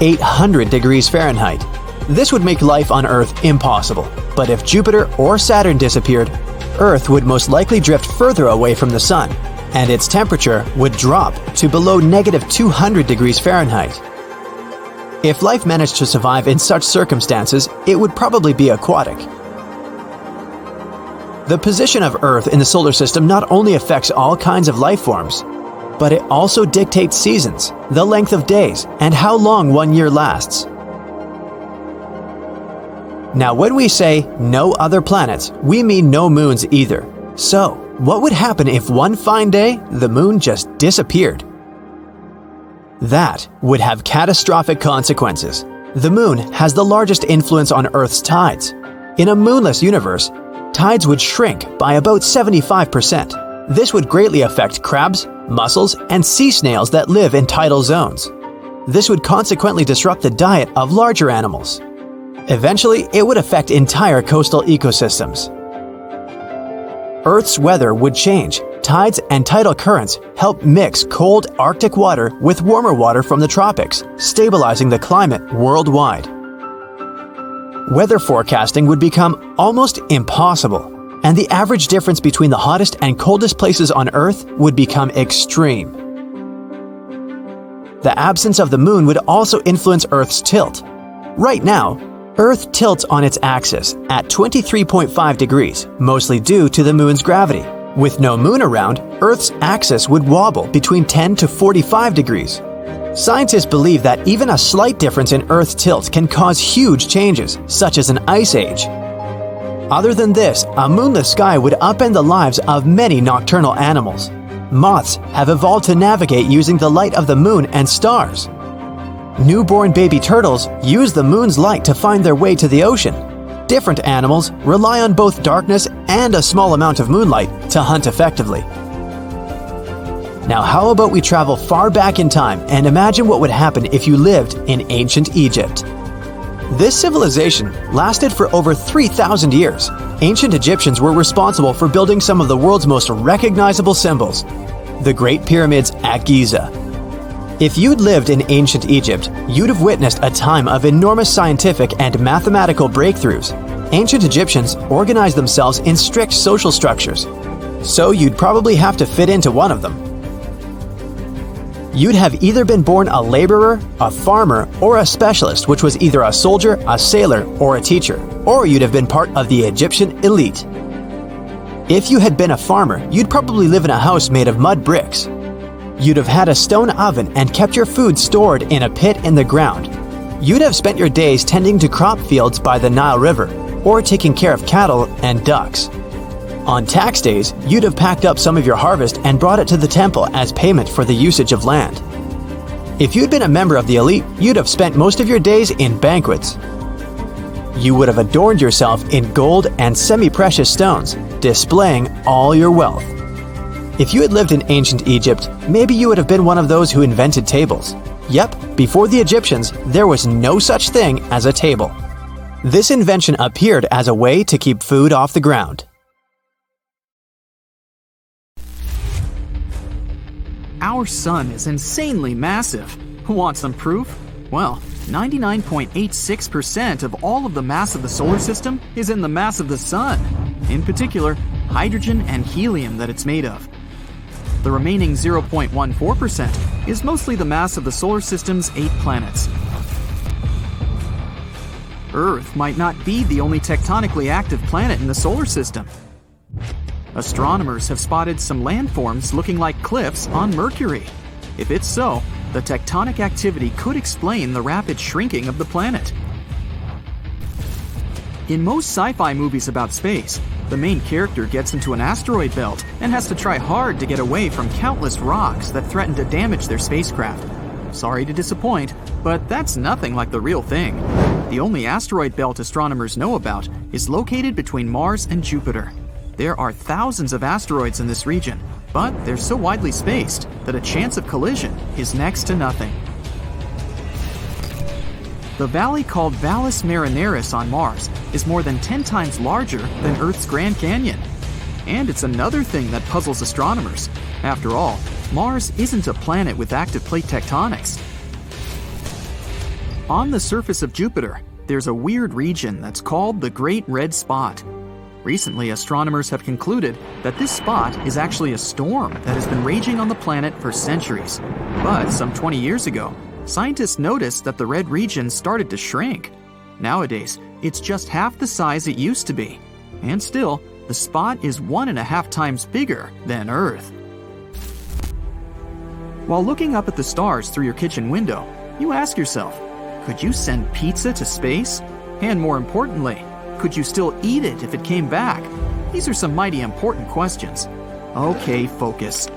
Speaker 2: 800 degrees Fahrenheit. This would make life on Earth impossible, but if Jupiter or Saturn disappeared, Earth would most likely drift further away from the Sun, and its temperature would drop to below -200 degrees Fahrenheit. If life managed to survive in such circumstances, it would probably be aquatic. The position of Earth in the solar system not only affects all kinds of life forms, but it also dictates seasons, the length of days, and how long one year lasts. Now, when we say no other planets, we mean no moons either. So, what would happen if one fine day the moon just disappeared? That would have catastrophic consequences. The moon has the largest influence on Earth's tides. In a moonless universe, tides would shrink by about 75%. This would greatly affect crabs, mussels, and sea snails that live in tidal zones. This would consequently disrupt the diet of larger animals. Eventually, it would affect entire coastal ecosystems. Earth's weather would change. Tides and tidal currents help mix cold Arctic water with warmer water from the tropics, stabilizing the climate worldwide. Weather forecasting would become almost impossible, and the average difference between the hottest and coldest places on Earth would become extreme. The absence of the moon would also influence Earth's tilt. Right now, Earth tilts on its axis at 23.5 degrees, mostly due to the moon's gravity. With no moon around, Earth's axis would wobble between 10 to 45 degrees. Scientists believe that even a slight difference in Earth's tilt can cause huge changes, such as an ice age. Other than this, a moonless sky would upend the lives of many nocturnal animals. Moths have evolved to navigate using the light of the moon and stars. Newborn baby turtles use the moon's light to find their way to the ocean. Different animals rely on both darkness and a small amount of moonlight to hunt effectively. Now, how about we travel far back in time and imagine what would happen if you lived in ancient Egypt? This civilization lasted for over 3,000 years. Ancient Egyptians were responsible for building some of the world's most recognizable symbols, the Great Pyramids at Giza. If you'd lived in ancient Egypt, you'd have witnessed a time of enormous scientific and mathematical breakthroughs. Ancient Egyptians organized themselves in strict social structures, so you'd probably have to fit into one of them. You'd have either been born a laborer, a farmer, or a specialist, which was either a soldier, a sailor, or a teacher, or you'd have been part of the Egyptian elite. If you had been a farmer, you'd probably live in a house made of mud bricks. You'd have had a stone oven and kept your food stored in a pit in the ground. You'd have spent your days tending to crop fields by the Nile River, or taking care of cattle and ducks. On tax days, you'd have packed up some of your harvest and brought it to the temple as payment for the usage of land. If you'd been a member of the elite, you'd have spent most of your days in banquets. You would have adorned yourself in gold and semi-precious stones, displaying all your wealth. If you had lived in ancient Egypt, maybe you would have been one of those who invented tables. Yep, before the Egyptians, there was no such thing as a table. This invention appeared as a way to keep food off the ground.
Speaker 5: Our sun is insanely massive. Want some proof? Well, 99.86% of all of the mass of the solar system is in the mass of the sun. In particular, hydrogen and helium that it's made of. The remaining 0.14% is mostly the mass of the solar system's 8 planets. Earth might not be the only tectonically active planet in the solar system. Astronomers have spotted some landforms looking like cliffs on Mercury. If it's so, the tectonic activity could explain the rapid shrinking of the planet. In most sci-fi movies about space, the main character gets into an asteroid belt and has to try hard to get away from countless rocks that threaten to damage their spacecraft. Sorry to disappoint, but that's nothing like the real thing. The only asteroid belt astronomers know about is located between Mars and Jupiter. There are thousands of asteroids in this region, but they're so widely spaced that a chance of collision is next to nothing. The valley called Valles Marineris on Mars is more than 10 times larger than Earth's Grand Canyon. And it's another thing that puzzles astronomers. After all, Mars isn't a planet with active plate tectonics. On the surface of Jupiter, there's a weird region that's called the Great Red Spot. Recently, astronomers have concluded that this spot is actually a storm that has been raging on the planet for centuries. But some 20 years ago, scientists noticed that the red region started to shrink. Nowadays, it's just half the size it used to be. And still, the spot is 1.5 times bigger than Earth. While looking up at the stars through your kitchen window, you ask yourself, could you send pizza to space? And more importantly, could you still eat it if it came back? These are some mighty important questions. Okay, focus.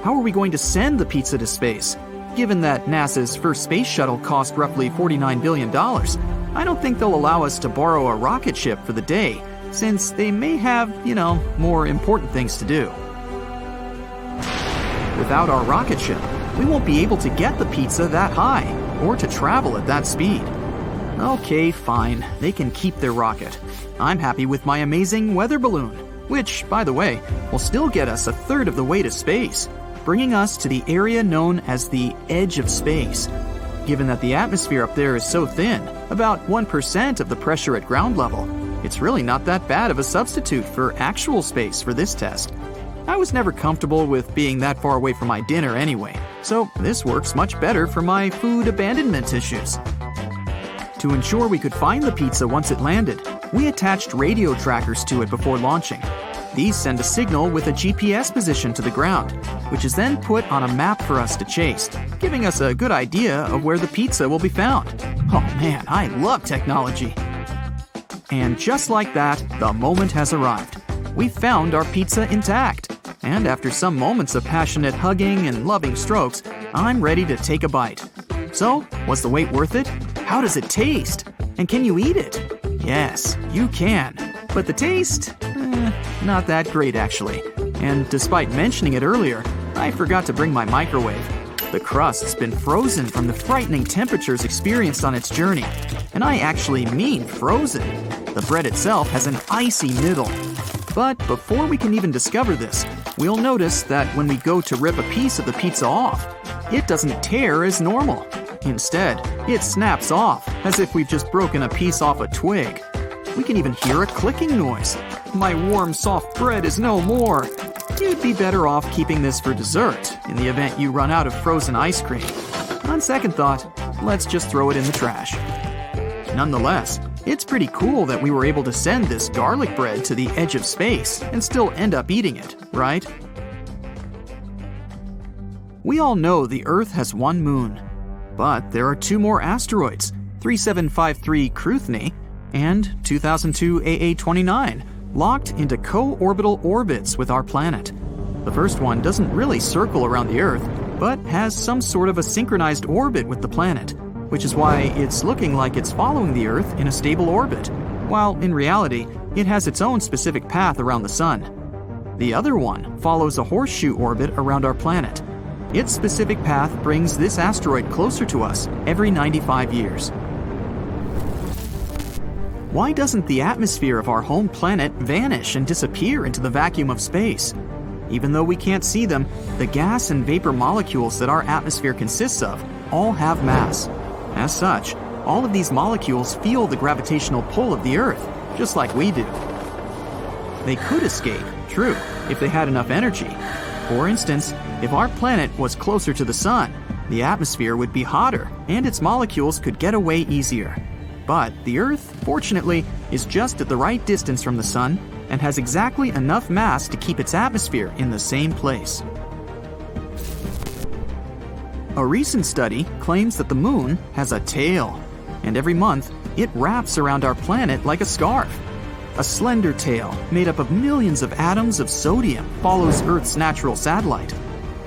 Speaker 5: How are we going to send the pizza to space? Given that NASA's first space shuttle cost roughly $49 billion, I don't think they'll allow us to borrow a rocket ship for the day, since they may have, more important things to do. Without our rocket ship, we won't be able to get the pizza that high, or to travel at that speed. Okay, fine, they can keep their rocket. I'm happy with my amazing weather balloon, which, by the way, will still get us 1/3 of the way to space, bringing us to the area known as the edge of space. Given that the atmosphere up there is so thin, about 1% of the pressure at ground level, it's really not that bad of a substitute for actual space for this test. I was never comfortable with being that far away from my dinner anyway, so this works much better for my food abandonment issues. To ensure we could find the pizza once it landed, we attached radio trackers to it before launching. These send a signal with a GPS position to the ground, which is then put on a map for us to chase, giving us a good idea of where the pizza will be found. Oh man, I love technology! And just like that, the moment has arrived. We found our pizza intact, and after some moments of passionate hugging and loving strokes, I'm ready to take a bite. So, was the wait worth it? How does it taste? And can you eat it? Yes, you can. But the taste? Not that great actually. And despite mentioning it earlier, I forgot to bring my microwave. The crust's been frozen from the frightening temperatures experienced on its journey. And I actually mean frozen. The bread itself has an icy middle. But before we can even discover this, we'll notice that when we go to rip a piece of the pizza off, it doesn't tear as normal. Instead, it snaps off, as if we've just broken a piece off a twig. We can even hear a clicking noise. My warm, soft bread is no more. You'd be better off keeping this for dessert, in the event you run out of frozen ice cream. On second thought, let's just throw it in the trash. Nonetheless, it's pretty cool that we were able to send this garlic bread to the edge of space and still end up eating it, right? We all know the Earth has one moon. But there are 2 more asteroids, 3753 Cruithne and 2002 AA29, locked into co-orbital orbits with our planet. The first one doesn't really circle around the Earth, but has some sort of a synchronized orbit with the planet, which is why it's looking like it's following the Earth in a stable orbit, while in reality, it has its own specific path around the Sun. The other one follows a horseshoe orbit around our planet. Its specific path brings this asteroid closer to us every 95 years. Why doesn't the atmosphere of our home planet vanish and disappear into the vacuum of space? Even though we can't see them, the gas and vapor molecules that our atmosphere consists of all have mass. As such, all of these molecules feel the gravitational pull of the Earth, just like we do. They could escape, true, if they had enough energy. For instance, if our planet was closer to the Sun, the atmosphere would be hotter and its molecules could get away easier. But the Earth, fortunately, is just at the right distance from the Sun and has exactly enough mass to keep its atmosphere in the same place. A recent study claims that the Moon has a tail, and every month it wraps around our planet like a scarf. A slender tail made up of millions of atoms of sodium follows Earth's natural satellite,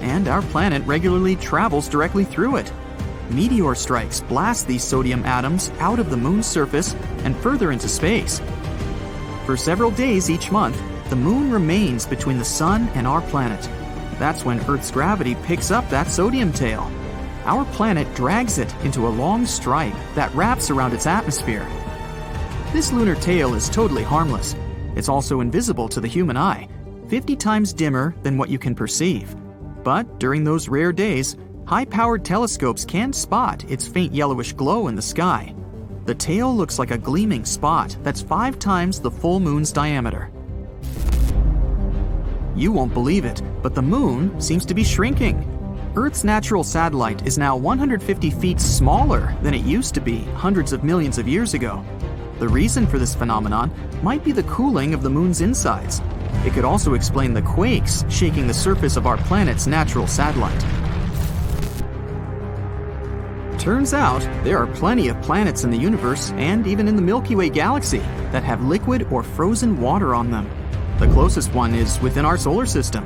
Speaker 5: and our planet regularly travels directly through it. Meteor strikes blast these sodium atoms out of the Moon's surface and further into space. For several days each month, the Moon remains between the Sun and our planet. That's when Earth's gravity picks up that sodium tail. Our planet drags it into a long stripe that wraps around its atmosphere. This lunar tail is totally harmless. It's also invisible to the human eye, 50 times dimmer than what you can perceive. But during those rare days, high-powered telescopes can spot its faint yellowish glow in the sky. The tail looks like a gleaming spot that's 5 times the full moon's diameter. You won't believe it, but the moon seems to be shrinking. Earth's natural satellite is now 150 feet smaller than it used to be hundreds of millions of years ago. The reason for this phenomenon might be the cooling of the moon's insides. It could also explain the quakes shaking the surface of our planet's natural satellite. Turns out, there are plenty of planets in the universe and even in the Milky Way galaxy that have liquid or frozen water on them. The closest one is within our solar system.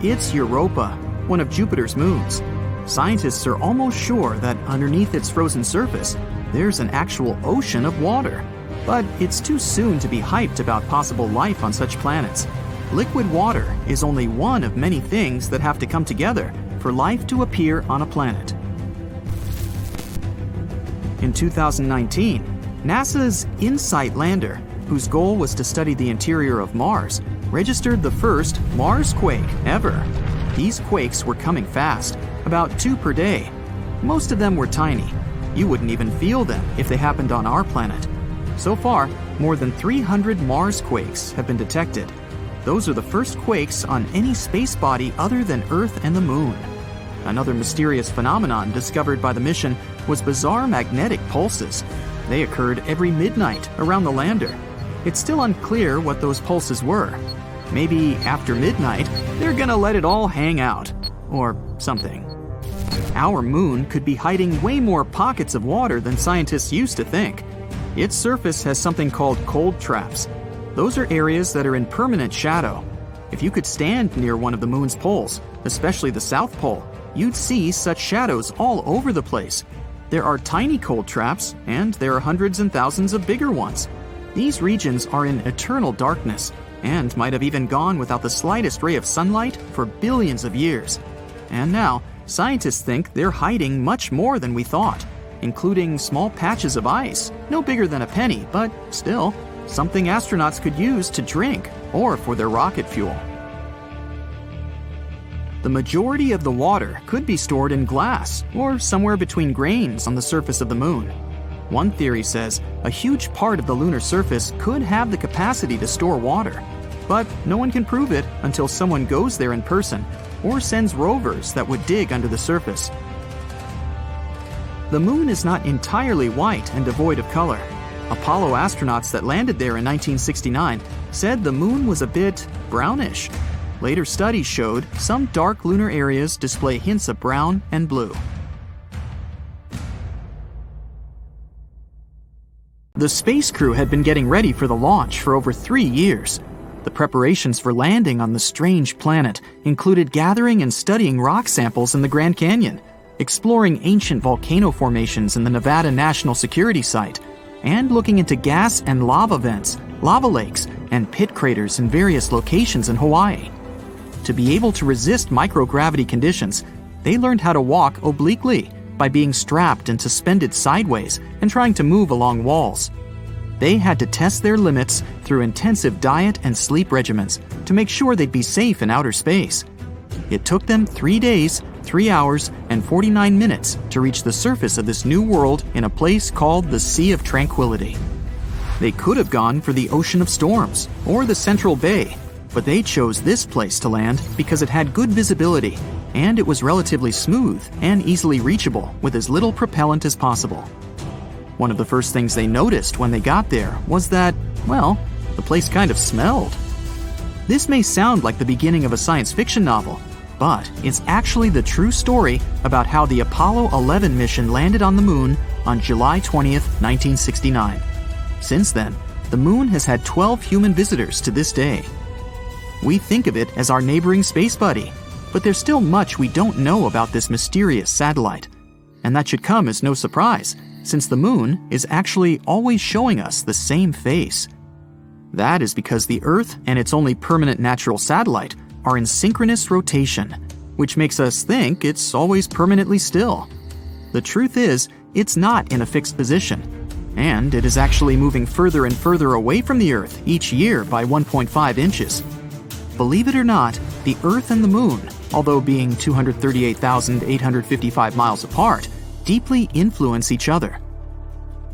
Speaker 5: It's Europa, one of Jupiter's moons. Scientists are almost sure that underneath its frozen surface, there's an actual ocean of water. But it's too soon to be hyped about possible life on such planets. Liquid water is only one of many things that have to come together for life to appear on a planet. In 2019, NASA's InSight lander, whose goal was to study the interior of Mars, registered the first Mars quake ever. These quakes were coming fast, about 2 per day. Most of them were tiny. You wouldn't even feel them if they happened on our planet. So far, more than 300 Mars quakes have been detected. Those are the first quakes on any space body other than Earth and the Moon. Another mysterious phenomenon discovered by the mission was bizarre magnetic pulses. They occurred every midnight around the lander. It's still unclear what those pulses were. Maybe after midnight, they're gonna let it all hang out. Or something. Our moon could be hiding way more pockets of water than scientists used to think. Its surface has something called cold traps. Those are areas that are in permanent shadow. If you could stand near one of the moon's poles, especially the South Pole, you'd see such shadows all over the place. There are tiny cold traps, and there are hundreds and thousands of bigger ones. These regions are in eternal darkness, and might have even gone without the slightest ray of sunlight for billions of years. And now, scientists think they're hiding much more than we thought, including small patches of ice, no bigger than a penny, but still, something astronauts could use to drink or for their rocket fuel. The majority of the water could be stored in glass or somewhere between grains on the surface of the moon. One theory says a huge part of the lunar surface could have the capacity to store water, but no one can prove it until someone goes there in person or sends rovers that would dig under the surface. The moon is not entirely white and devoid of color. Apollo astronauts that landed there in 1969 said the moon was a bit brownish. Later studies showed some dark lunar areas display hints of brown and blue. The space crew had been getting ready for the launch for over 3 years. The preparations for landing on the strange planet included gathering and studying rock samples in the Grand Canyon, exploring ancient volcano formations in the Nevada National Security Site, and looking into gas and lava vents, lava lakes, and pit craters in various locations in Hawaii. To be able to resist microgravity conditions, they learned how to walk obliquely by being strapped and suspended sideways and trying to move along walls. They had to test their limits through intensive diet and sleep regimens to make sure they'd be safe in outer space. It took them 3 days, 3 hours, and 49 minutes to reach the surface of this new world in a place called the Sea of Tranquility. They could have gone for the Ocean of Storms or the Central Bay, but they chose this place to land because it had good visibility and it was relatively smooth and easily reachable with as little propellant as possible. One of the first things they noticed when they got there was that, well, the place kind of smelled. This may sound like the beginning of a science fiction novel, but it's actually the true story about how the Apollo 11 mission landed on the moon on July 20th, 1969. Since then, the moon has had 12 human visitors to this day. We think of it as our neighboring space buddy, but there's still much we don't know about this mysterious satellite. And that should come as no surprise, since the moon is actually always showing us the same face. That is because the Earth and its only permanent natural satellite are in synchronous rotation, which makes us think it's always permanently still. The truth is, it's not in a fixed position, and it is actually moving further and further away from the Earth each year by 1.5 inches. Believe it or not, the Earth and the Moon although being 238,855 miles apart, deeply influence each other.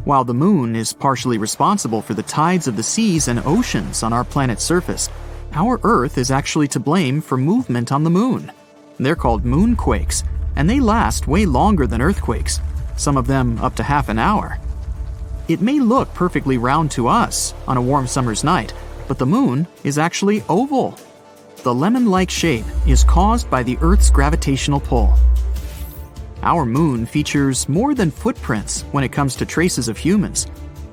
Speaker 5: While the moon is partially responsible for the tides of the seas and oceans on our planet's surface, our Earth is actually to blame for movement on the moon. They're called moonquakes, and they last way longer than earthquakes, some of them up to half an hour. It may look perfectly round to us on a warm summer's night, but the moon is actually oval. The lemon-like shape is caused by the Earth's gravitational pull. Our moon features more than footprints when it comes to traces of humans.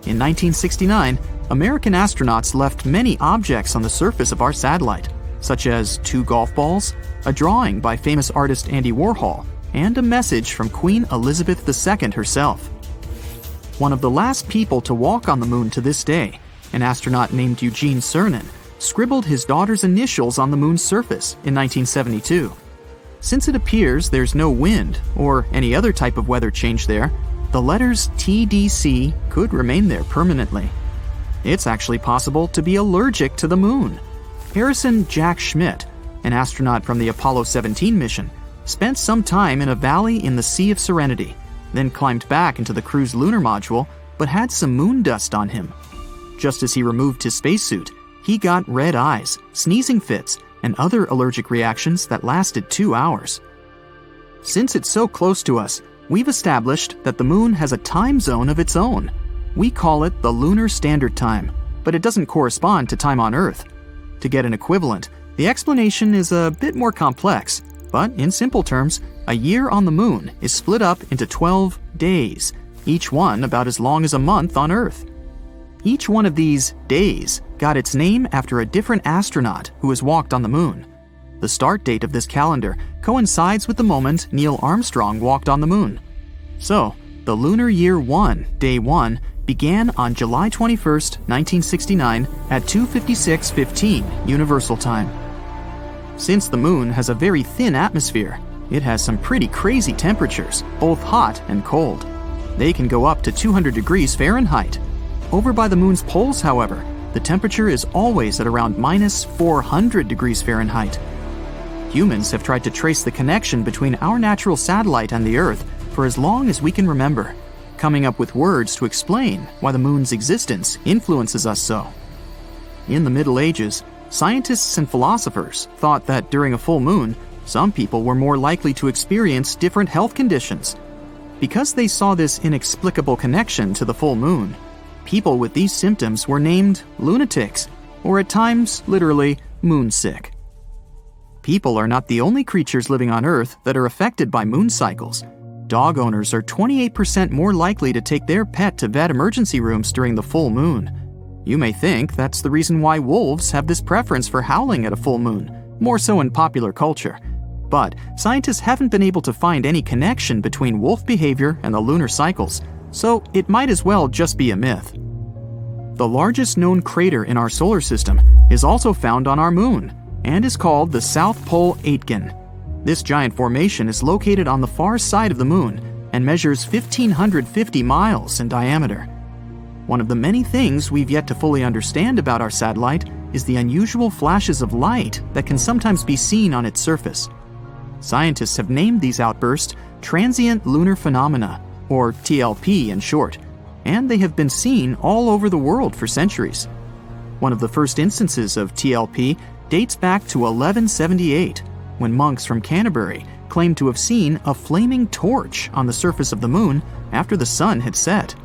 Speaker 5: In 1969, American astronauts left many objects on the surface of our satellite, such as 2 golf balls, a drawing by famous artist Andy Warhol, and a message from Queen Elizabeth II herself. One of the last people to walk on the moon to this day, an astronaut named Eugene Cernan, scribbled his daughter's initials on the moon's surface in 1972. Since it appears there's no wind or any other type of weather change there, the letters TDC could remain there permanently. It's actually possible to be allergic to the moon. Harrison Jack Schmitt, an astronaut from the Apollo 17 mission, spent some time in a valley in the Sea of Serenity, then climbed back into the crew's lunar module, but had some moon dust on him. Just as he removed his spacesuit, he got red eyes, sneezing fits, and other allergic reactions that lasted 2 hours. Since it's so close to us, we've established that the moon has a time zone of its own. We call it the Lunar Standard Time, but it doesn't correspond to time on Earth. To get an equivalent, the explanation is a bit more complex, but in simple terms, a year on the moon is split up into 12 days, each one about as long as a month on Earth. Each one of these days got its name after a different astronaut who has walked on the moon. The start date of this calendar coincides with the moment Neil Armstrong walked on the moon. So, the Lunar Year 1, Day 1, began on July 21st, 1969 at 2:56:15 Universal Time. Since the moon has a very thin atmosphere, it has some pretty crazy temperatures, both hot and cold. They can go up to 200 degrees Fahrenheit. Over by the moon's poles, however, the temperature is always at around -400 degrees Fahrenheit. Humans have tried to trace the connection between our natural satellite and the Earth for as long as we can remember, coming up with words to explain why the moon's existence influences us so. In the Middle Ages, scientists and philosophers thought that during a full moon, some people were more likely to experience different health conditions. Because they saw this inexplicable connection to the full moon, people with these symptoms were named lunatics, or at times, literally, moonsick. People are not the only creatures living on Earth that are affected by moon cycles. Dog owners are 28% more likely to take their pet to vet emergency rooms during the full moon. You may think that's the reason why wolves have this preference for howling at a full moon, more so in popular culture. But scientists haven't been able to find any connection between wolf behavior and the lunar cycles, so it might as well just be a myth. The largest known crater in our solar system is also found on our moon, and is called the South Pole Aitken. This giant formation is located on the far side of the moon and measures 1,550 miles in diameter. One of the many things we've yet to fully understand about our satellite is the unusual flashes of light that can sometimes be seen on its surface. Scientists have named these outbursts transient lunar phenomena, or TLP in short, and they have been seen all over the world for centuries. One of the first instances of TLP dates back to 1178, when monks from Canterbury claimed to have seen a flaming torch on the surface of the moon after the sun had set.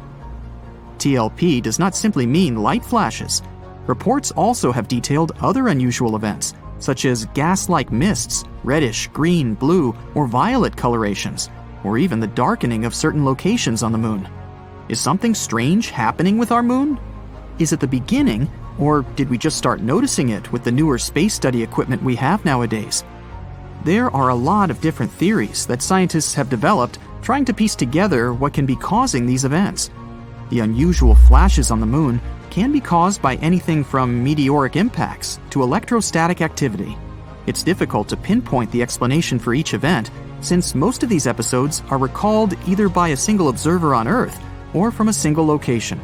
Speaker 5: TLP does not simply mean light flashes. Reports also have detailed other unusual events, such as gas-like mists, reddish, green, blue, or violet colorations, or even the darkening of certain locations on the moon. Is something strange happening with our moon? Is it the beginning, or did we just start noticing it with the newer space study equipment we have nowadays? There are a lot of different theories that scientists have developed trying to piece together what can be causing these events. The unusual flashes on the moon can be caused by anything from meteoric impacts to electrostatic activity. It's difficult to pinpoint the explanation for each event, since most of these episodes are recalled either by a single observer on Earth or from a single location.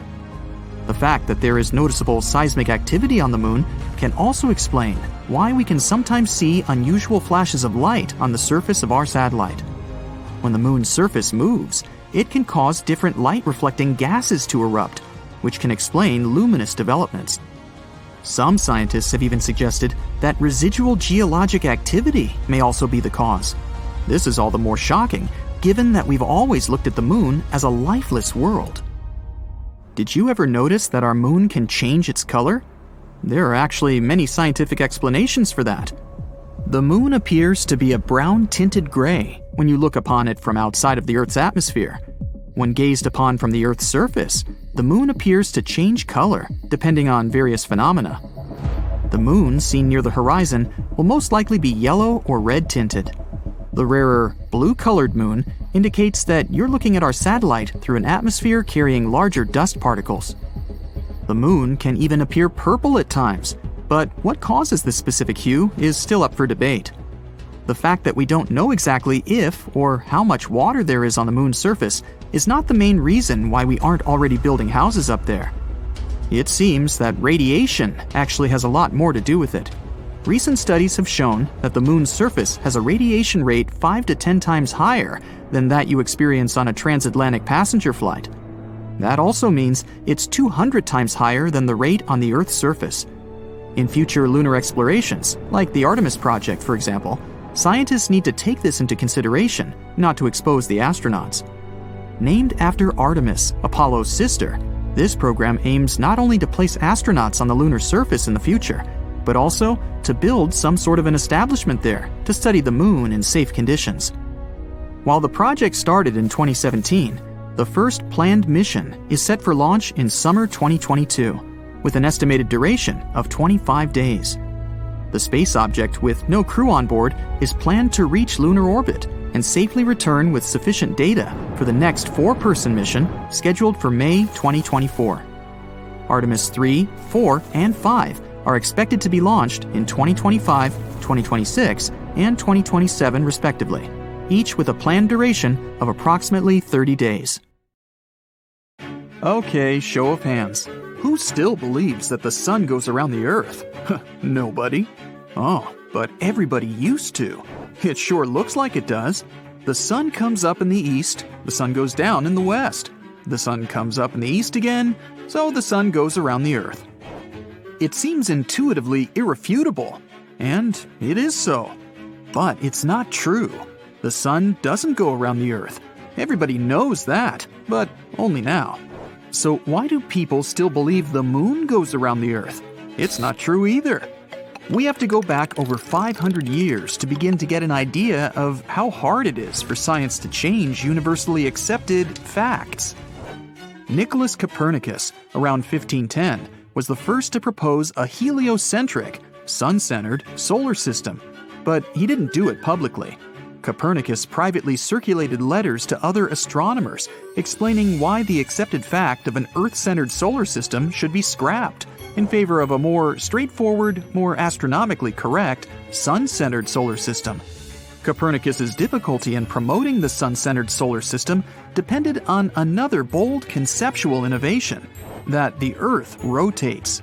Speaker 5: The fact that there is noticeable seismic activity on the moon can also explain why we can sometimes see unusual flashes of light on the surface of our satellite. When the moon's surface moves, it can cause different light-reflecting gases to erupt, which can explain luminous developments. Some scientists have even suggested that residual geologic activity may also be the cause. This is all the more shocking, given that we've always looked at the moon as a lifeless world. Did you ever notice that our moon can change its color? There are actually many scientific explanations for that. The moon appears to be a brown-tinted gray when you look upon it from outside of the Earth's atmosphere. When gazed upon from the Earth's surface, the moon appears to change color depending on various phenomena. The moon seen near the horizon will most likely be yellow or red-tinted. The rarer, blue-colored moon indicates that you're looking at our satellite through an atmosphere carrying larger dust particles. The moon can even appear purple at times, but what causes this specific hue is still up for debate. The fact that we don't know exactly if or how much water there is on the moon's surface is not the main reason why we aren't already building houses up there. It seems that radiation actually has a lot more to do with it. Recent studies have shown that the moon's surface has a radiation rate 5 to 10 times higher than that you experience on a transatlantic passenger flight. That also means it's 200 times higher than the rate on the Earth's surface. In future lunar explorations, like the Artemis project for example, scientists need to take this into consideration, not to expose the astronauts. Named after Artemis, Apollo's sister, this program aims not only to place astronauts on the lunar surface in the future, but also to build some sort of an establishment there to study the moon in safe conditions. While the project started in 2017, the first planned mission is set for launch in summer 2022, with an estimated duration of 25 days. The space object, with no crew on board, is planned to reach lunar orbit and safely return with sufficient data for the next 4-person mission scheduled for May 2024. Artemis 3, 4, and 5 are expected to be launched in 2025, 2026, and 2027 respectively, each with a planned duration of approximately 30 days. Okay, show of hands. Who still believes that the sun goes around the Earth? Nobody. Oh, but everybody used to. It sure looks like it does. The sun comes up in the east, the sun goes down in the west. The sun comes up in the east again, so the sun goes around the Earth. It seems intuitively irrefutable, and it is so. But it's not true. The sun doesn't go around the Earth. Everybody knows that, but only now. So why do people still believe the moon goes around the Earth? It's not true either. We have to go back over 500 years to begin to get an idea of how hard it is for science to change universally accepted facts. Nicholas Copernicus, around 1510, was the first to propose a heliocentric, sun-centered solar system, but he didn't do it publicly. Copernicus privately circulated letters to other astronomers explaining why the accepted fact of an Earth-centered solar system should be scrapped in favor of a more straightforward, more astronomically correct, sun-centered solar system. Copernicus's difficulty in promoting the sun-centered solar system depended on another bold conceptual innovation, that the Earth rotates.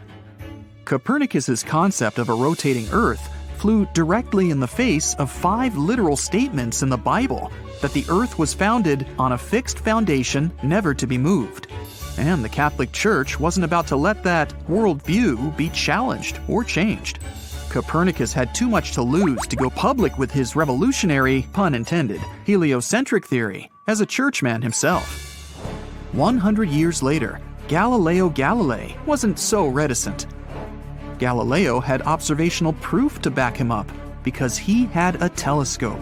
Speaker 5: Copernicus's concept of a rotating Earth flew directly in the face of 5 literal statements in the Bible that the Earth was founded on a fixed foundation never to be moved. And the Catholic Church wasn't about to let that worldview be challenged or changed. Copernicus had too much to lose to go public with his revolutionary, pun intended, heliocentric theory as a churchman himself. 100 years later, Galileo Galilei wasn't so reticent. Galileo had observational proof to back him up because he had a telescope.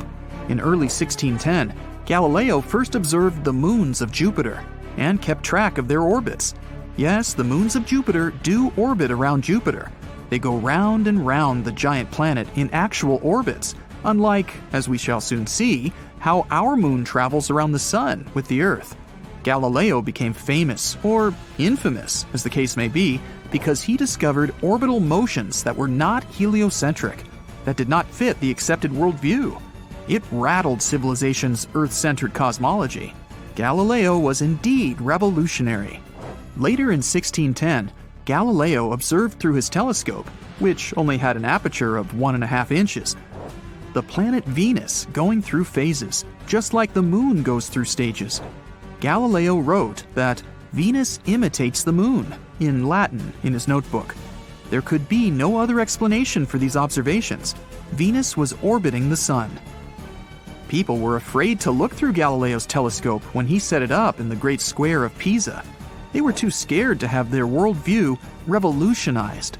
Speaker 5: In early 1610, Galileo first observed the moons of Jupiter and kept track of their orbits. Yes, the moons of Jupiter do orbit around Jupiter. They go round and round the giant planet in actual orbits, unlike, as we shall soon see, how our moon travels around the sun with the Earth. Galileo became famous, or infamous, as the case may be, because he discovered orbital motions that were not heliocentric, that did not fit the accepted worldview. It rattled civilization's Earth-centered cosmology. Galileo was indeed revolutionary. Later in 1610, Galileo observed through his telescope which only had an aperture of 1.5 inches. The planet Venus going through phases, just like the moon goes through stages. Galileo wrote that Venus imitates the moon, in Latin, in his notebook. There could be no other explanation for these observations. Venus was orbiting the sun. People were afraid to look through Galileo's telescope when he set it up in the Great Square of Pisa. They were too scared to have their worldview revolutionized.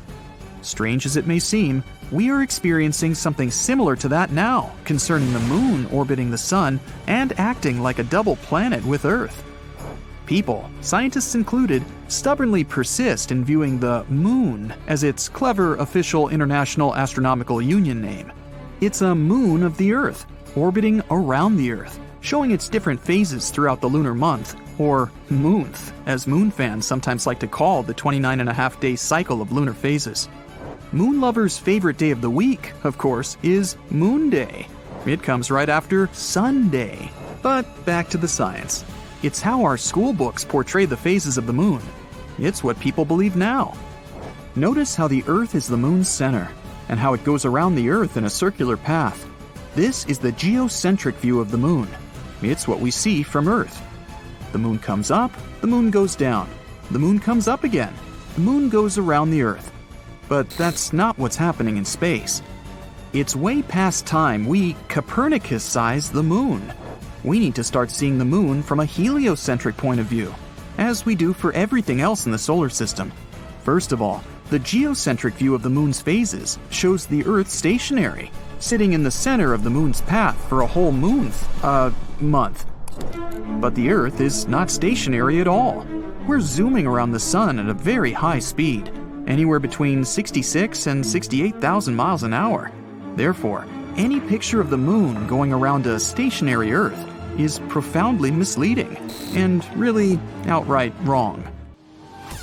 Speaker 5: Strange as it may seem, we are experiencing something similar to that now concerning the moon orbiting the sun and acting like a double planet with Earth. People, scientists included, stubbornly persist in viewing the moon as its clever official International Astronomical Union name. It's a moon of the Earth, orbiting around the Earth, showing its different phases throughout the lunar month, or moonth, as moon fans sometimes like to call the 29.5-day cycle of lunar phases. Moon lovers' favorite day of the week, of course, is Moon Day. It comes right after Sunday. But back to the science. It's how our school books portray the phases of the moon. It's what people believe now. Notice how the Earth is the moon's center, and how it goes around the Earth in a circular path. This is the geocentric view of the moon. It's what we see from Earth. The moon comes up, the moon goes down. The moon comes up again. The moon goes around the Earth. But that's not what's happening in space. It's way past time we Copernicus-size the moon. We need to start seeing the moon from a heliocentric point of view, as we do for everything else in the solar system. First of all, the geocentric view of the moon's phases shows the Earth stationary, sitting in the center of the moon's path for a whole month. But the Earth is not stationary at all. We're zooming around the sun at a very high speed, anywhere between 66 and 68,000 miles an hour. Therefore, any picture of the moon going around a stationary Earth is profoundly misleading and really outright wrong.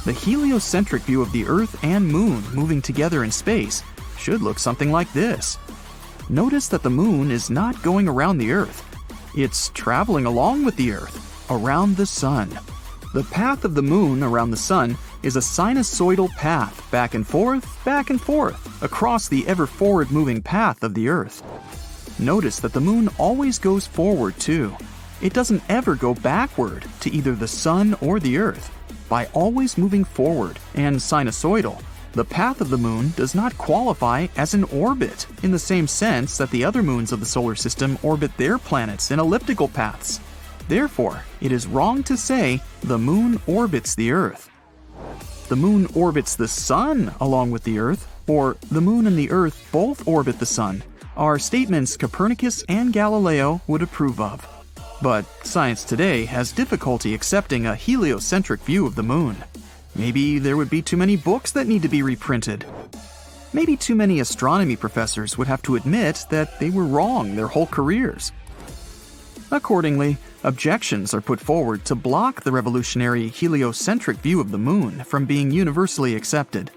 Speaker 5: The heliocentric view of the Earth and moon moving together in space should look something like this. Notice that the moon is not going around the Earth. It's traveling along with the Earth, around the sun. The path of the moon around the sun is a sinusoidal path back and forth, across the ever-forward moving path of the Earth. Notice that the moon always goes forward too. It doesn't ever go backward to either the sun or the Earth. By always moving forward and sinusoidal, the path of the moon does not qualify as an orbit in the same sense that the other moons of the solar system orbit their planets in elliptical paths. Therefore, it is wrong to say the moon orbits the Earth. The moon orbits the sun along with the Earth, or the moon and the Earth both orbit the sun, are statements Copernicus and Galileo would approve of. But science today has difficulty accepting a heliocentric view of the moon. Maybe there would be too many books that need to be reprinted. Maybe too many astronomy professors would have to admit that they were wrong their whole careers. Accordingly, objections are put forward to block the revolutionary heliocentric view of the moon from being universally accepted.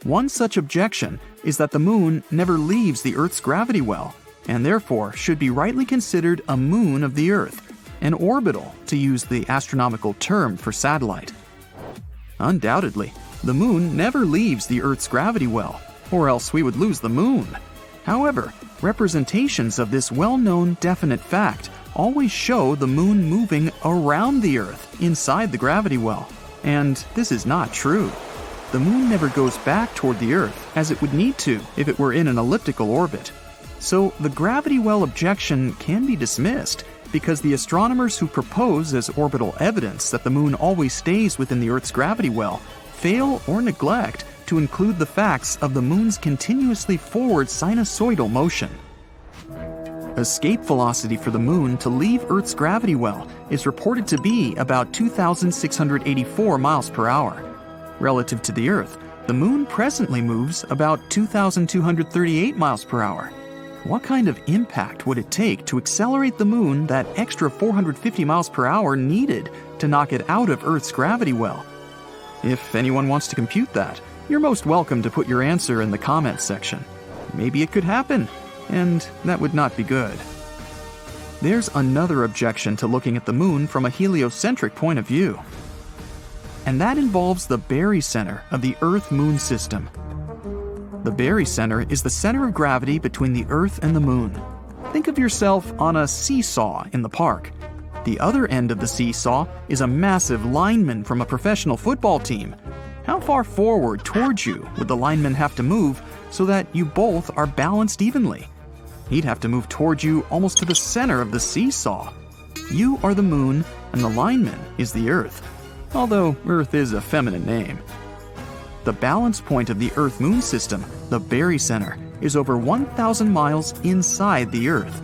Speaker 5: One such objection is that the moon never leaves the Earth's gravity well, and therefore should be rightly considered a moon of the Earth, an orbital, to use the astronomical term for satellite. Undoubtedly, the moon never leaves the Earth's gravity well, or else we would lose the moon. However, representations of this well-known definite fact always show the moon moving around the Earth inside the gravity well, and this is not true. The moon never goes back toward the Earth as it would need to if it were in an elliptical orbit. So the gravity well objection can be dismissed because the astronomers who propose as orbital evidence that the moon always stays within the Earth's gravity well fail or neglect to include the facts of the moon's continuously forward sinusoidal motion. Escape velocity for the moon to leave Earth's gravity well is reported to be about 2,684 miles per hour. Relative to the Earth, the moon presently moves about 2,238 miles per hour. What kind of impact would it take to accelerate the moon that extra 450 miles per hour needed to knock it out of Earth's gravity well? If anyone wants to compute that, you're most welcome to put your answer in the comments section. Maybe it could happen, and that would not be good. There's another objection to looking at the moon from a heliocentric point of view, and that involves the barycenter of the Earth-Moon system. The barycenter is the center of gravity between the Earth and the Moon. Think of yourself on a seesaw in the park. The other end of the seesaw is a massive lineman from a professional football team. How far forward towards you would the lineman have to move so that you both are balanced evenly? He'd have to move towards you almost to the center of the seesaw. You are the Moon, and the lineman is the Earth, although Earth is a feminine name. The balance point of the Earth-Moon system, the barycenter, is over 1,000 miles inside the Earth.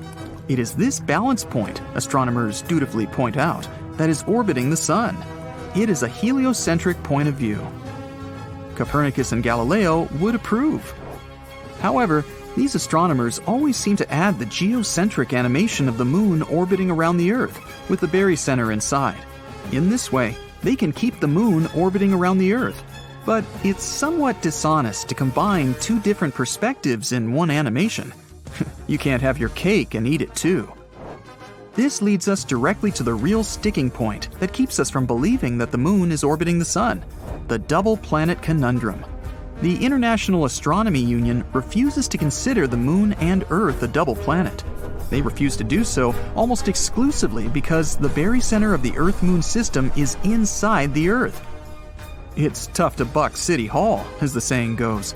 Speaker 5: It is this balance point, astronomers dutifully point out, that is orbiting the Sun. It is a heliocentric point of view. Copernicus and Galileo would approve. However, these astronomers always seem to add the geocentric animation of the Moon orbiting around the Earth, with the barycenter inside. In this way, they can keep the Moon orbiting around the Earth. But it's somewhat dishonest to combine two different perspectives in one animation. You can't have your cake and eat it too. This leads us directly to the real sticking point that keeps us from believing that the Moon is orbiting the Sun, the double planet conundrum. The International Astronomy Union refuses to consider the Moon and Earth a double planet. They refuse to do so almost exclusively because the barycenter of the Earth-Moon system is inside the Earth. It's tough to buck City Hall, as the saying goes.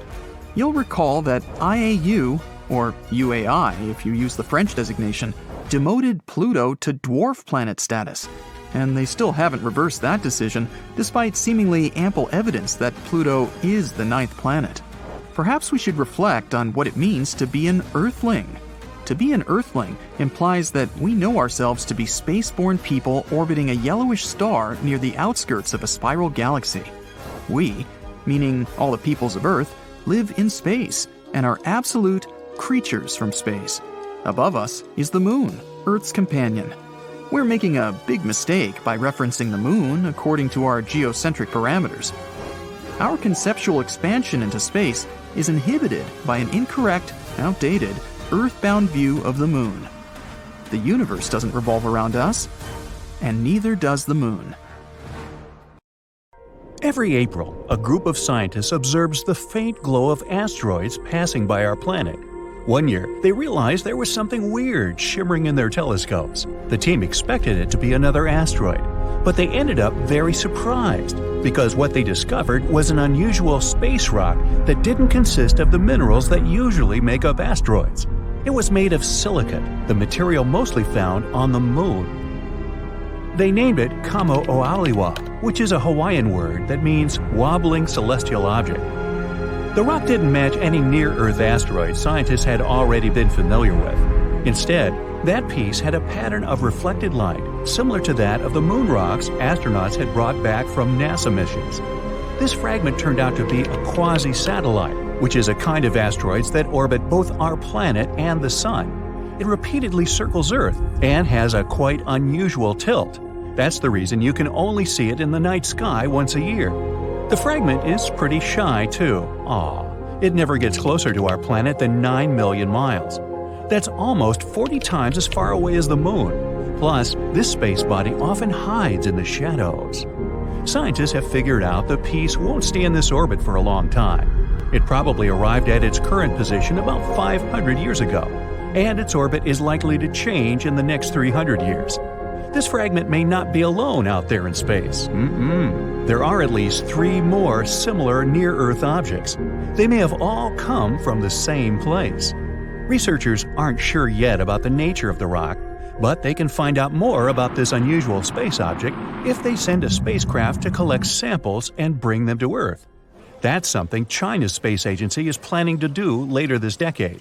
Speaker 5: You'll recall that IAU, or UAI if you use the French designation, demoted Pluto to dwarf planet status. And they still haven't reversed that decision, despite seemingly ample evidence that Pluto is the 9th planet. Perhaps we should reflect on what it means to be an Earthling. To be an Earthling implies that we know ourselves to be space-borne people orbiting a yellowish star near the outskirts of a spiral galaxy. We, meaning all the peoples of Earth, live in space and are absolute creatures from space. Above us is the Moon, Earth's companion. We're making a big mistake by referencing the Moon according to our geocentric parameters. Our conceptual expansion into space is inhibited by an incorrect, outdated, Earthbound view of the Moon. The universe doesn't revolve around us, and neither does the Moon.
Speaker 1: Every April, a group of scientists observes the faint glow of asteroids passing by our planet. One year, they realized there was something weird shimmering in their telescopes. The team expected it to be another asteroid, but they ended up very surprised because what they discovered was an unusual space rock that didn't consist of the minerals that usually make up asteroids. It was made of silicate, the material mostly found on the Moon. They named it Kamo'oliwa, which is a Hawaiian word that means wobbling celestial object. The rock didn't match any near-Earth asteroids scientists had already been familiar with. Instead, that piece had a pattern of reflected light, similar to that of the moon rocks astronauts had brought back from NASA missions. This fragment turned out to be a quasi-satellite, which is a kind of asteroids that orbit both our planet and the Sun. It repeatedly circles Earth and has a quite unusual tilt. That's the reason you can only see it in the night sky once a year. The fragment is pretty shy, too. It never gets closer to our planet than 9 million miles. That's almost 40 times as far away as the Moon. Plus, this space body often hides in the shadows. Scientists have figured out the piece won't stay in this orbit for a long time. It probably arrived at its current position about 500 years ago, and its orbit is likely to change in the next 300 years. This fragment may not be alone out there in space. There are at least 3 more similar near-Earth objects. They may have all come from the same place. Researchers aren't sure yet about the nature of the rock, but they can find out more about this unusual space object if they send a spacecraft to collect samples and bring them to Earth. That's something China's space agency is planning to do later this decade.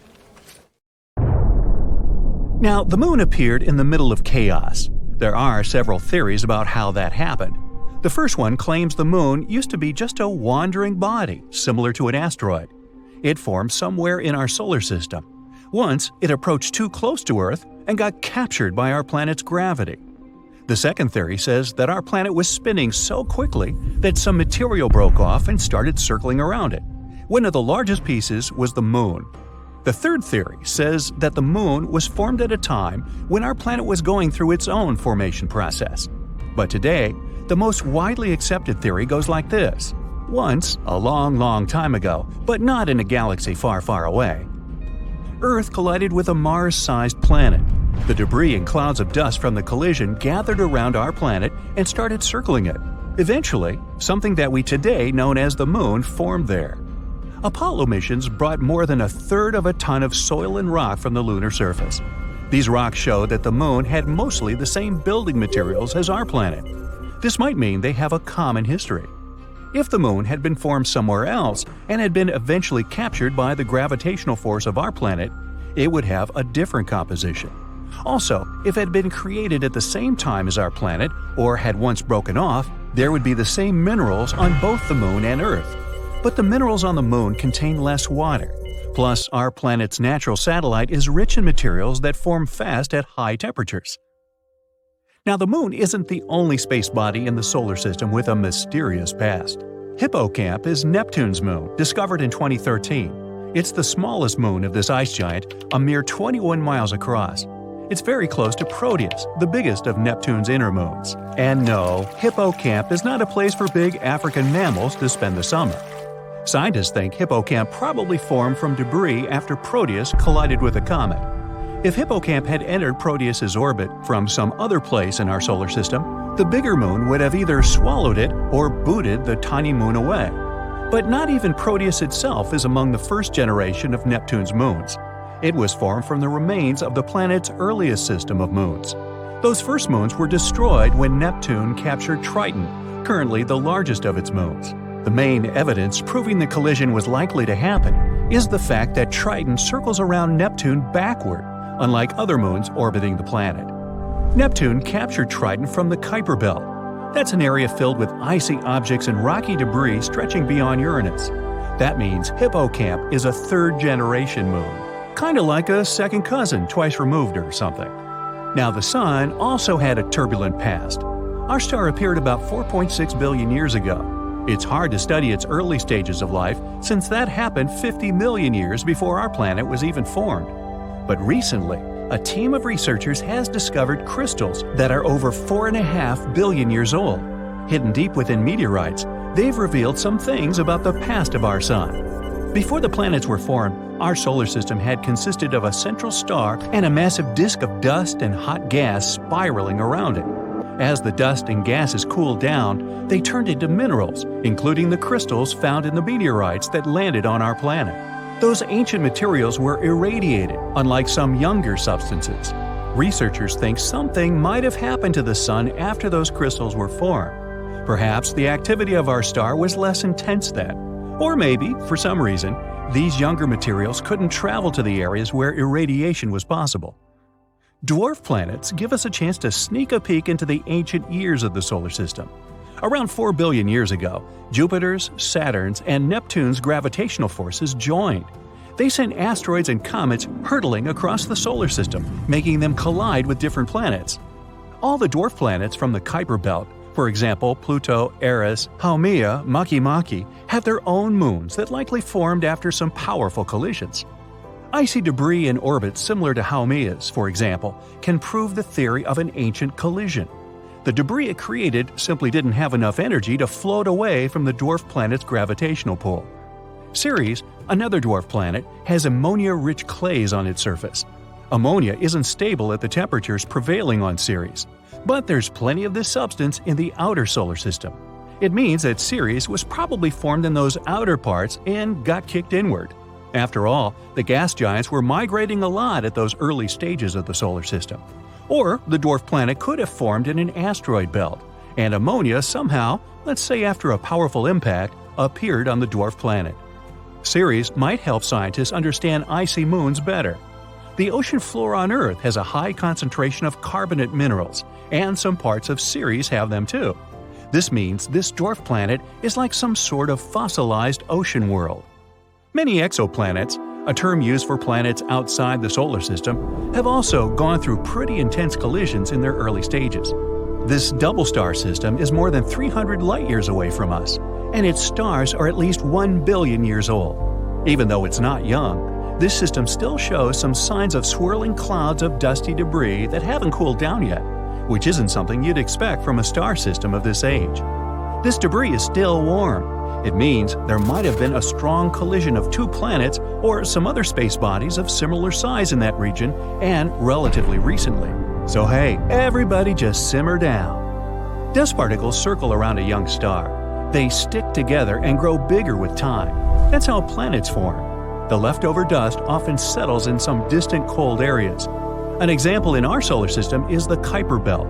Speaker 1: Now, the Moon appeared in the middle of chaos. There are several theories about how that happened. The first one claims the Moon used to be just a wandering body, similar to an asteroid. It formed somewhere in our solar system. Once, it approached too close to Earth and got captured by our planet's gravity. The second theory says that our planet was spinning so quickly that some material broke off and started circling around it. One of the largest pieces was the Moon. The third theory says that the Moon was formed at a time when our planet was going through its own formation process. But today, the most widely accepted theory goes like this. Once, a long, long time ago, but not in a galaxy far, far away. Earth collided with a Mars-sized planet. The debris and clouds of dust from the collision gathered around our planet and started circling it. Eventually, something that we today know as the Moon formed there. Apollo missions brought more than 1/3 of a ton of soil and rock from the lunar surface. These rocks showed that the Moon had mostly the same building materials as our planet. This might mean they have a common history. If the Moon had been formed somewhere else and had been eventually captured by the gravitational force of our planet, it would have a different composition. Also, if it had been created at the same time as our planet, or had once broken off, there would be the same minerals on both the Moon and Earth. But the minerals on the Moon contain less water. Plus, our planet's natural satellite is rich in materials that form fast at high temperatures. Now, the Moon isn't the only space body in the solar system with a mysterious past. Hippocamp is Neptune's moon, discovered in 2013. It's the smallest moon of this ice giant, a mere 21 miles across. It's very close to Proteus, the biggest of Neptune's inner moons. And no, Hippocamp is not a place for big African mammals to spend the summer. Scientists think Hippocamp probably formed from debris after Proteus collided with a comet. If Hippocamp had entered Proteus's orbit from some other place in our solar system, the bigger moon would have either swallowed it or booted the tiny moon away. But not even Proteus itself is among the first generation of Neptune's moons. It was formed from the remains of the planet's earliest system of moons. Those first moons were destroyed when Neptune captured Triton, currently the largest of its moons. The main evidence proving the collision was likely to happen is the fact that Triton circles around Neptune backward, unlike other moons orbiting the planet. Neptune captured Triton from the Kuiper Belt. That's an area filled with icy objects and rocky debris stretching beyond Uranus. That means Hippocamp is a third-generation moon, kind of like a second cousin twice removed or something. Now, the Sun also had a turbulent past. Our star appeared about 4.6 billion years ago. It's hard to study its early stages of life since that happened 50 million years before our planet was even formed. But recently, a team of researchers has discovered crystals that are over 4.5 billion years old. Hidden deep within meteorites, they've revealed some things about the past of our Sun. Before the planets were formed, our solar system had consisted of a central star and a massive disk of dust and hot gas spiraling around it. As the dust and gases cooled down, they turned into minerals, including the crystals found in the meteorites that landed on our planet. Those ancient materials were irradiated, unlike some younger substances. Researchers think something might have happened to the Sun after those crystals were formed. Perhaps the activity of our star was less intense then. Or maybe, for some reason, these younger materials couldn't travel to the areas where irradiation was possible. Dwarf planets give us a chance to sneak a peek into the ancient years of the solar system. Around 4 billion years ago, Jupiter's, Saturn's, and Neptune's gravitational forces joined. They sent asteroids and comets hurtling across the solar system, making them collide with different planets. All the dwarf planets from the Kuiper Belt, for example Pluto, Eris, Haumea, Makemake, have their own moons that likely formed after some powerful collisions. Icy debris in orbits similar to Haumea's, for example, can prove the theory of an ancient collision. The debris it created simply didn't have enough energy to float away from the dwarf planet's gravitational pull. Ceres, another dwarf planet, has ammonia-rich clays on its surface. Ammonia isn't stable at the temperatures prevailing on Ceres, but there's plenty of this substance in the outer solar system. It means that Ceres was probably formed in those outer parts and got kicked inward. After all, the gas giants were migrating a lot at those early stages of the solar system. Or the dwarf planet could have formed in an asteroid belt, and ammonia somehow, let's say after a powerful impact, appeared on the dwarf planet. Ceres might help scientists understand icy moons better. The ocean floor on Earth has a high concentration of carbonate minerals, and some parts of Ceres have them too. This means this dwarf planet is like some sort of fossilized ocean world. Many exoplanets, a term used for planets outside the solar system, have also gone through pretty intense collisions in their early stages. This double star system is more than 300 light-years away from us, and its stars are at least 1 billion years old. Even though it's not young, this system still shows some signs of swirling clouds of dusty debris that haven't cooled down yet, which isn't something you'd expect from a star system of this age. This debris is still warm. It means there might have been a strong collision of two planets or some other space bodies of similar size in that region, and relatively recently. So hey, everybody just simmer down. Dust particles circle around a young star. They stick together and grow bigger with time. That's how planets form. The leftover dust often settles in some distant cold areas. An example in our solar system is the Kuiper Belt.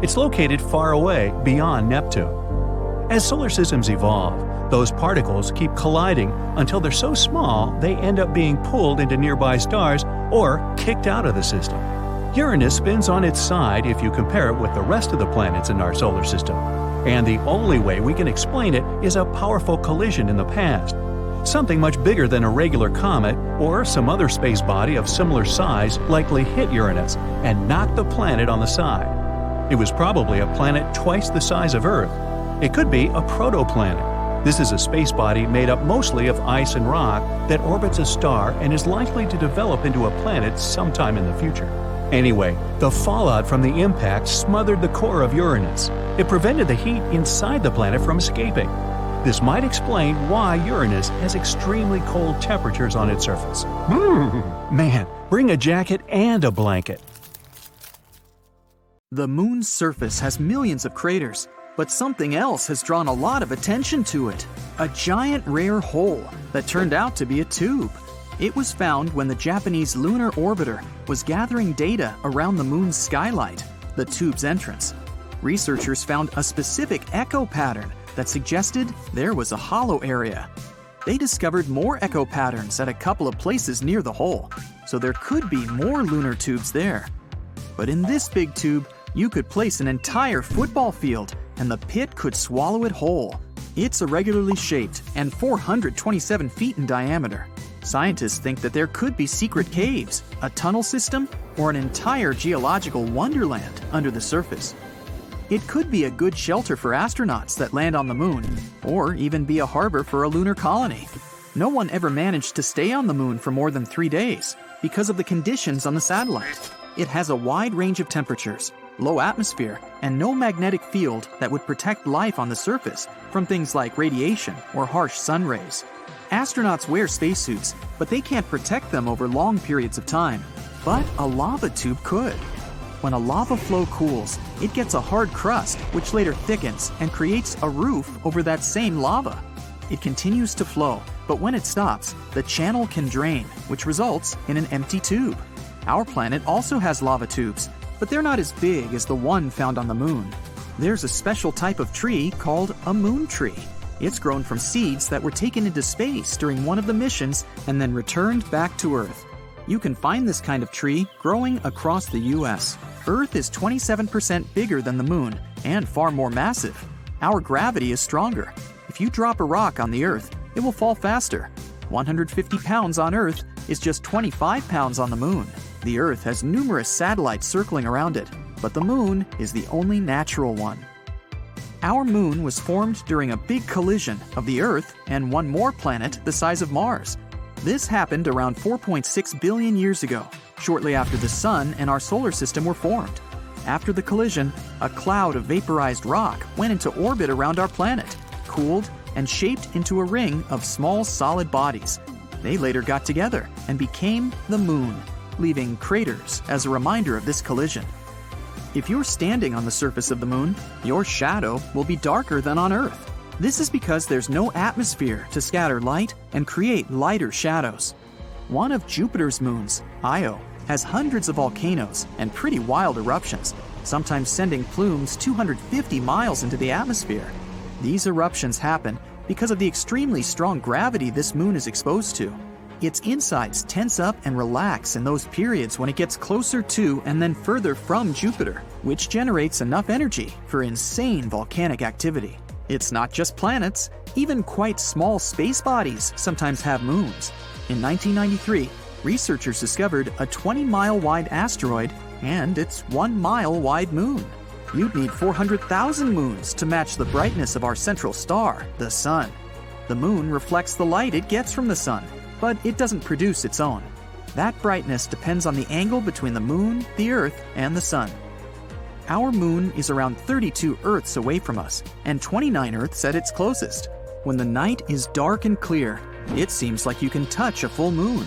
Speaker 1: It's located far away beyond Neptune. As solar systems evolve, those particles keep colliding until they're so small they end up being pulled into nearby stars or kicked out of the system. Uranus spins on its side if you compare it with the rest of the planets in our solar system. And the only way we can explain it is a powerful collision in the past. Something much bigger than a regular comet or some other space body of similar size likely hit Uranus and knocked the planet on the side. It was probably a planet twice the size of Earth. It could be a protoplanet. This is a space body made up mostly of ice and rock that orbits a star and is likely to develop into a planet sometime in the future. Anyway, the fallout from the impact smothered the core of Uranus. It prevented the heat inside the planet from escaping. This might explain why Uranus has extremely cold temperatures on its surface. Man, bring a jacket and a blanket.
Speaker 5: The moon's surface has millions of craters, but something else has drawn a lot of attention to it. A giant rare hole that turned out to be a tube. It was found when the Japanese lunar orbiter was gathering data around the moon's skylight, the tube's entrance. Researchers found a specific echo pattern that suggested there was a hollow area. They discovered more echo patterns at a couple of places near the hole, so there could be more lunar tubes there. But in this big tube, you could place an entire football field and the pit could swallow it whole. It's irregularly shaped and 427 feet in diameter. Scientists think that there could be secret caves, a tunnel system, or an entire geological wonderland under the surface. It could be a good shelter for astronauts that land on the moon, or even be a harbor for a lunar colony. No one ever managed to stay on the moon for more than 3 days because of the conditions on the satellite. It has a wide range of temperatures, low atmosphere, and no magnetic field that would protect life on the surface from things like radiation or harsh sun rays. Astronauts wear spacesuits, but they can't protect them over long periods of time. But a lava tube could. When a lava flow cools, it gets a hard crust, which later thickens and creates a roof over that same lava. It continues to flow, but when it stops, the channel can drain, which results in an empty tube. Our planet also has lava tubes, but they're not as big as the one found on the moon. There's a special type of tree called a moon tree. It's grown from seeds that were taken into space during one of the missions and then returned back to Earth. You can find this kind of tree growing across the US. Earth is 27% bigger than the moon and far more massive. Our gravity is stronger. If you drop a rock on the Earth, it will fall faster. 150 pounds on Earth is just 25 pounds on the moon. The Earth has numerous satellites circling around it, but the moon is the only natural one. Our moon was formed during a big collision of the Earth and one more planet the size of Mars. This happened around 4.6 billion years ago, shortly after the Sun and our solar system were formed. After the collision, a cloud of vaporized rock went into orbit around our planet, cooled, and shaped into a ring of small solid bodies. They later got together and became the moon, leaving craters as a reminder of this collision. If you're standing on the surface of the moon, your shadow will be darker than on Earth. This is because there's no atmosphere to scatter light and create lighter shadows. One of Jupiter's moons, Io, has hundreds of volcanoes and pretty wild eruptions, sometimes sending plumes 250 miles into the atmosphere. These eruptions happen because of the extremely strong gravity this moon is exposed to. Its insides tense up and relax in those periods when it gets closer to and then further from Jupiter, which generates enough energy for insane volcanic activity. It's not just planets, even quite small space bodies sometimes have moons. In 1993, researchers discovered a 20-mile-wide asteroid and its 1-mile-wide moon. You'd need 400,000 moons to match the brightness of our central star, the Sun. The moon reflects the light it gets from the Sun, but it doesn't produce its own. That brightness depends on the angle between the moon, the Earth, and the Sun. Our moon is around 32 Earths away from us, and 29 Earths at its closest. when the night is dark and clear, it seems like you can touch a full moon.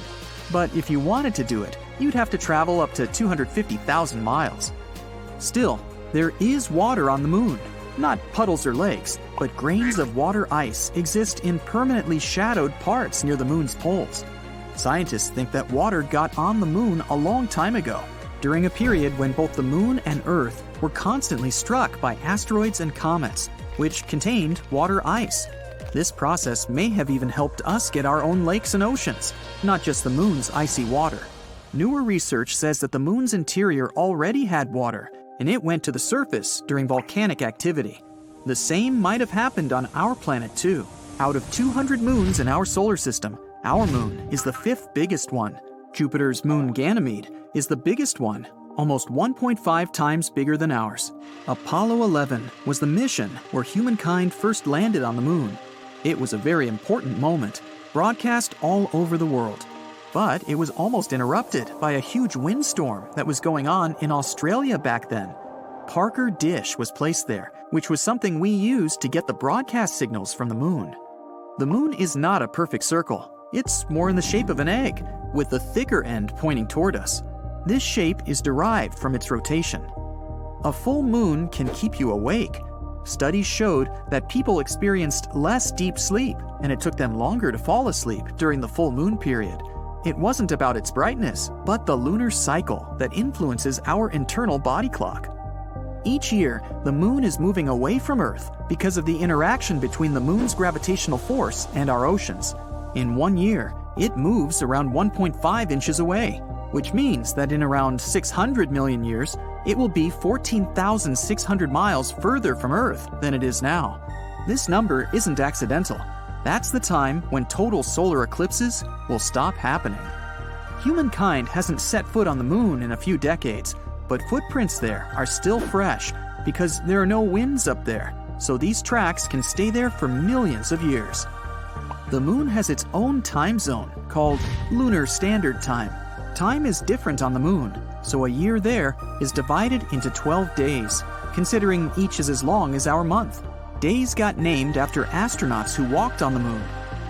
Speaker 5: But if you wanted to do it, you'd have to travel up to 250,000 miles. Still, there is water on the moon. Not puddles or lakes, but grains of water ice exist in permanently shadowed parts near the moon's poles. Scientists think that water got on the moon a long time ago, during a period when both the moon and Earth were constantly struck by asteroids and comets, which contained water ice. This process may have even helped us get our own lakes and oceans, not just the moon's icy water. Newer research says that the moon's interior already had water, and it went to the surface during volcanic activity. The same might have happened on our planet too. Out of 200 moons in our solar system, our moon is the 5th biggest one. Jupiter's moon Ganymede is the biggest one, almost 1.5 times bigger than ours. Apollo 11 was the mission where humankind first landed on the moon. It was a very important moment, broadcast all over the world. But it was almost interrupted by a huge windstorm that was going on in Australia back then. Parker Dish was placed there, which was something we used to get the broadcast signals from the moon. The moon is not a perfect circle. It's more in the shape of an egg, with the thicker end pointing toward us. This shape is derived from its rotation. A full moon can keep you awake. Studies showed that people experienced less deep sleep, and it took them longer to fall asleep during the full moon period. It wasn't about its brightness, but the lunar cycle that influences our internal body clock. Each year, the moon is moving away from Earth because of the interaction between the moon's gravitational force and our oceans. In 1 year, it moves around 1.5 inches away, which means that in around 600 million years, it will be 14,600 miles further from Earth than it is now. This number isn't accidental. That's the time when total solar eclipses will stop happening. Humankind hasn't set foot on the moon in a few decades, but footprints there are still fresh because there are no winds up there, so these tracks can stay there for millions of years. The moon has its own time zone called Lunar Standard Time. Time is different on the moon, so a year there is divided into 12 days, considering each is as long as our month. Days got named after astronauts who walked on the moon.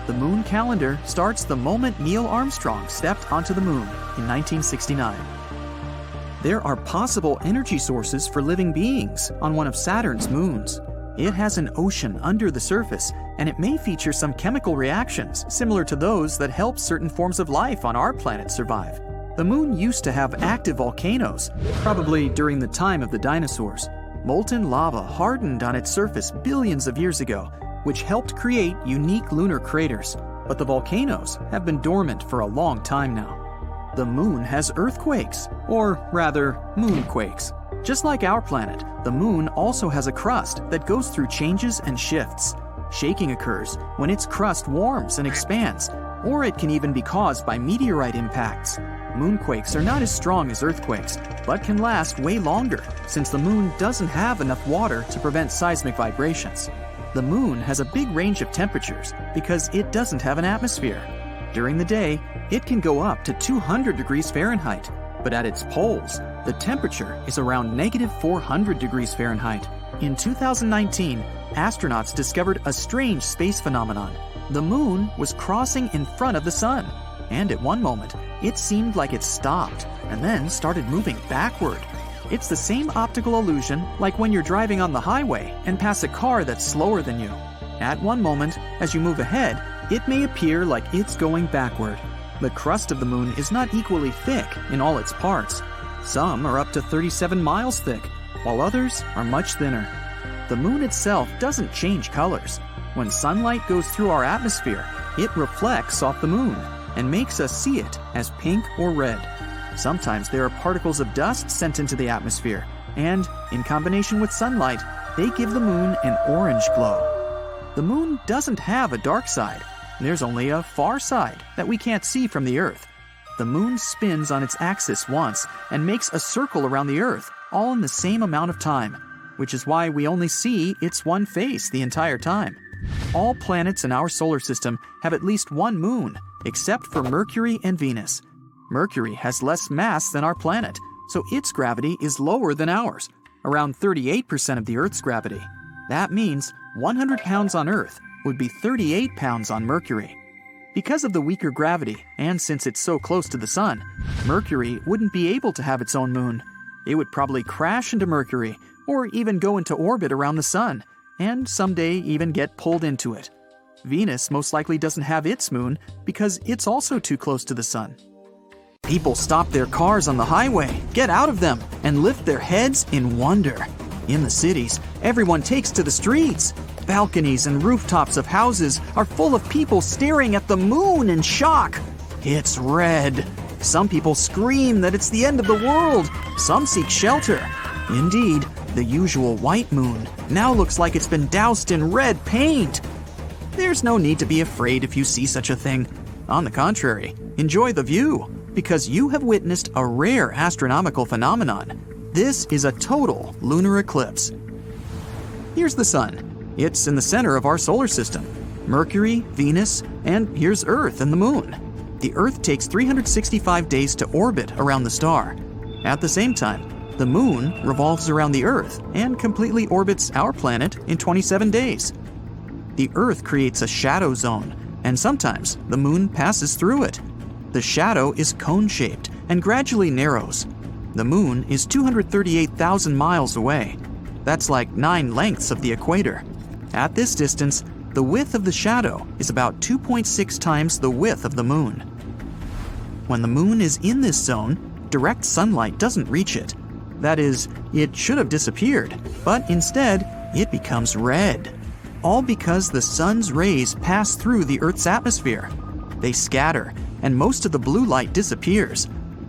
Speaker 5: The moon calendar starts the moment Neil Armstrong stepped onto the moon in 1969. There are possible energy sources for living beings on one of Saturn's moons. It has an ocean under the surface, and it may feature some chemical reactions similar to those that help certain forms of life on our planet survive. The moon used to have active volcanoes, probably during the time of the dinosaurs. Molten lava hardened on its surface billions of years ago, which helped create unique lunar craters, but the volcanoes have been dormant for a long time now. The moon has earthquakes, or rather, moonquakes. Just like our planet, the moon also has a crust that goes through changes and shifts. Shaking occurs when its crust warms and expands, or it can even be caused by meteorite impacts. Moonquakes are not as strong as earthquakes, but can last way longer since the moon doesn't have enough water to prevent seismic vibrations. The moon has a big range of temperatures because it doesn't have an atmosphere. During the day, it can go up to 200 degrees Fahrenheit, but at its poles, the temperature is around -400 degrees Fahrenheit. In 2019, astronauts discovered a strange space phenomenon. The moon was crossing in front of the sun, and at one moment, it seemed like it stopped and then started moving backward. It's the same optical illusion like when you're driving on the highway and pass a car that's slower than you. At one moment, as you move ahead, it may appear like it's going backward. The crust of the moon is not equally thick in all its parts. Some are up to 37 miles thick, while others are much thinner. The moon itself doesn't change colors. When sunlight goes through our atmosphere, it reflects off the moon and makes us see it as pink or red. Sometimes there are particles of dust sent into the atmosphere, and in combination with sunlight, they give the moon an orange glow. The moon doesn't have a dark side. There's only a far side that we can't see from the Earth. The moon spins on its axis once and makes a circle around the Earth, all in the same amount of time, which is why we only see its one face the entire time. All planets in our solar system have at least one moon, except for Mercury and Venus. Mercury has less mass than our planet, so its gravity is lower than ours, around 38% of the Earth's gravity. That means 100 pounds on Earth would be 38 pounds on Mercury. Because of the weaker gravity, and since it's so close to the Sun, Mercury wouldn't be able to have its own moon. It would probably crash into Mercury, or even go into orbit around the Sun, and someday even get pulled into it. Venus most likely doesn't have its moon because it's also too close to the Sun. People stop their cars on the highway, get out of them, and lift their heads in wonder. In the cities, everyone takes to the streets. Balconies and rooftops of houses are full of people staring at the moon in shock. It's red. Some people scream that it's the end of the world. Some seek shelter. Indeed, the usual white moon now looks like it's been doused in red paint. There's no need to be afraid if you see such a thing. On the contrary, enjoy the view, because you have witnessed a rare astronomical phenomenon. This is a total lunar eclipse. Here's the Sun. It's in the center of our solar system. Mercury, Venus, and here's Earth and the Moon. The Earth takes 365 days to orbit around the star. At the same time, the Moon revolves around the Earth and completely orbits our planet in 27 days. The Earth creates a shadow zone, and sometimes the Moon passes through it. The shadow is cone-shaped and gradually narrows. The Moon is 238,000 miles away. That's like 9 lengths of the equator. At this distance, the width of the shadow is about 2.6 times the width of the Moon. When the Moon is in this zone, direct sunlight doesn't reach it. That is, it should have disappeared, but instead, it becomes red. All because the Sun's rays pass through the Earth's atmosphere. They scatter, and most of the blue light disappears.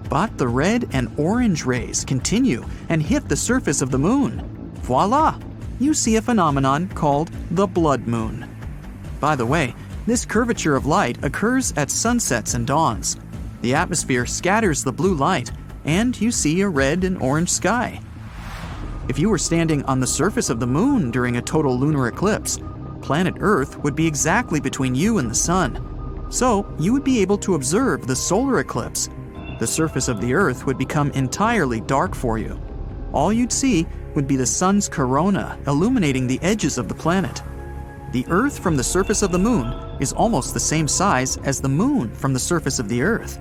Speaker 5: But the red and orange rays continue and hit the surface of the Moon. Voila! You see a phenomenon called the blood moon. By the way, this curvature of light occurs at sunsets and dawns. The atmosphere scatters the blue light, and you see a red and orange sky. If you were standing on the surface of the Moon during a total lunar eclipse, planet Earth would be exactly between you and the Sun. So you would be able to observe the solar eclipse. The surface of the Earth would become entirely dark for you. All you'd see would be the Sun's corona illuminating the edges of the planet. The Earth from the surface of the Moon is almost the same size as the Moon from the surface of the Earth.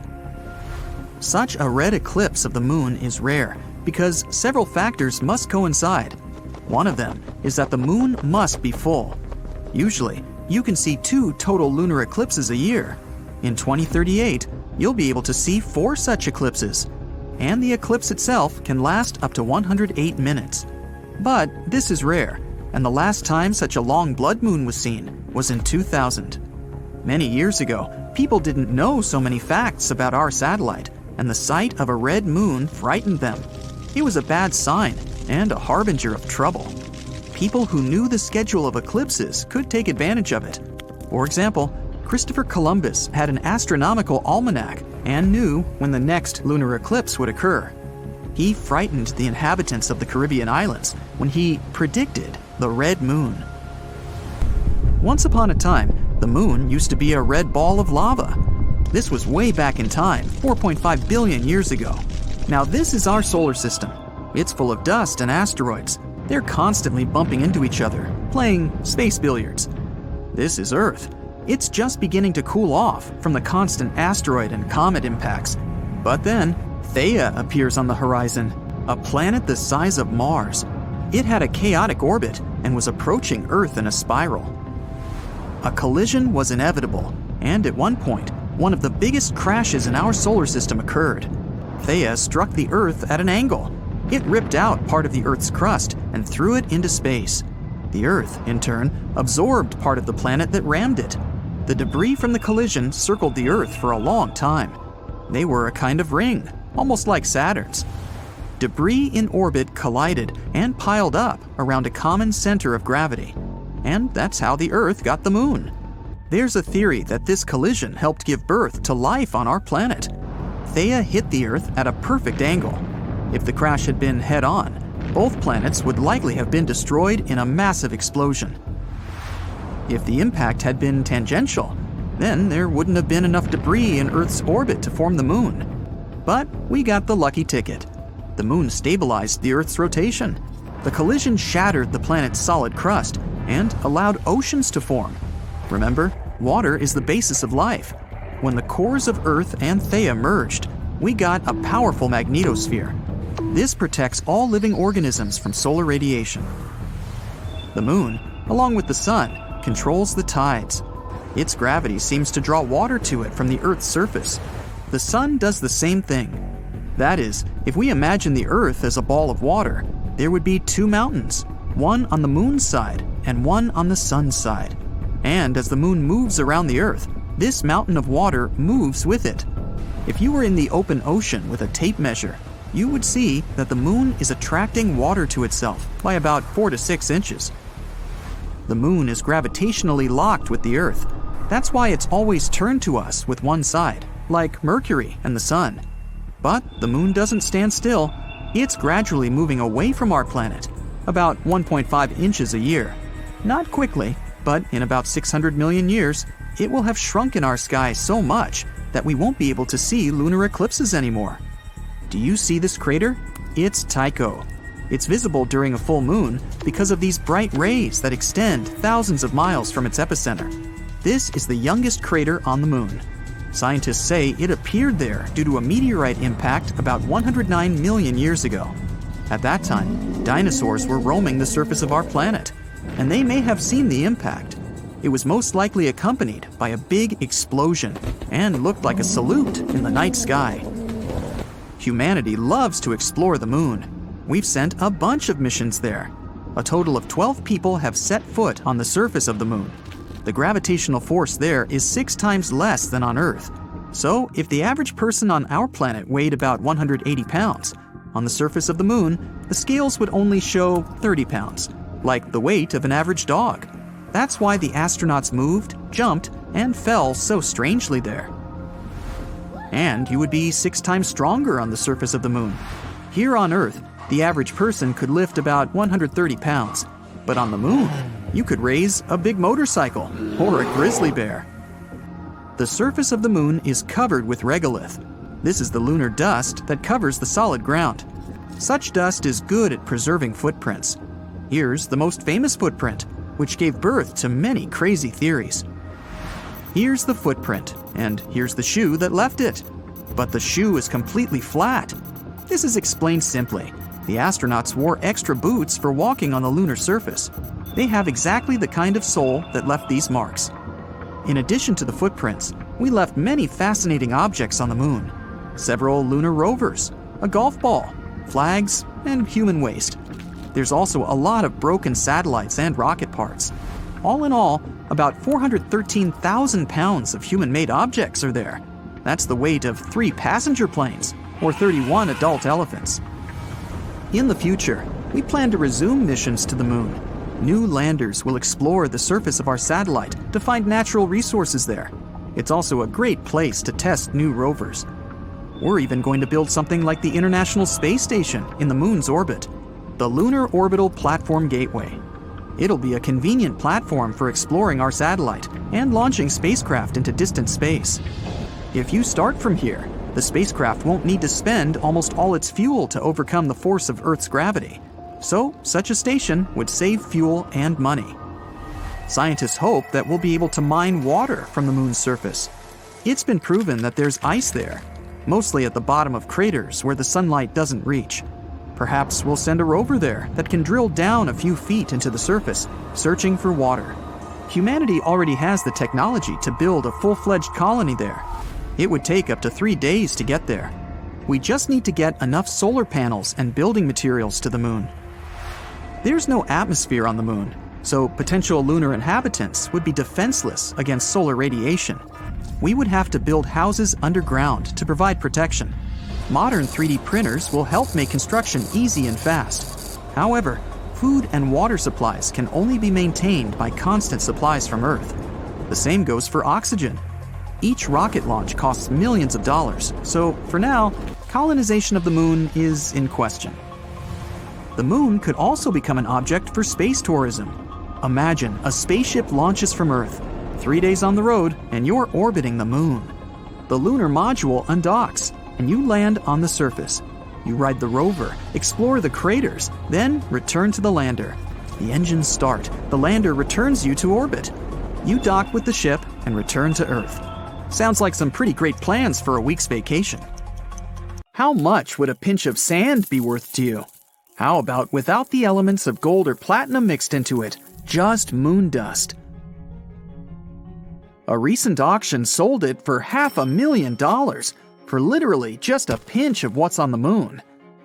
Speaker 5: Such a red eclipse of the Moon is rare because several factors must coincide. One of them is that the Moon must be full. Usually, you can see 2 total lunar eclipses a year. In 2038, you'll be able to see 4 such eclipses. And the eclipse itself can last up to 108 minutes. But this is rare, and the last time such a long blood moon was seen was in 2000. Many years ago, people didn't know so many facts about our satellite, and the sight of a red moon frightened them. It was a bad sign and a harbinger of trouble. People who knew the schedule of eclipses could take advantage of it. For example, Christopher Columbus had an astronomical almanac and knew when the next lunar eclipse would occur. He frightened the inhabitants of the Caribbean islands when he predicted the red moon. Once upon a time, the moon used to be a red ball of lava. This was way back in time, 4.5 billion years ago. Now this is our solar system. It's full of dust and asteroids. They're constantly bumping into each other, playing space billiards. This is Earth. It's just beginning to cool off from the constant asteroid and comet impacts. But then, Theia appears on the horizon, a planet the size of Mars. It had a chaotic orbit and was approaching Earth in a spiral. A collision was inevitable, and at one point, one of the biggest crashes in our solar system occurred. Theia struck the Earth at an angle. It ripped out part of the Earth's crust and threw it into space. The Earth, in turn, absorbed part of the planet that rammed it. The debris from the collision circled the Earth for a long time. They were a kind of ring, almost like Saturn's. Debris in orbit collided and piled up around a common center of gravity. And that's how the Earth got the moon. There's a theory that this collision helped give birth to life on our planet. Theia hit the Earth at a perfect angle. If the crash had been head-on, both planets would likely have been destroyed in a massive explosion. If the impact had been tangential, then there wouldn't have been enough debris in Earth's orbit to form the moon. But we got the lucky ticket. The moon stabilized the Earth's rotation. The collision shattered the planet's solid crust and allowed oceans to form. Remember, water is the basis of life. When the cores of Earth and Theia merged, we got a powerful magnetosphere. This protects all living organisms from solar radiation. The moon, along with the sun, controls the tides. Its gravity seems to draw water to it from the Earth's surface. The sun does the same thing. That is, if we imagine the Earth as a ball of water, there would be two mountains, one on the moon's side and one on the sun's side. And as the moon moves around the Earth, this mountain of water moves with it. If you were in the open ocean with a tape measure, you would see that the moon is attracting water to itself by about 4 to 6 inches. The moon is gravitationally locked with the Earth. That's why it's always turned to us with one side, like Mercury and the sun. But the moon doesn't stand still. It's gradually moving away from our planet, about 1.5 inches a year. Not quickly, but in about 600 million years, it will have shrunk in our sky so much that we won't be able to see lunar eclipses anymore. Do you see this crater? It's Tycho. It's visible during a full moon because of these bright rays that extend thousands of miles from its epicenter. This is the youngest crater on the moon. Scientists say it appeared there due to a meteorite impact about 109 million years ago. At that time, dinosaurs were roaming the surface of our planet, and they may have seen the impact. It was most likely accompanied by a big explosion and looked like a salute in the night sky. Humanity loves to explore the moon. We've sent a bunch of missions there. A total of 12 people have set foot on the surface of the moon. The gravitational force there is 6 times less than on Earth. So, if the average person on our planet weighed about 180 pounds, on the surface of the moon, the scales would only show 30 pounds, like the weight of an average dog. That's why the astronauts moved, jumped, and fell so strangely there. And you would be 6 times stronger on the surface of the moon. Here on Earth, the average person could lift about 130 pounds, but on the moon, you could raise a big motorcycle or a grizzly bear. The surface of the moon is covered with regolith. This is the lunar dust that covers the solid ground. Such dust is good at preserving footprints. Here's the most famous footprint, which gave birth to many crazy theories. Here's the footprint, and here's the shoe that left it. But the shoe is completely flat. This is explained simply. The astronauts wore extra boots for walking on the lunar surface. They have exactly the kind of sole that left these marks. In addition to the footprints, we left many fascinating objects on the moon. Several lunar rovers, a golf ball, flags, and human waste. There's also a lot of broken satellites and rocket parts. All in all, about 413,000 pounds of human-made objects are there. That's the weight of 3 passenger planes, or 31 adult elephants. In the future, we plan to resume missions to the moon. New landers will explore the surface of our satellite to find natural resources there. It's also a great place to test new rovers. We're even going to build something like the International Space Station in the moon's orbit, the Lunar Orbital Platform Gateway. It'll be a convenient platform for exploring our satellite and launching spacecraft into distant space. If you start from here, the spacecraft won't need to spend almost all its fuel to overcome the force of Earth's gravity. So, such a station would save fuel and money. Scientists hope that we'll be able to mine water from the moon's surface. It's been proven that there's ice there, mostly at the bottom of craters where the sunlight doesn't reach. Perhaps we'll send a rover there that can drill down a few feet into the surface, searching for water. Humanity already has the technology to build a full-fledged colony there. It would take up to 3 days to get there. We just need to get enough solar panels and building materials to the moon. There's no atmosphere on the moon, so potential lunar inhabitants would be defenseless against solar radiation. We would have to build houses underground to provide protection. Modern 3D printers will help make construction easy and fast. However, food and water supplies can only be maintained by constant supplies from Earth. The same goes for oxygen. Each rocket launch costs millions of dollars, so for now, colonization of the moon is in question. The moon could also become an object for space tourism. Imagine a spaceship launches from Earth, 3 days on the road, and you're orbiting the moon. The lunar module undocks, and you land on the surface. You ride the rover, explore the craters, then return to the lander. The engines start, the lander returns you to orbit. you dock with the ship and return to Earth. Sounds like some pretty great plans for a week's vacation. How much would a pinch of sand be worth to you? How about without the elements of gold or platinum mixed into it, just moon dust? A recent auction sold it for $500,000 for literally just a pinch of what's on the moon.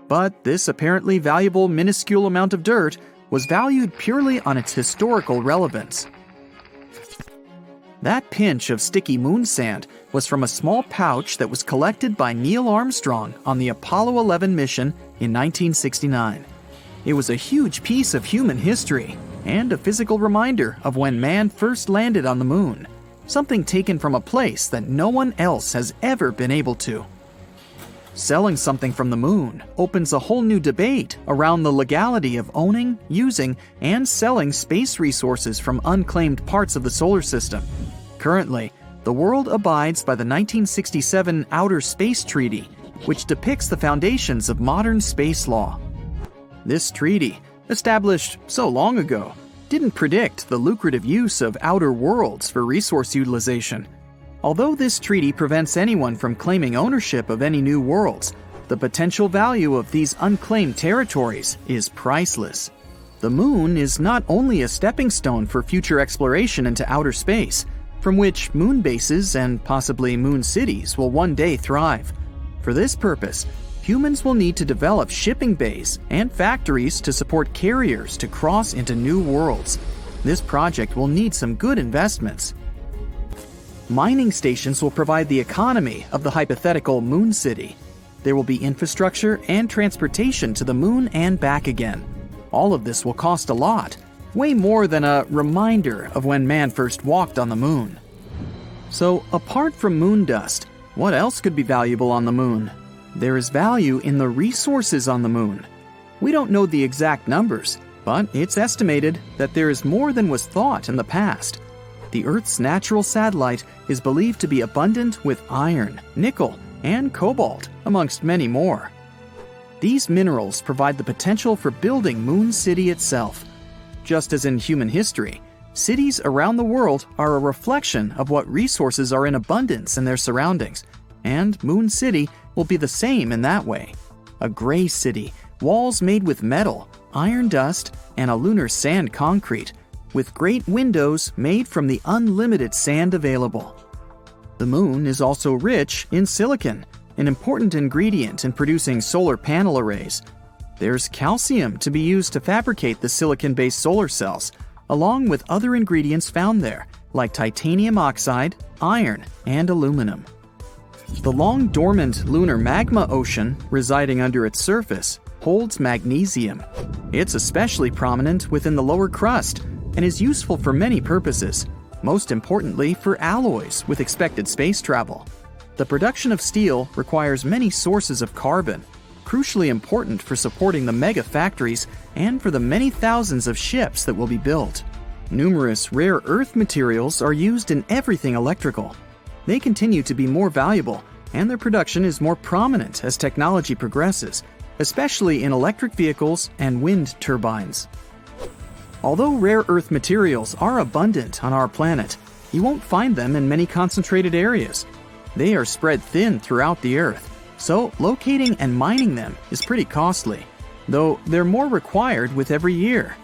Speaker 5: But this apparently valuable minuscule amount of dirt was valued purely on its historical relevance. That pinch of sticky moon sand was from a small pouch that was collected by Neil Armstrong on the Apollo 11 mission in 1969. It was a huge piece of human history and a physical reminder of when man first landed on the moon, something taken from a place that no one else has ever been able to. Selling something from the moon opens a whole new debate around the legality of owning, using, and selling space resources from unclaimed parts of the solar system. Currently, the world abides by the 1967 Outer Space Treaty, which depicts the foundations of modern space law. This treaty, established so long ago, didn't predict the lucrative use of outer worlds for resource utilization. Although this treaty prevents anyone from claiming ownership of any new worlds, the potential value of these unclaimed territories is priceless. The moon is not only a stepping stone for future exploration into outer space, from which moon bases and possibly moon cities will one day thrive. For this purpose, humans will need to develop shipping bays and factories to support carriers to cross into new worlds. This project will need some good investments. Mining stations will provide the economy of the hypothetical moon city. There will be infrastructure and transportation to the moon and back again. All of this will cost a lot, way more than a reminder of when man first walked on the moon. So, apart from moon dust, what else could be valuable on the moon? There is value in the resources on the moon. We don't know the exact numbers, but it's estimated that there is more than was thought in the past. The Earth's natural satellite is believed to be abundant with iron, nickel, and cobalt, amongst many more. These minerals provide the potential for building Moon City itself. Just as in human history, cities around the world are a reflection of what resources are in abundance in their surroundings, and Moon City will be the same in that way. A gray city, walls made with metal, iron dust, and a lunar sand concrete, with great windows made from the unlimited sand available. The moon is also rich in silicon, an important ingredient in producing solar panel arrays. There's calcium to be used to fabricate the silicon-based solar cells, along with other ingredients found there, like titanium oxide, iron, and aluminum. The long dormant lunar magma ocean residing under its surface holds magnesium. It's especially prominent within the lower crust and is useful for many purposes, most importantly for alloys with expected space travel. The production of steel requires many sources of carbon, crucially important for supporting the mega factories and for the many thousands of ships that will be built. Numerous rare earth materials are used in everything electrical. They continue to be more valuable, and their production is more prominent as technology progresses, especially in electric vehicles and wind turbines. Although rare earth materials are abundant on our planet, you won't find them in many concentrated areas. They are spread thin throughout the Earth, so locating and mining them is pretty costly, though they're more required with every year.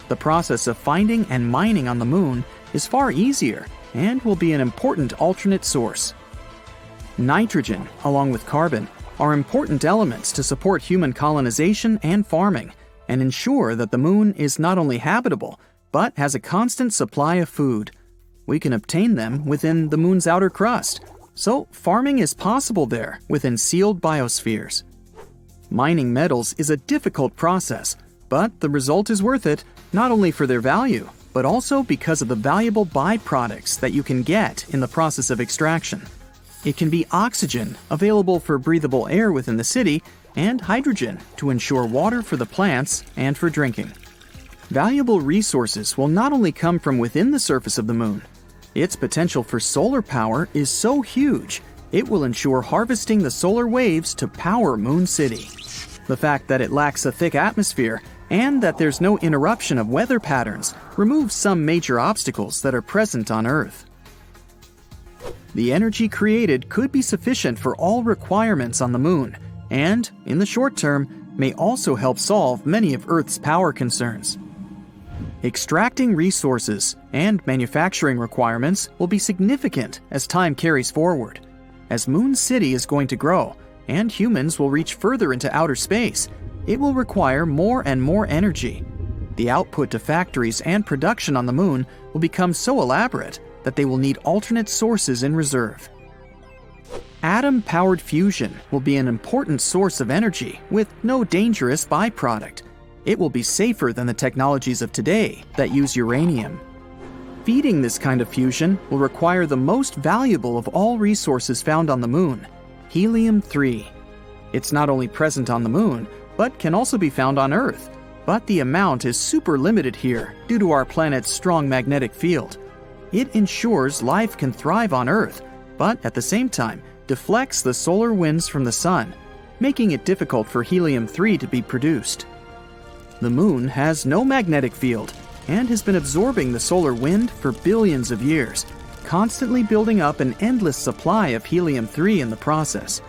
Speaker 5: The process of finding and mining on the moon is far easier and will be an important alternate source. Nitrogen, along with carbon, are important elements to support human colonization and farming, and ensure that the moon is not only habitable, but has a constant supply of food. We can obtain them within the moon's outer crust, so farming is possible there within sealed biospheres. Mining metals is a difficult process, but the result is worth it, not only for their value, but also because of the valuable byproducts that you can get in the process of extraction. It can be oxygen, available for breathable air within the city, and hydrogen to ensure water for the plants and for drinking. Valuable resources will not only come from within the surface of the moon. Its potential for solar power is so huge, it will ensure harvesting the solar waves to power Moon City. The fact that it lacks a thick atmosphere and that there's no interruption of weather patterns removes some major obstacles that are present on Earth. The energy created could be sufficient for all requirements on the Moon, and, in the short term, may also help solve many of Earth's power concerns. Extracting resources and manufacturing requirements will be significant as time carries forward. As Moon City is going to grow, and humans will reach further into outer space, it will require more and more energy. The output to factories and production on the Moon will become so elaborate that they will need alternate sources in reserve. Atom-powered fusion will be an important source of energy with no dangerous byproduct. It will be safer than the technologies of today that use uranium. Feeding this kind of fusion will require the most valuable of all resources found on the Moon, helium-3. It's not only present on the Moon, but can also be found on Earth. But the amount is super limited here due to our planet's strong magnetic field. It ensures life can thrive on Earth, but at the same time deflects the solar winds from the Sun, making it difficult for helium-3 to be produced. The Moon has no magnetic field and has been absorbing the solar wind for billions of years, constantly building up an endless supply of helium-3 in the process.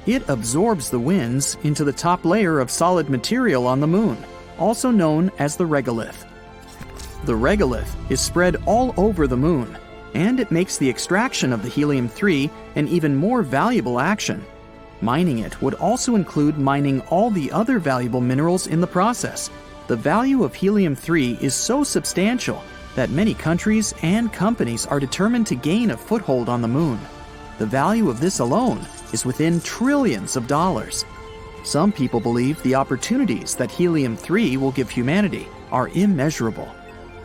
Speaker 5: It absorbs the winds into the top layer of solid material on the Moon, also known as the regolith. The regolith is spread all over the Moon, and it makes the extraction of the helium-3 an even more valuable action. Mining it would also include mining all the other valuable minerals in the process. The value of helium-3 is so substantial that many countries and companies are determined to gain a foothold on the Moon. The value of this alone is within trillions of dollars. Some people believe the opportunities that helium-3 will give humanity are immeasurable.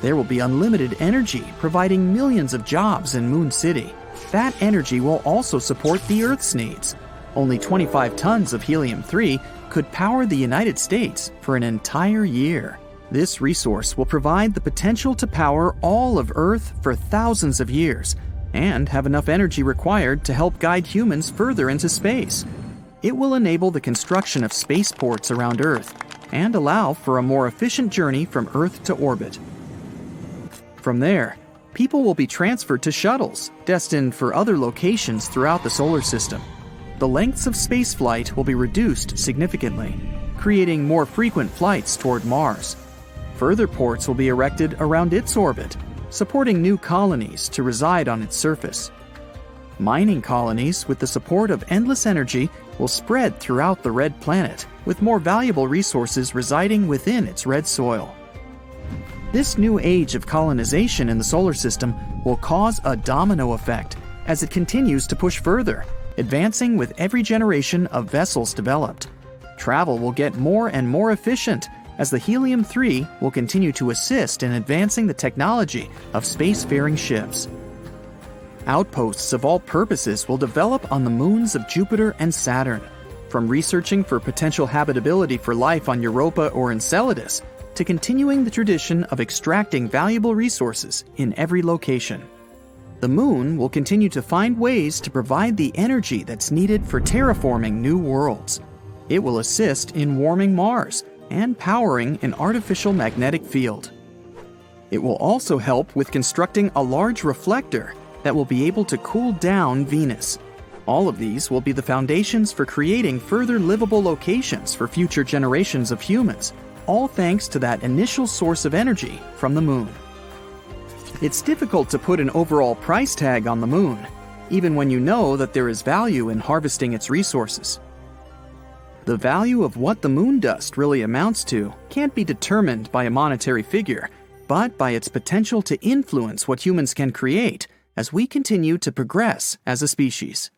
Speaker 5: There will be unlimited energy providing millions of jobs in Moon City. That energy will also support the Earth's needs. Only 25 tons of helium-3 could power the United States for an entire year. This resource will provide the potential to power all of Earth for thousands of years and have enough energy required to help guide humans further into space. It will enable the construction of spaceports around Earth and allow for a more efficient journey from Earth to orbit. From there, people will be transferred to shuttles destined for other locations throughout the solar system. The lengths of spaceflight will be reduced significantly, creating more frequent flights toward Mars. Further ports will be erected around its orbit, supporting new colonies to reside on its surface. Mining colonies with the support of endless energy will spread throughout the red planet, with more valuable resources residing within its red soil. This new age of colonization in the solar system will cause a domino effect as it continues to push further, advancing with every generation of vessels developed. Travel will get more and more efficient as the helium-3 will continue to assist in advancing the technology of spacefaring ships. Outposts of all purposes will develop on the moons of Jupiter and Saturn, from researching for potential habitability for life on Europa or Enceladus, to continuing the tradition of extracting valuable resources in every location. The Moon will continue to find ways to provide the energy that's needed for terraforming new worlds. It will assist in warming Mars and powering an artificial magnetic field. It will also help with constructing a large reflector that will be able to cool down Venus. All of these will be the foundations for creating further livable locations for future generations of humans, all thanks to that initial source of energy from the Moon. It's difficult to put an overall price tag on the Moon, even when you know that there is value in harvesting its resources. The value of what the moon dust really amounts to can't be determined by a monetary figure, but by its potential to influence what humans can create as we continue to progress as a species.